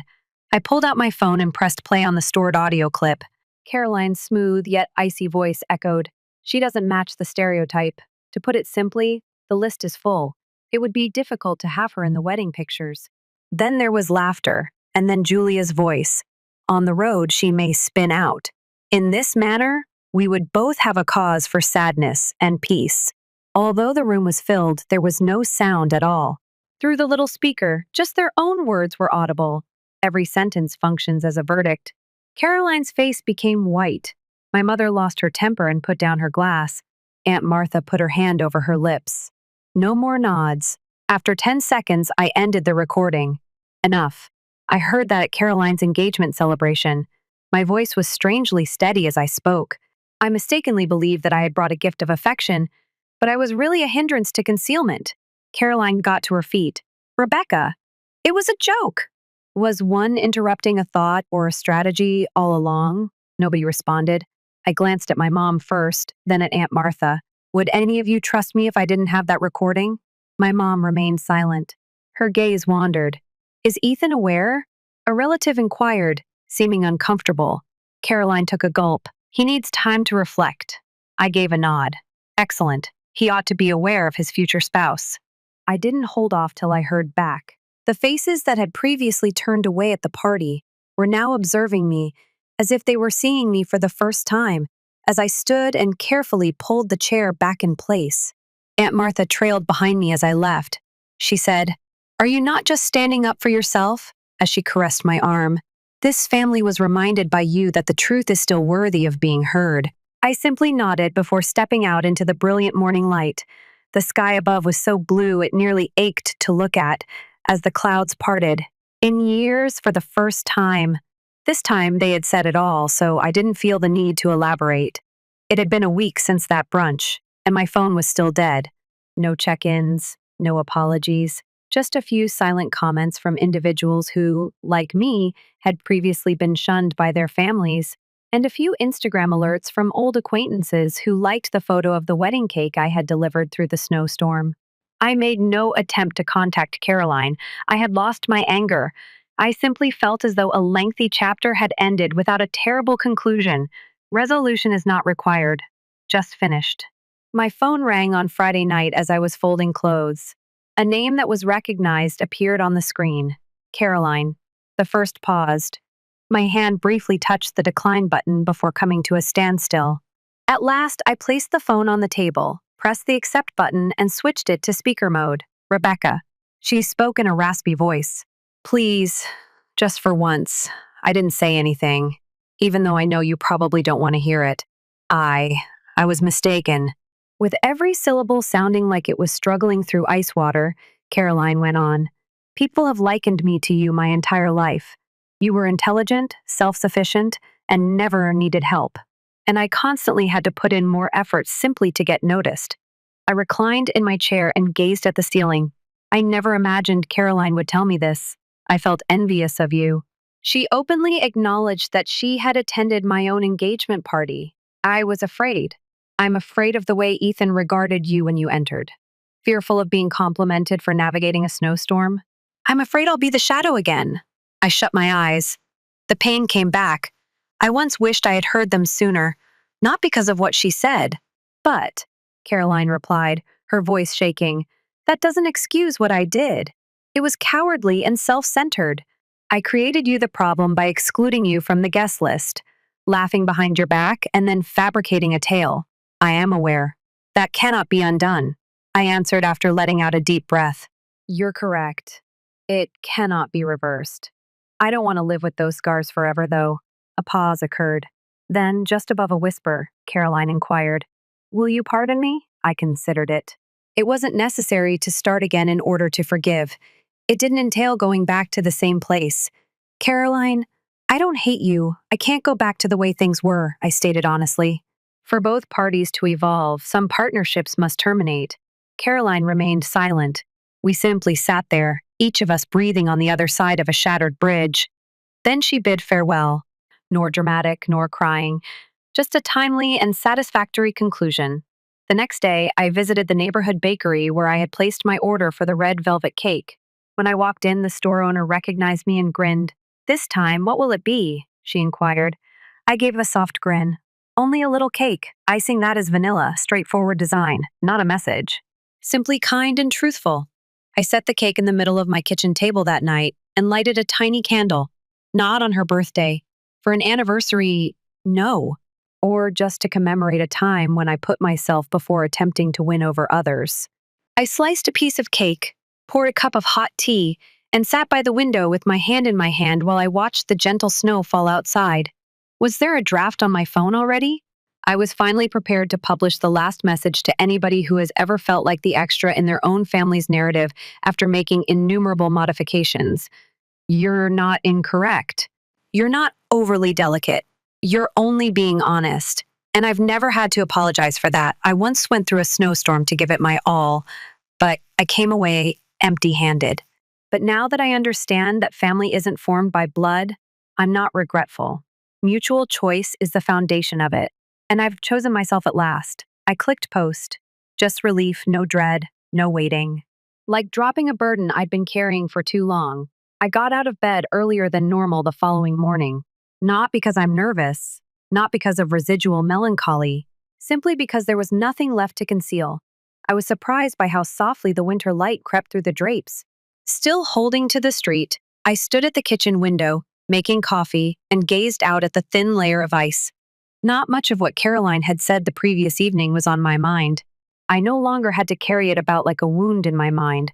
I pulled out my phone and pressed play on the stored audio clip. Caroline's smooth yet icy voice echoed. She doesn't match the stereotype. To put it simply, the list is full. It would be difficult to have her in the wedding pictures. Then there was laughter, and then Julia's voice. On the road, she may spin out. In this manner, we would both have a cause for sadness and peace. Although the room was filled, there was no sound at all. Through the little speaker, just their own words were audible. Every sentence functions as a verdict. Caroline's face became white. My mother lost her temper and put down her glass. Aunt Martha put her hand over her lips. No more nods. After 10 seconds, I ended the recording. Enough. I heard that at Caroline's engagement celebration. My voice was strangely steady as I spoke. I mistakenly believed that I had brought a gift of affection, but I was really a hindrance to concealment. Caroline got to her feet. Rebecca, it was a joke. Was one interrupting a thought or a strategy all along? Nobody responded. I glanced at my mom first, then at Aunt Martha. Would any of you trust me if I didn't have that recording? My mom remained silent. Her gaze wandered. Is Ethan aware? A relative inquired, seeming uncomfortable. Caroline took a gulp. He needs time to reflect. I gave a nod. Excellent. He ought to be aware of his future spouse. I didn't hold off till I heard back. The faces that had previously turned away at the party were now observing me as if they were seeing me for the first time, as I stood and carefully pulled the chair back in place. Aunt Martha trailed behind me as I left. She said, "Are you not just standing up for yourself?" as she caressed my arm. This family was reminded by you that the truth is still worthy of being heard. I simply nodded before stepping out into the brilliant morning light. The sky above was so blue it nearly ached to look at as the clouds parted. In years, for the first time. This time they had said it all, so I didn't feel the need to elaborate. It had been a week since that brunch, and my phone was still dead. No check-ins, no apologies, just a few silent comments from individuals who, like me, had previously been shunned by their families, and a few Instagram alerts from old acquaintances who liked the photo of the wedding cake I had delivered through the snowstorm. I made no attempt to contact Caroline. I had lost my anger. I simply felt as though a lengthy chapter had ended without a terrible conclusion. Resolution is not required. Just finished. My phone rang on Friday night as I was folding clothes. A name that was recognized appeared on the screen. Caroline. The first paused. My hand briefly touched the decline button before coming to a standstill. At last, I placed the phone on the table, pressed the accept button, and switched it to speaker mode. Rebecca. She spoke in a raspy voice. Please, just for once. I didn't say anything, even though I know you probably don't want to hear it. I was mistaken. With every syllable sounding like it was struggling through ice water, Caroline went on. People have likened me to you my entire life. You were intelligent, self-sufficient, and never needed help. And I constantly had to put in more effort simply to get noticed. I reclined in my chair and gazed at the ceiling. I never imagined Caroline would tell me this. I felt envious of you. She openly acknowledged that she had attended my own engagement party. I was afraid. I'm afraid of the way Ethan regarded you when you entered. Fearful of being complimented for navigating a snowstorm. I'm afraid I'll be the shadow again. I shut my eyes. The pain came back. I once wished I had heard them sooner, not because of what she said, but, Caroline replied, her voice shaking, that doesn't excuse what I did. It was cowardly and self-centered. I created you the problem by excluding you from the guest list, laughing behind your back, and then fabricating a tale. I am aware. That cannot be undone, I answered after letting out a deep breath. You're correct. It cannot be reversed. I don't want to live with those scars forever, though. A pause occurred. Then, just above a whisper, Caroline inquired, Will you pardon me? I considered it. It wasn't necessary to start again in order to forgive. It didn't entail going back to the same place. Caroline, I don't hate you. I can't go back to the way things were, I stated honestly. For both parties to evolve, some partnerships must terminate. Caroline remained silent. We simply sat there, each of us breathing on the other side of a shattered bridge. Then she bid farewell. Nor dramatic, nor crying. Just a timely and satisfactory conclusion. The next day, I visited the neighborhood bakery where I had placed my order for the red velvet cake. When I walked in, the store owner recognized me and grinned. This time, what will it be? She inquired. I gave a soft grin. Only a little cake, icing that is vanilla, straightforward design, not a message. Simply kind and truthful. I set the cake in the middle of my kitchen table that night and lighted a tiny candle. Not on her birthday. For an anniversary, no. Or just to commemorate a time when I put myself before attempting to win over others. I sliced a piece of cake, poured a cup of hot tea, and sat by the window with my hand in my hand while I watched the gentle snow fall outside. Was there a draft on my phone already? I was finally prepared to publish the last message to anybody who has ever felt like the extra in their own family's narrative after making innumerable modifications. You're not incorrect. You're not overly delicate. You're only being honest. And I've never had to apologize for that. I once went through a snowstorm to give it my all, but I came away empty-handed. But now that I understand that family isn't formed by blood, I'm not regretful. Mutual choice is the foundation of it. And I've chosen myself at last. I clicked post. Just relief, no dread, no waiting. Like dropping a burden I'd been carrying for too long. I got out of bed earlier than normal the following morning. Not because I'm nervous, not because of residual melancholy, simply because there was nothing left to conceal. I was surprised by how softly the winter light crept through the drapes. Still holding to the street, I stood at the kitchen window, making coffee, and gazed out at the thin layer of ice. Not much of what Caroline had said the previous evening was on my mind. I no longer had to carry it about like a wound in my mind,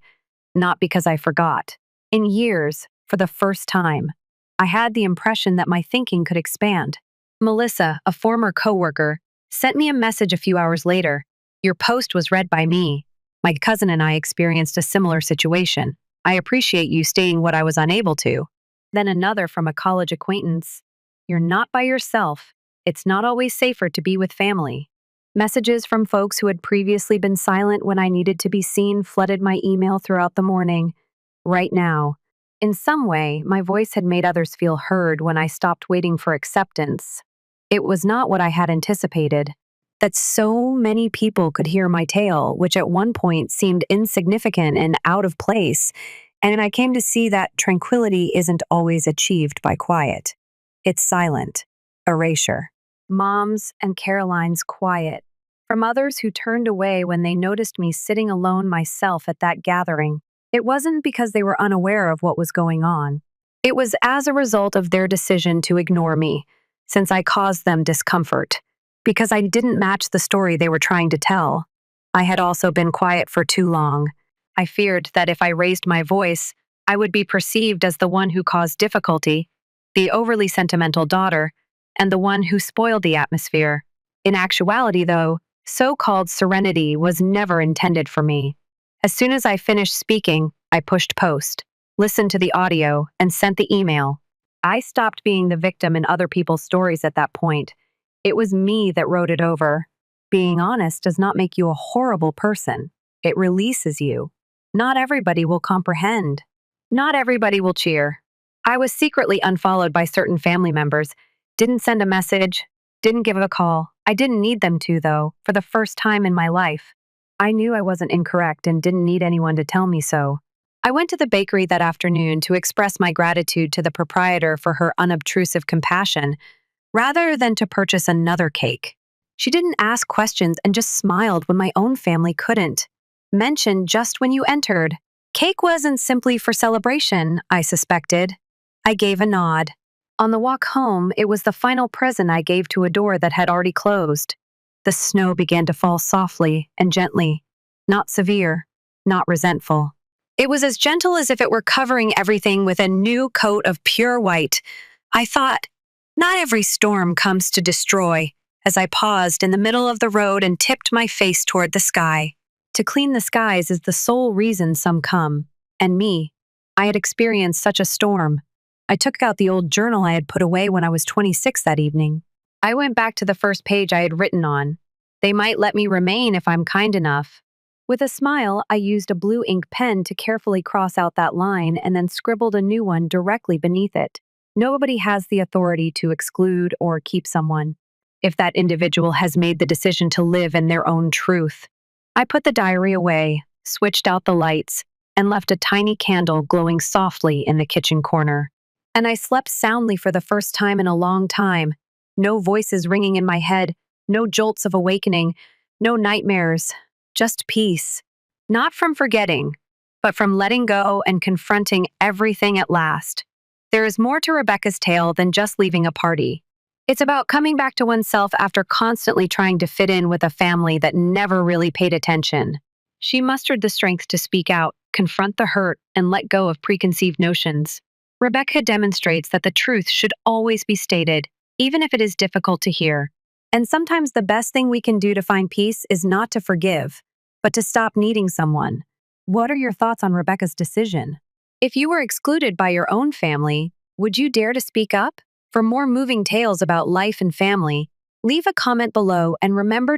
not because I forgot. In years, for the first time, I had the impression that my thinking could expand. Melissa, a former coworker, sent me a message a few hours later. Your post was read by me. My cousin and I experienced a similar situation. I appreciate you stating what I was unable to. Then another from a college acquaintance. You're not by yourself. It's not always safer to be with family. Messages from folks who had previously been silent when I needed to be seen flooded my email throughout the morning. Right now, in some way, my voice had made others feel heard when I stopped waiting for acceptance. It was not what I had anticipated. That so many people could hear my tale, which at one point seemed insignificant and out of place, and I came to see that tranquility isn't always achieved by quiet. It's silent. Erasure. Mom's and Caroline's quiet. From others who turned away when they noticed me sitting alone myself at that gathering. It wasn't because they were unaware of what was going on. It was as a result of their decision to ignore me, since I caused them discomfort. Because I didn't match the story they were trying to tell. I had also been quiet for too long. I feared that if I raised my voice, I would be perceived as the one who caused difficulty, the overly sentimental daughter, and the one who spoiled the atmosphere. In actuality, though, so-called serenity was never intended for me. As soon as I finished speaking, I pushed post. listened to the audio, and sent the email. I stopped being the victim in other people's stories at that point. It was me that wrote it over. Being honest does not make you a horrible person. It releases you. Not everybody will comprehend. Not everybody will cheer. I was secretly unfollowed by certain family members, didn't send a message, didn't give a call. I didn't need them to, though, for the first time in my life. I knew I wasn't incorrect and didn't need anyone to tell me so. I went to the bakery that afternoon to express my gratitude to the proprietor for her unobtrusive compassion, rather than to purchase another cake. She didn't ask questions and just smiled when my own family couldn't. Mentioned just when you entered. Cake wasn't simply for celebration, I suspected. I gave a nod. On the walk home, it was the final present I gave to a door that had already closed. The snow began to fall softly and gently, not severe, not resentful. It was as gentle as if it were covering everything with a new coat of pure white. I thought, not every storm comes to destroy, as I paused in the middle of the road and tipped my face toward the sky. To clean the skies is the sole reason some come. And me, I had experienced such a storm. I took out the old journal I had put away when I was 26 that evening. I went back to the first page I had written on. They might let me remain if I'm kind enough. With a smile, I used a blue ink pen to carefully cross out that line and then scribbled a new one directly beneath it. Nobody has the authority to exclude or keep someone, if that individual has made the decision to live in their own truth. I put the diary away, switched out the lights, and left a tiny candle glowing softly in the kitchen corner. And I slept soundly for the first time in a long time. No voices ringing in my head, no jolts of awakening, no nightmares, just peace. Not from forgetting, but from letting go and confronting everything at last. There is more to Rebecca's tale than just leaving a party. It's about coming back to oneself after constantly trying to fit in with a family that never really paid attention. She mustered the strength to speak out, confront the hurt, and let go of preconceived notions. Rebecca demonstrates that the truth should always be stated, even if it is difficult to hear. And sometimes the best thing we can do to find peace is not to forgive, but to stop needing someone. What are your thoughts on Rebecca's decision? If you were excluded by your own family, would you dare to speak up? For more moving tales about life and family, leave a comment below and remember to